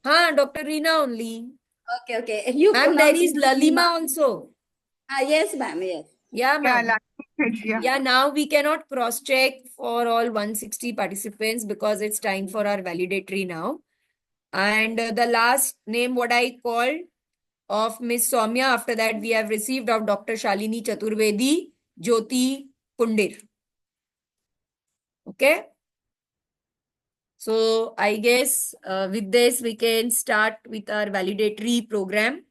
Dr. Reena only. Okay. You Ma'am, there pronounce is it Lalima Reema. also. Yes, ma'am. Yes. Yeah, ma'am. Yeah. Yeah, now we cannot cross-check for all 160 participants because it's time for our validatory now. And the last name what I called of Miss Soumya, after that we have received of Dr. Shalini Chaturvedi, Jyoti Pundir. Okay. So I guess with this we can start with our validatory program.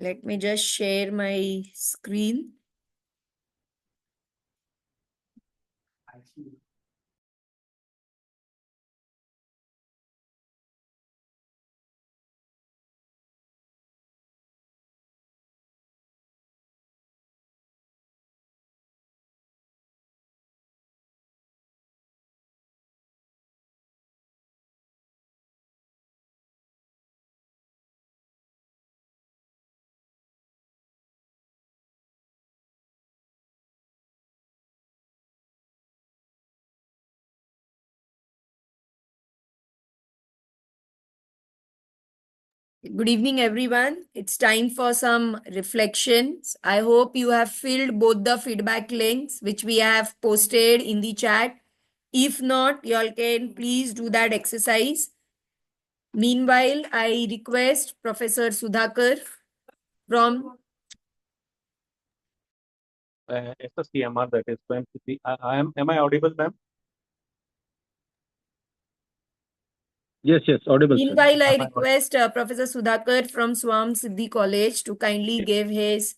Let me just share my screen. Good evening, everyone. It's time for some reflections. I hope you have filled both the feedback links which we have posted in the chat. If not, you all can please do that exercise. Meanwhile, I request Professor Sudhakar from SFIMAR, that is FMCC. Am I audible, ma'am? Yes, audible, sir. Meanwhile, I request Professor Sudhakar from Swam Siddhi College to kindly give his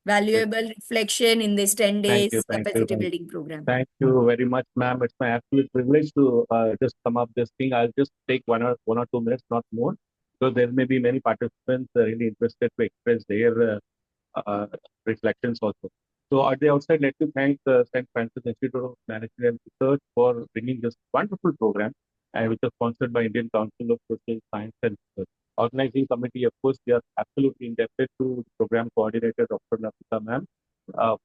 valuable reflection in this 10 days capacity building program. Thank you very much, ma'am. It's my absolute privilege to just come up this thing. I'll just take 1 or 2 minutes, not more, because there may be many participants really interested to express their reflections also. So at the outside, let me thank the St. Francis Institute of Management and Research for bringing this wonderful program. and which was sponsored by Indian Council of Social Science and Research. Organizing committee, of course, we are absolutely indebted to program coordinator Dr. Nafisa ma'am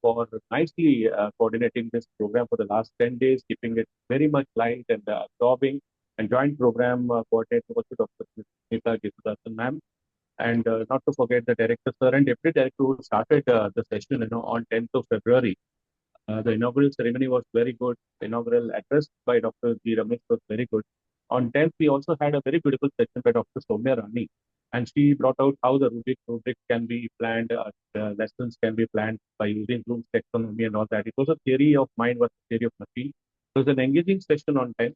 for nicely coordinating this program for the last 10 days, keeping it very much light and absorbing. And joint program coordinator also Dr. Nita Gisudasan ma'am. And not to forget the director, sir, and deputy director who started the session, on 10th of February. The inaugural ceremony was very good. The inaugural address by Dr. G. Ramesh was very good. On 10th, we also had a very beautiful session by Dr. Soumya Rani, and she brought out how the rubric can be planned, the lessons can be planned by using Bloom's taxonomy and all that. It was a theory of mind versus theory of machine. It was an engaging session on 10th.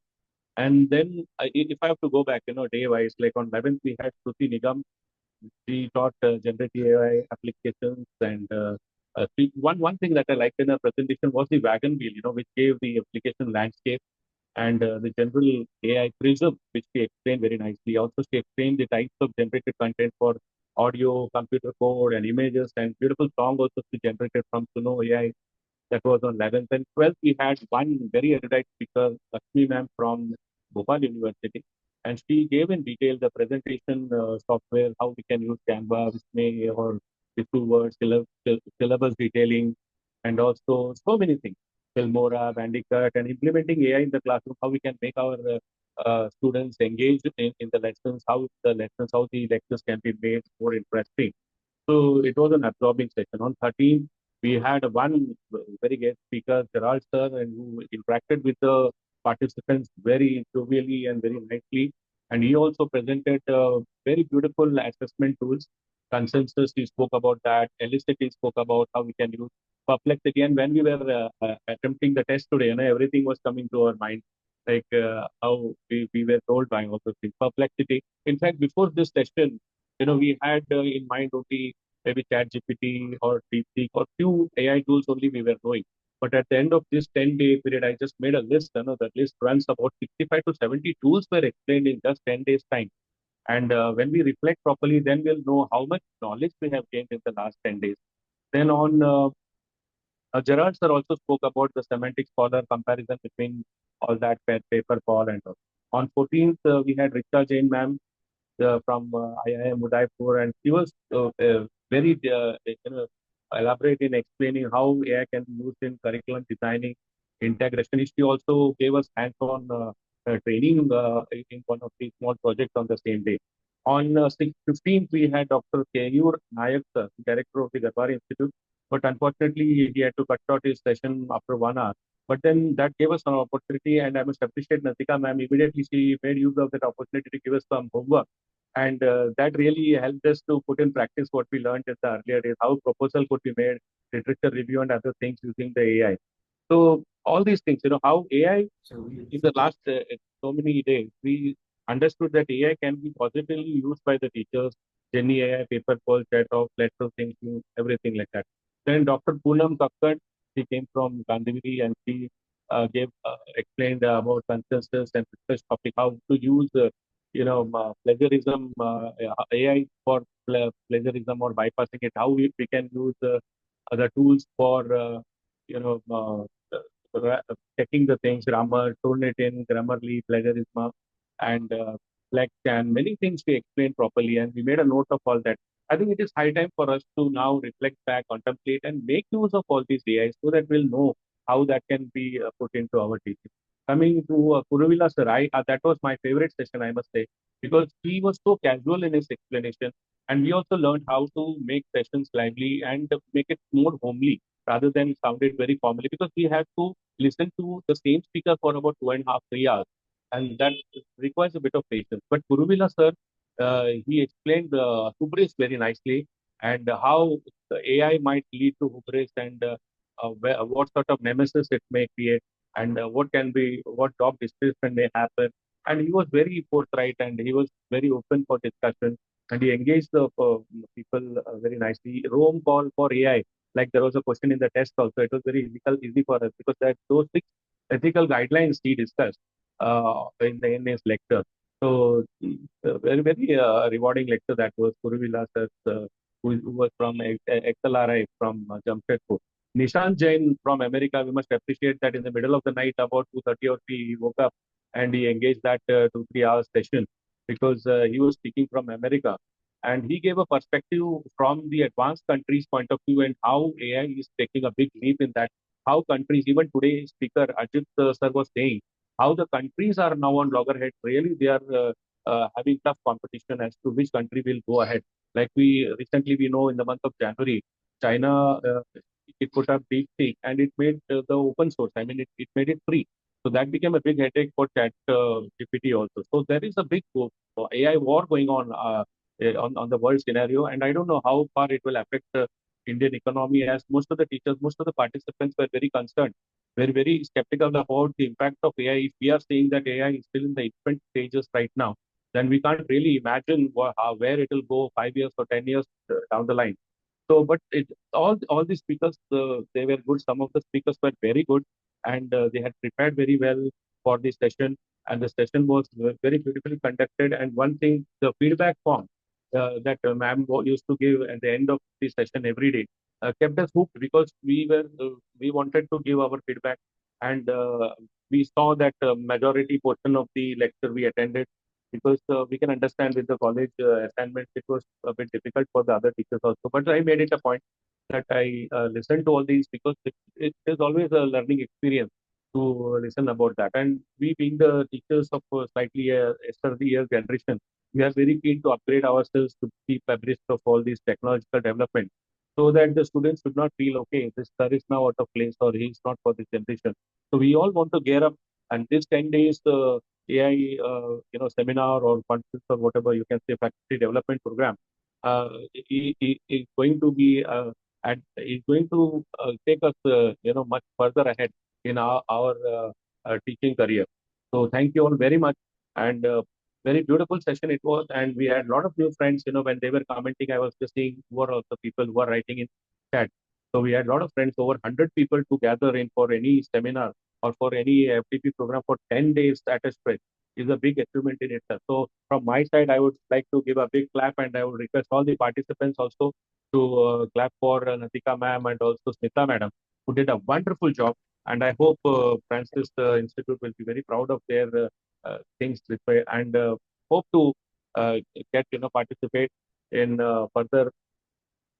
And then, if I have to go back, day wise, like on 11th, we had Shruti Nigam. She taught generative AI applications, and one thing that I liked in her presentation was the wagon wheel, which gave the application landscape and the general AI prism, which she explained very nicely. Also, she explained the types of generated content for audio, computer code, and images, and beautiful song also she generated from Suno AI. That was on 11th and 12th. We had one very erudite speaker, Lakshmi ma'am from Bhopal University, and she gave in detail the presentation software, how we can use Canva, Visme, or Visual syllabus detailing, and also so many things. Filmora, Bandicoot, and implementing AI in the classroom, how we can make our students engaged in the lessons, how the lectures can be made more interesting. So it was an absorbing session. On 13th, we had one very guest speaker, Gerald sir, and who interacted with the participants very jovially and very nicely. And he also presented very beautiful assessment tools. Consensus, he spoke about that. Elicit, he spoke about how we can use perplexity. And when we were attempting the test today, everything was coming to our mind, like how we were told by all those things. Perplexity. In fact, before this session, we had in mind only maybe ChatGPT or DeepSeek or few AI tools only we were knowing. But at the end of this 10-day period, I just made a list. That list runs about 65 to 70 tools were explained in just 10 days time. And when we reflect properly, then we'll know how much knowledge we have gained in the last 10 days. Then on Gerard sir also spoke about the semantic scholar comparison between all that paper call and all. On 14th, we had Richa Jain ma'am from IIM Udaipur, and she was very elaborate in explaining how AI can be used in curriculum designing, integration. She also gave us hands-on training in one of these small projects on the same day. On 15th, we had Dr. Keyur Nayak, sir, director of the Garbhari Institute, but unfortunately, he had to cut short his session after 1 hour. But then that gave us an opportunity, and I must appreciate Natika ma'am. Immediately, she made use of that opportunity to give us some homework. And that really helped us to put in practice what we learned in the earlier days, how proposal could be made, literature review and other things using the AI. So all these things, how AI in the last so many days, we understood that AI can be positively used by the teachers, GenAI, paper call, chat off, lateral thinking, everything like that. Then Dr. Poonam Kakkad, she came from Gandhigiri, and she explained about consensus and research topic, how to use plagiarism, AI for plagiarism or bypassing it, how we can use the tools for, checking the things, grammar, Turnitin, Grammarly, plagiarism, and Flex, and many things we explained properly, and we made a note of all that. I think it is high time for us to now reflect back, contemplate, and make use of all these AI so that we'll know how that can be put into our teaching. Coming to Kuruvila sir, that was my favorite session, I must say, because he was so casual in his explanation, and we also learned how to make sessions lively and make it more homely rather than sounded very formally, because we had to listen to the same speaker for about 2.5, 3 hours, and that requires a bit of patience. But Kuruvila sir, he explained hubris very nicely, and how the AI might lead to hubris, and what sort of nemesis it may create, and what job displacement may happen. And he was very forthright, and he was very open for discussion, and he engaged the people very nicely. Rome call for AI, like there was a question in the test also. It was very easy for us, because those 6 ethical guidelines he discussed in his lecture. So very very rewarding lecture that was. Kuruvila sir, who was from XLRI from Jamshedpur. Nishant Jain from America, we must appreciate that in the middle of the night, about 2:30 or 3, he woke up and he engaged that 2 3 hours session because he was speaking from America, and he gave a perspective from the advanced countries' point of view and how AI is taking a big leap in that. How countries, even today, Speaker Ajit sir was saying, how the countries are now on loggerheads. Really, they are having tough competition as to which country will go ahead. Like we know in the month of January, China it put up DeepSeek and it made the open source. I mean, it made it free. So that became a big headache for Chat GPT also. So there is a big AI war going on the world scenario, and I don't know how far it will affect the Indian economy. As most of the teachers, most of the participants were very concerned, were very skeptical about the impact of AI. If we are saying that AI is still in the infant stages right now, then we can't really imagine where it will go 5 years or 10 years down the line. So, but all the speakers, they were good. Some of the speakers were very good, and they had prepared very well for the session. And the session was very beautifully conducted. And one thing, the feedback form that ma'am used to give at the end of the session every day kept us hooked because we wanted to give our feedback, and we saw that majority portion of the lecture we attended because we can understand with the college assignments, it was a bit difficult for the other teachers also. But I made it a point that I listened to all these because it is always a learning experience to listen about that. And we, being the teachers of slightly yesteryear generation, we are very keen to upgrade ourselves to keep abreast of all these technological development so that the students should not feel, okay, this sir is now out of place or he is not for this generation. So we all want to gear up, and this 10 days, AI, seminar or conference or whatever you can say, faculty development program, is going to be and is going to take us, much further ahead in our teaching career. So thank you all very much, and very beautiful session it was, and we had a lot of new friends. When they were commenting, I was just seeing who are also people who are writing in chat. So we had a lot of friends, over 100 people to gather in for any seminar or for any FTP program for 10 days at a stretch is a big achievement in itself. So from my side, I would like to give a big clap, and I would request all the participants also to clap for Natika ma'am and also Smita madam, who did a wonderful job. And I hope Francis Institute will be very proud of their things this way, and hope to get participate in further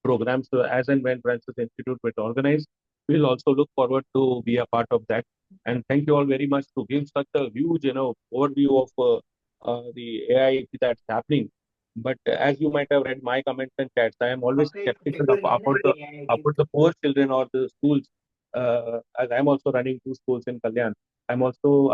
programs as and when Francis Institute will organize. We'll also look forward to be a part of that. And thank you all very much to give such a huge, overview of the AI that's happening. But as you might have read my comments and chats, I am always skeptical about the poor children or the schools. As I'm also running 2 schools in Kalyan, I'm also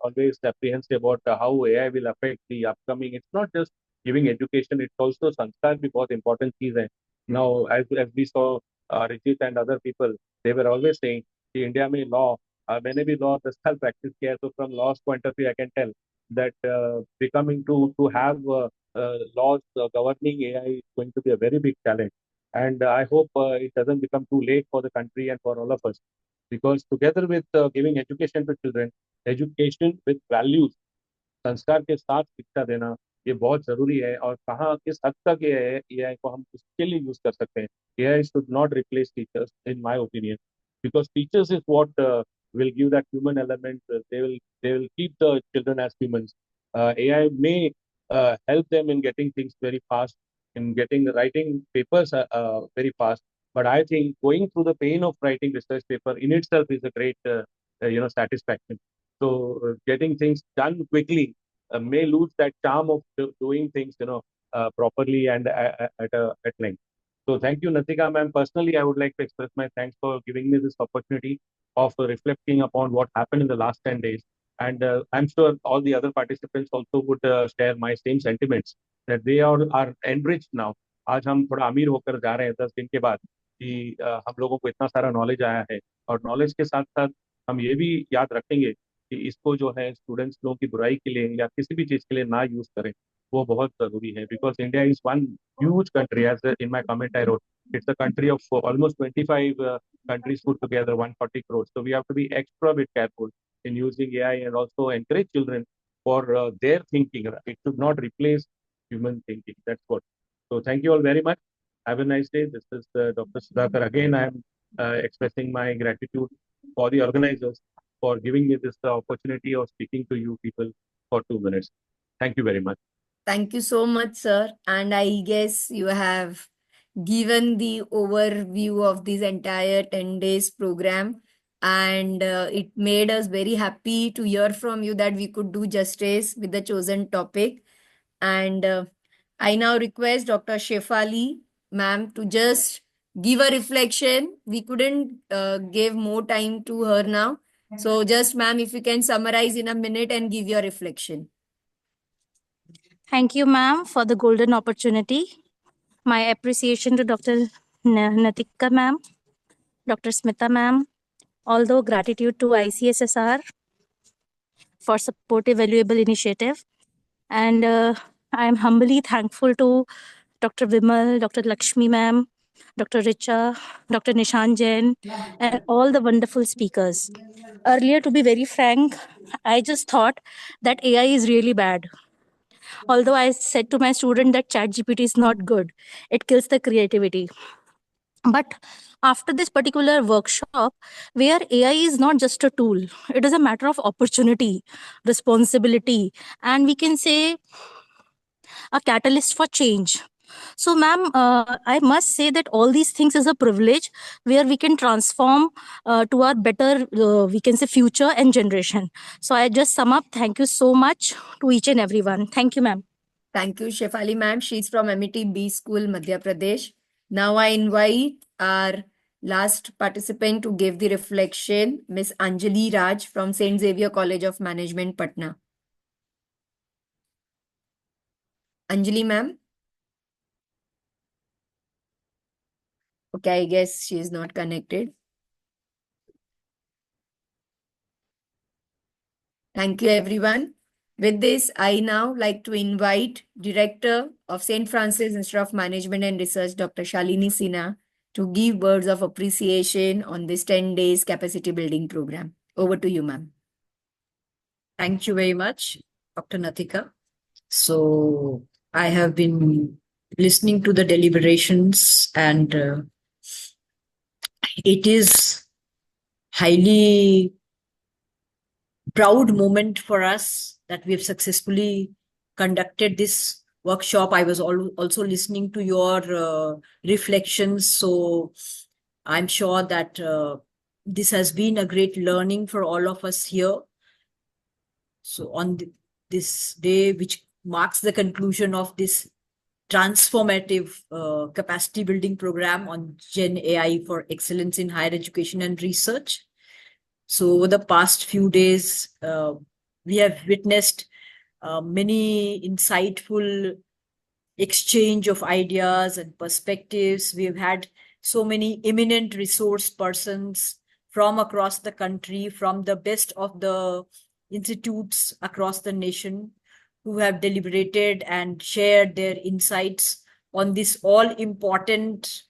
always apprehensive about how AI will affect the upcoming. It's not just giving education; it's also sanskar भी बहुत important चीज है. Now, as we saw, Rijit and other people, they were always saying, the India में law, मैंने भी law 10 साल practice किया है, so from law's point of view, I can tell that becoming to have laws governing AI is going to be a very big challenge. And I hope it doesn't become too late for the country and for all of us. Because together with giving education to children, education with values, संस्कार के साथ शिक्षा देना ये बहुत जरूरी है. और कहाँ किस हद तक ये एआई को हम उसके लिए यूज कर सकते हैं. AI should not replace teachers in my opinion, because teachers is what will give that human element. They will keep the children as humans. AI may help them in getting things very fast, in getting writing papers very fast, but I think going through the pain of writing research paper in itself is a great satisfaction. So getting things done quickly may lose that charm of doing things, properly and at length. So thank you, Natika ma'am. Personally, I would like to express my thanks for giving me this opportunity of reflecting upon what happened in the last 10 days. And I'm sure all the other participants also would share my same sentiments that they all are enriched now. आज हम थोड़ा अमीर होकर जा रहे हैं 10 दिन के बाद कि हम लोगों को इतना सारा नॉलेज आया है, और नॉलेज के साथ साथ हम ये भी याद रखेंगे कि इसको जो है स्टूडेंट्स लोगों की बुराई के लिए या किसी भी चीज के लिए ना यूज करें. वो बहुत जरूरी है, because India is one huge country. As in my comment I wrote, it's a country of almost 25 countries put together, 140 crores. So we have to be extra bit careful in using AI and also encourage children for their thinking. It should not replace human thinking. That's what. So thank you all very much. Have a nice day. This is Dr. Sudhakar. Again, I am expressing my gratitude for the organizers for giving me this opportunity of speaking to you people for 2 minutes. Thank you very much. Thank you so much, sir. And I guess you have given the overview of this entire 10 days program. And it made us very happy to hear from you that we could do justice with the chosen topic. And I now request Dr. Shefali, ma'am, to just give a reflection. We couldn't give more time to her now. So just, ma'am, if you can summarize in a minute and give your reflection. Thank you, ma'am, for the golden opportunity. My appreciation to Dr. Natika, ma'am, Dr. Smita, ma'am, although gratitude to ICSSR for supportive, valuable initiative. And I am humbly thankful to Dr. Vimal, Dr. Lakshmi, ma'am, Dr. Richa, Dr. Nishan Jain, and all the wonderful speakers. Earlier, to be very frank, I just thought that AI is really bad. Although I said to my student that ChatGPT is not good, it kills the creativity. But after this particular workshop, where AI is not just a tool, it is a matter of opportunity, responsibility, and we can say a catalyst for change. So, ma'am, I must say that all these things is a privilege where we can transform to our better, we can say, future and generation. So, I just sum up. Thank you so much to each and everyone. Thank you, ma'am. Thank you, Shefali ma'am. She's from MET B School, Madhya Pradesh. Now I invite our last participant to give the reflection, Miss Anjali Raj from St. Xavier College of Management, Patna. Anjali ma'am. Okay, I guess she is not connected. Thank you, everyone. With this, I now like to invite Director of St. Francis Institute of Management and Research, Dr. Shalini Sinha, to give words of appreciation on this 10 days capacity building program. Over to you, ma'am. Thank you very much, Dr. Natika. So I have been listening to the deliberations, and it is highly proud moment for us that we have successfully conducted this workshop. I was also listening to your reflections, so I'm sure that this has been a great learning for all of us here. So on this day, which marks the conclusion of this transformative capacity building program on GenAI for excellence in higher education and research. So over the past few days, we have witnessed many insightful exchange of ideas and perspectives. We have had so many eminent resource persons from across the country, from the best of the institutes across the nation, who have deliberated and shared their insights on this all-important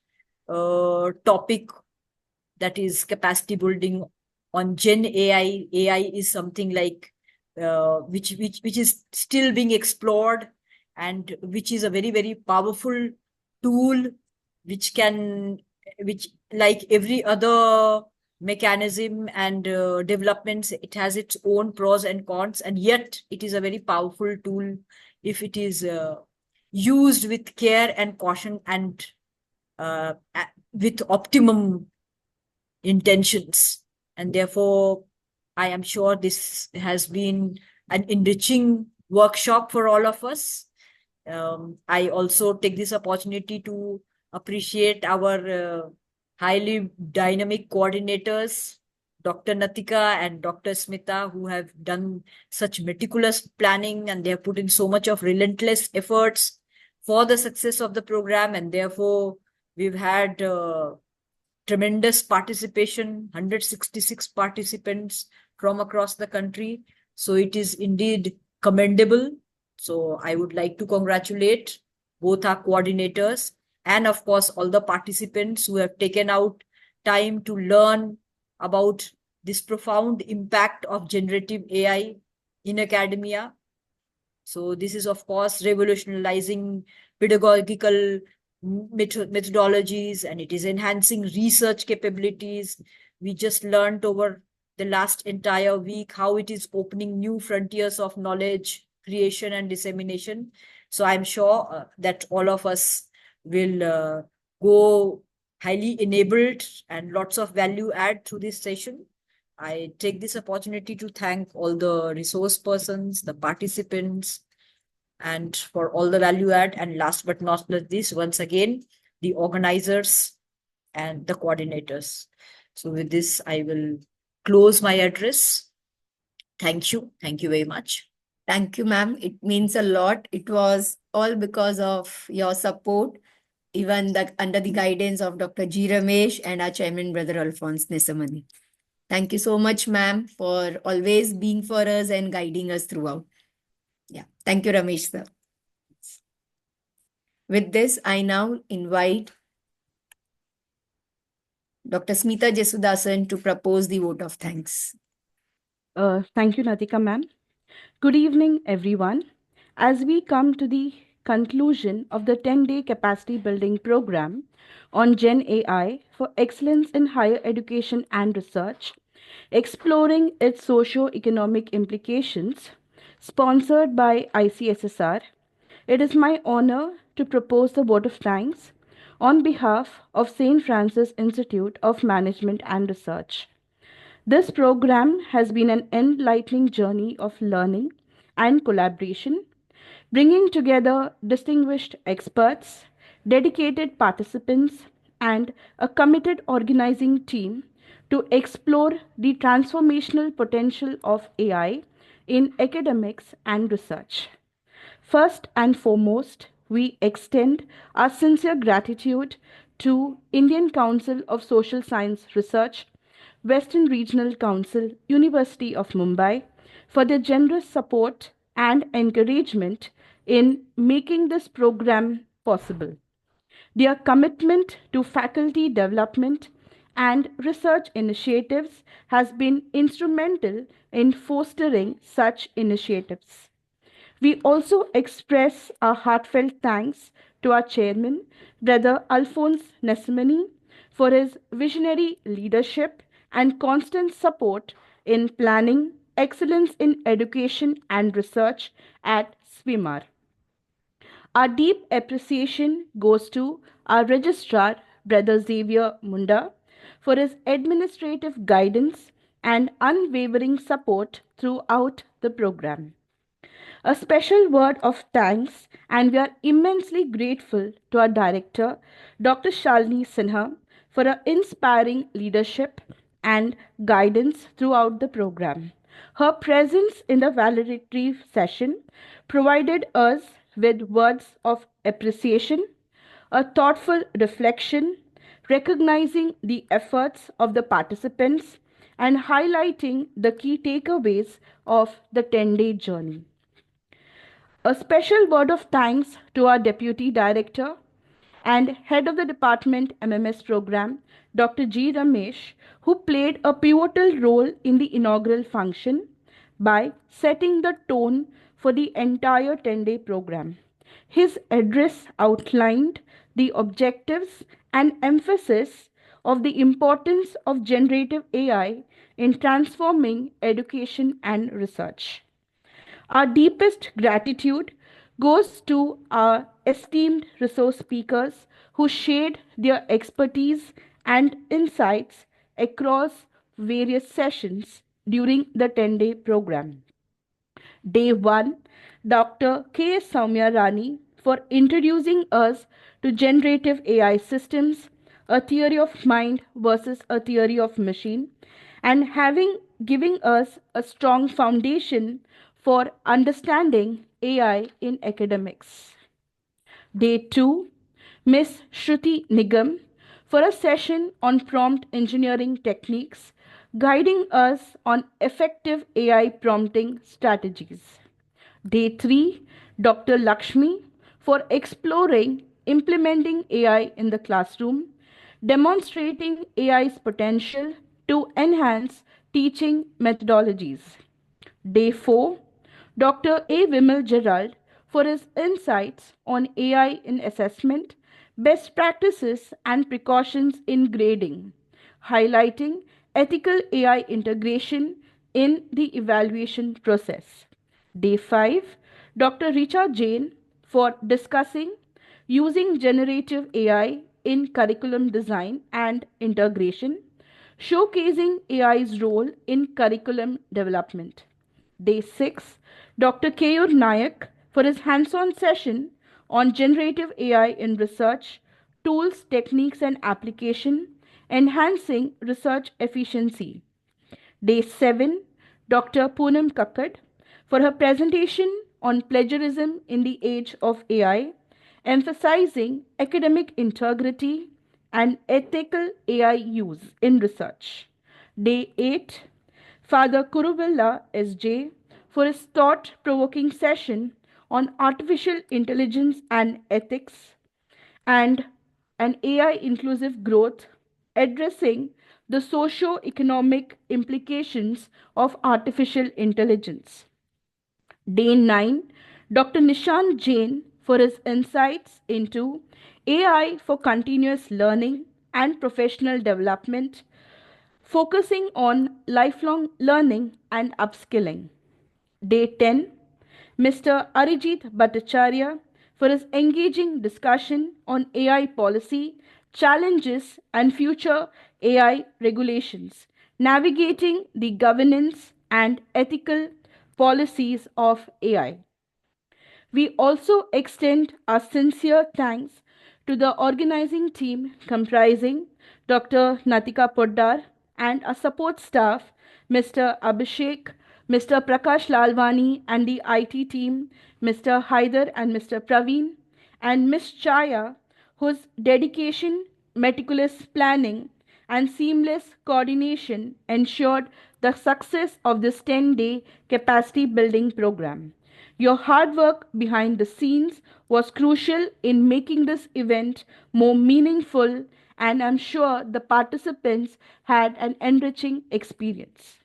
topic, that is capacity building on Gen AI. AI is something like which is still being explored, and which is a very, very powerful tool, which like every other mechanism and developments, it has its own pros and cons, and yet it is a very powerful tool if it is used with care and caution and with optimum intentions. And therefore, I am sure this has been an enriching workshop for all of us. I also take this opportunity to appreciate our highly dynamic coordinators, Dr. Natika and Dr. Smita, who have done such meticulous planning, and they have put in so much of relentless efforts for the success of the program. And therefore, we've had tremendous participation, 166 participants from across the country. So it is indeed commendable. So I would like to congratulate both our coordinators and, of course, all the participants who have taken out time to learn about this profound impact of generative AI in academia. So this is, of course, revolutionizing pedagogical methodologies, and it is enhancing research capabilities. We just learned over the last entire week, how it is opening new frontiers of knowledge creation and dissemination. So I'm sure that all of us will go highly enabled and lots of value add through this session. I take this opportunity to thank all the resource persons, the participants, and for all the value add. And last but not least, once again, the organizers and the coordinators. So with this, I will close my address. Thank you. Thank you very much. Thank you, ma'am. It means a lot. It was all because of your support, even under the guidance of Dr. G. Ramesh and our chairman, Brother Alphonse Nesamani. Thank you so much, ma'am, for always being for us and guiding us throughout. Yeah. Thank you, Ramesh, sir. With this, I now invite Dr. Smita Jesudasan to propose the vote of thanks. Thank you, Natika ma'am. Good evening, everyone. As we come to the conclusion of the 10-day capacity building program on GenAI for excellence in higher education and research, exploring its socio-economic implications, sponsored by ICSSR, it is my honor to propose the vote of thanks on behalf of St. Francis Institute of Management and Research. This program has been an enlightening journey of learning and collaboration, bringing together distinguished experts, dedicated participants, and a committed organizing team to explore the transformational potential of AI in academics and research. First and foremost, we extend our sincere gratitude to Indian Council of Social Science Research, Western Regional Council, University of Mumbai, for their generous support and encouragement in making this program possible. Their commitment to faculty development and research initiatives has been instrumental in fostering such initiatives. We also express our heartfelt thanks to our chairman, Brother Alphonse Nesamani, for his visionary leadership and constant support in planning excellence in education and research at SFIMAR. Our deep appreciation goes to our registrar, Brother Xavier Munda, for his administrative guidance and unwavering support throughout the program. A special word of thanks, and we are immensely grateful to our director, Dr. Shalini Sinha, for her inspiring leadership and guidance throughout the program. Her presence in the valedictory session provided us with words of appreciation, a thoughtful reflection, recognizing the efforts of the participants, and highlighting the key takeaways of the 10-day journey. A special word of thanks to our Deputy Director and Head of the Department MMS Program, Dr. G. Ramesh, who played a pivotal role in the inaugural function by setting the tone for the entire 10-day program. His address outlined the objectives and emphasis of the importance of generative AI in transforming education and research. Our deepest gratitude goes to our esteemed resource speakers who shared their expertise and insights across various sessions during the 10-day program. Day 1, Dr. K. Soumya Rani for introducing us to generative AI systems, a theory of mind versus a theory of machine, and giving us a strong foundation for understanding AI in academics. Day 2, Ms. Shruti Nigam for a session on prompt engineering techniques, guiding us on effective AI prompting strategies. Day 3, Dr. Lakshmi for exploring implementing AI in the classroom, demonstrating AI's potential to enhance teaching methodologies. Day 4, Dr. A. Vimal Gerald for his insights on AI in assessment, best practices and precautions in grading, highlighting ethical AI integration in the evaluation process. Day 5, Dr. Richa Jain for discussing using generative AI in curriculum design and integration, showcasing AI's role in curriculum development. Day 6, Dr. Keyur Nayak for his hands-on session on generative AI in research, tools, techniques and application, enhancing research efficiency. Day 7, Dr. Poonam Kakkad for her presentation on plagiarism in the age of AI, emphasizing academic integrity and ethical AI use in research. Day 8, Father Kuruvilla S.J. for his thought-provoking session on artificial intelligence and ethics, and an AI inclusive growth, addressing the socio-economic implications of artificial intelligence. Day 9, Dr. Nishant Jain for his insights into AI for continuous learning and professional development, focusing on lifelong learning and upskilling. Day 10, Mr. Arijit Bhattacharya for his engaging discussion on AI policy, challenges, and future AI regulations, navigating the governance and ethical policies of AI. We also extend our sincere thanks to the organizing team comprising Dr. Natika Poddar and our support staff, Mr. Abhishek, Mr. Prakash Lalwani and the IT team, Mr. Haider and Mr. Praveen, and Ms. Chaya, whose dedication, meticulous planning, and seamless coordination ensured the success of this 10-day capacity building program. Your hard work behind the scenes was crucial in making this event more meaningful, and I'm sure the participants had an enriching experience.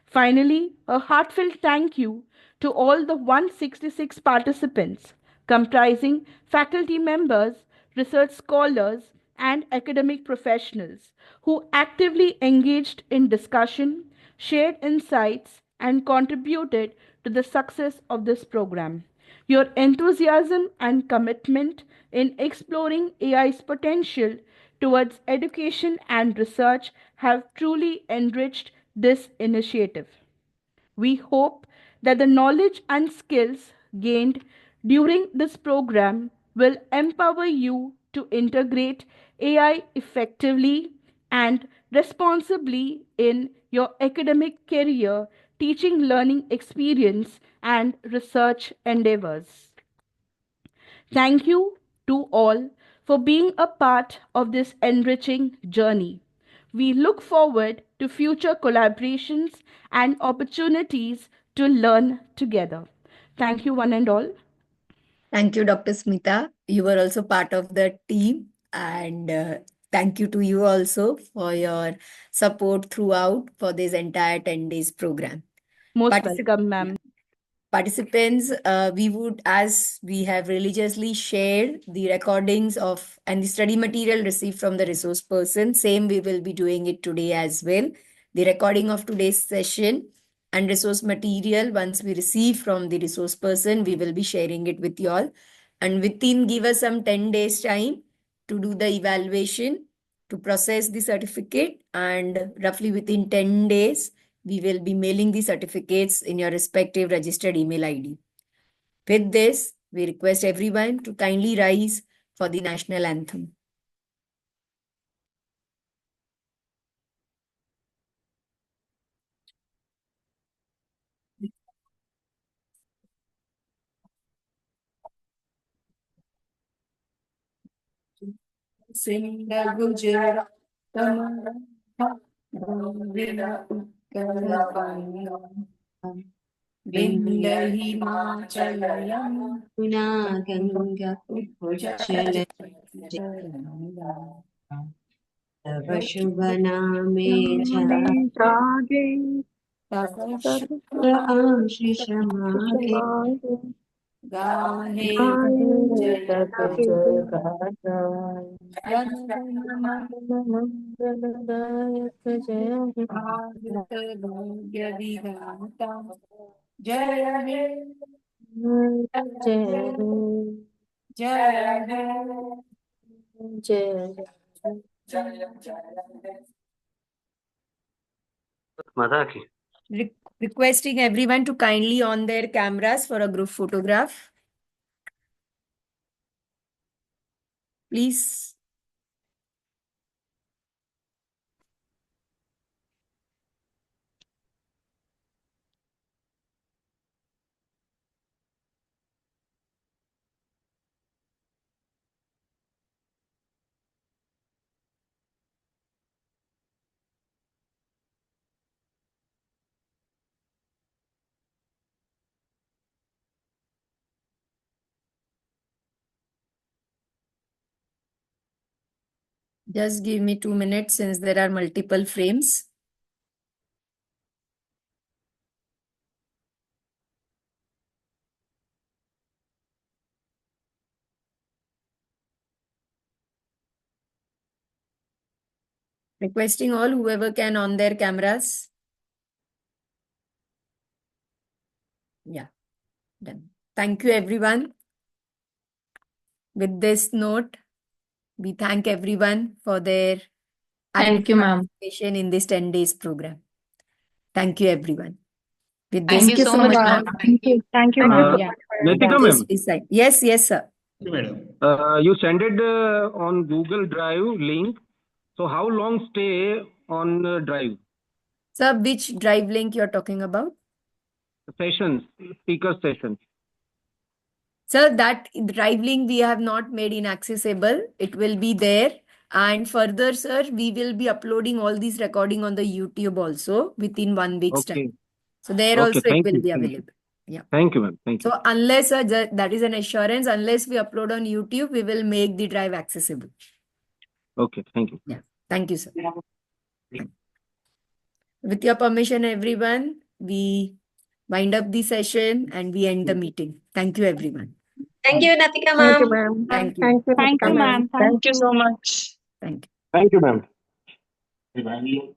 Finally, a heartfelt thank you to all the 166 participants, comprising faculty members, research scholars, and academic professionals who actively engaged in discussion, shared insights, and contributed to the success of this program. Your enthusiasm and commitment in exploring AI's potential towards education and research have truly enriched this initiative. We hope that the knowledge and skills gained during this program will empower you to integrate AI effectively and responsibly in your academic career, teaching learning experience, and research endeavors. Thank you to all for being a part of this enriching journey. We look forward to future collaborations and opportunities to learn together. Thank you, one and all. Thank you, Dr. Smita. You were also part of the team, and thank you to you also for your support throughout for this entire 10 days program. Most Particip- welcome, ma'am. Participants, we would, as we have religiously shared the recordings of and the study material received from the resource person, same we will be doing it today as well. The recording of today's session and resource material, once we receive from the resource person, we will be sharing it with you all. And within, give us some 10 days time to do the evaluation, to process the certificate, and roughly within 10 days, we will be mailing the certificates in your respective registered email ID. With this, we request everyone to kindly rise for the national anthem. Singha Gujarat Tamara Bhavila Uttarakhand Vinda Himachalayam Ganga तव शुभ नामे जागे आशीष मागे गाहे जय जय मंगलदायक जय भारत भाग्य विधाता जय हे जय जय हे जय जय जय माता की Requesting everyone to kindly on their cameras for a group photograph. Please. Just give me 2 minutes since there are multiple frames. Requesting all whoever can on their cameras. Yeah, done. Thank you, everyone. With this note, we thank everyone for their Thank you, ma'am. participation in this 10 days program. Thank you, everyone. With Thank this, you so much, ma'am. Thank you. Thank you, ma'am. Yeah. Nitika this ma'am, we sign. Yes, yes, sir. you sent it on Google Drive link. So how long stay on Drive? Sir, which drive link you're talking about? Sessions, speaker sessions. Sir, that drive link we have not made inaccessible. It will be there. And further, sir, we will be uploading all these recording on the YouTube also within 1 week's Okay. time. So there Okay, also it thank will you. be Thank you. available. Yeah. Thank you, ma'am. Thank you. So unless that is an assurance, unless we upload on YouTube, we will make the drive accessible. Okay, thank you. Yeah. Thank you, sir. With your permission, everyone, we wind up the session and we end the meeting. Thank you, everyone. Thank you, Natika Thank you, ma'am. ma'am. Thank you. Thank you, Thank Nitika you, ma'am. ma'am. Thank you so much. Thank you. Thank you, ma'am.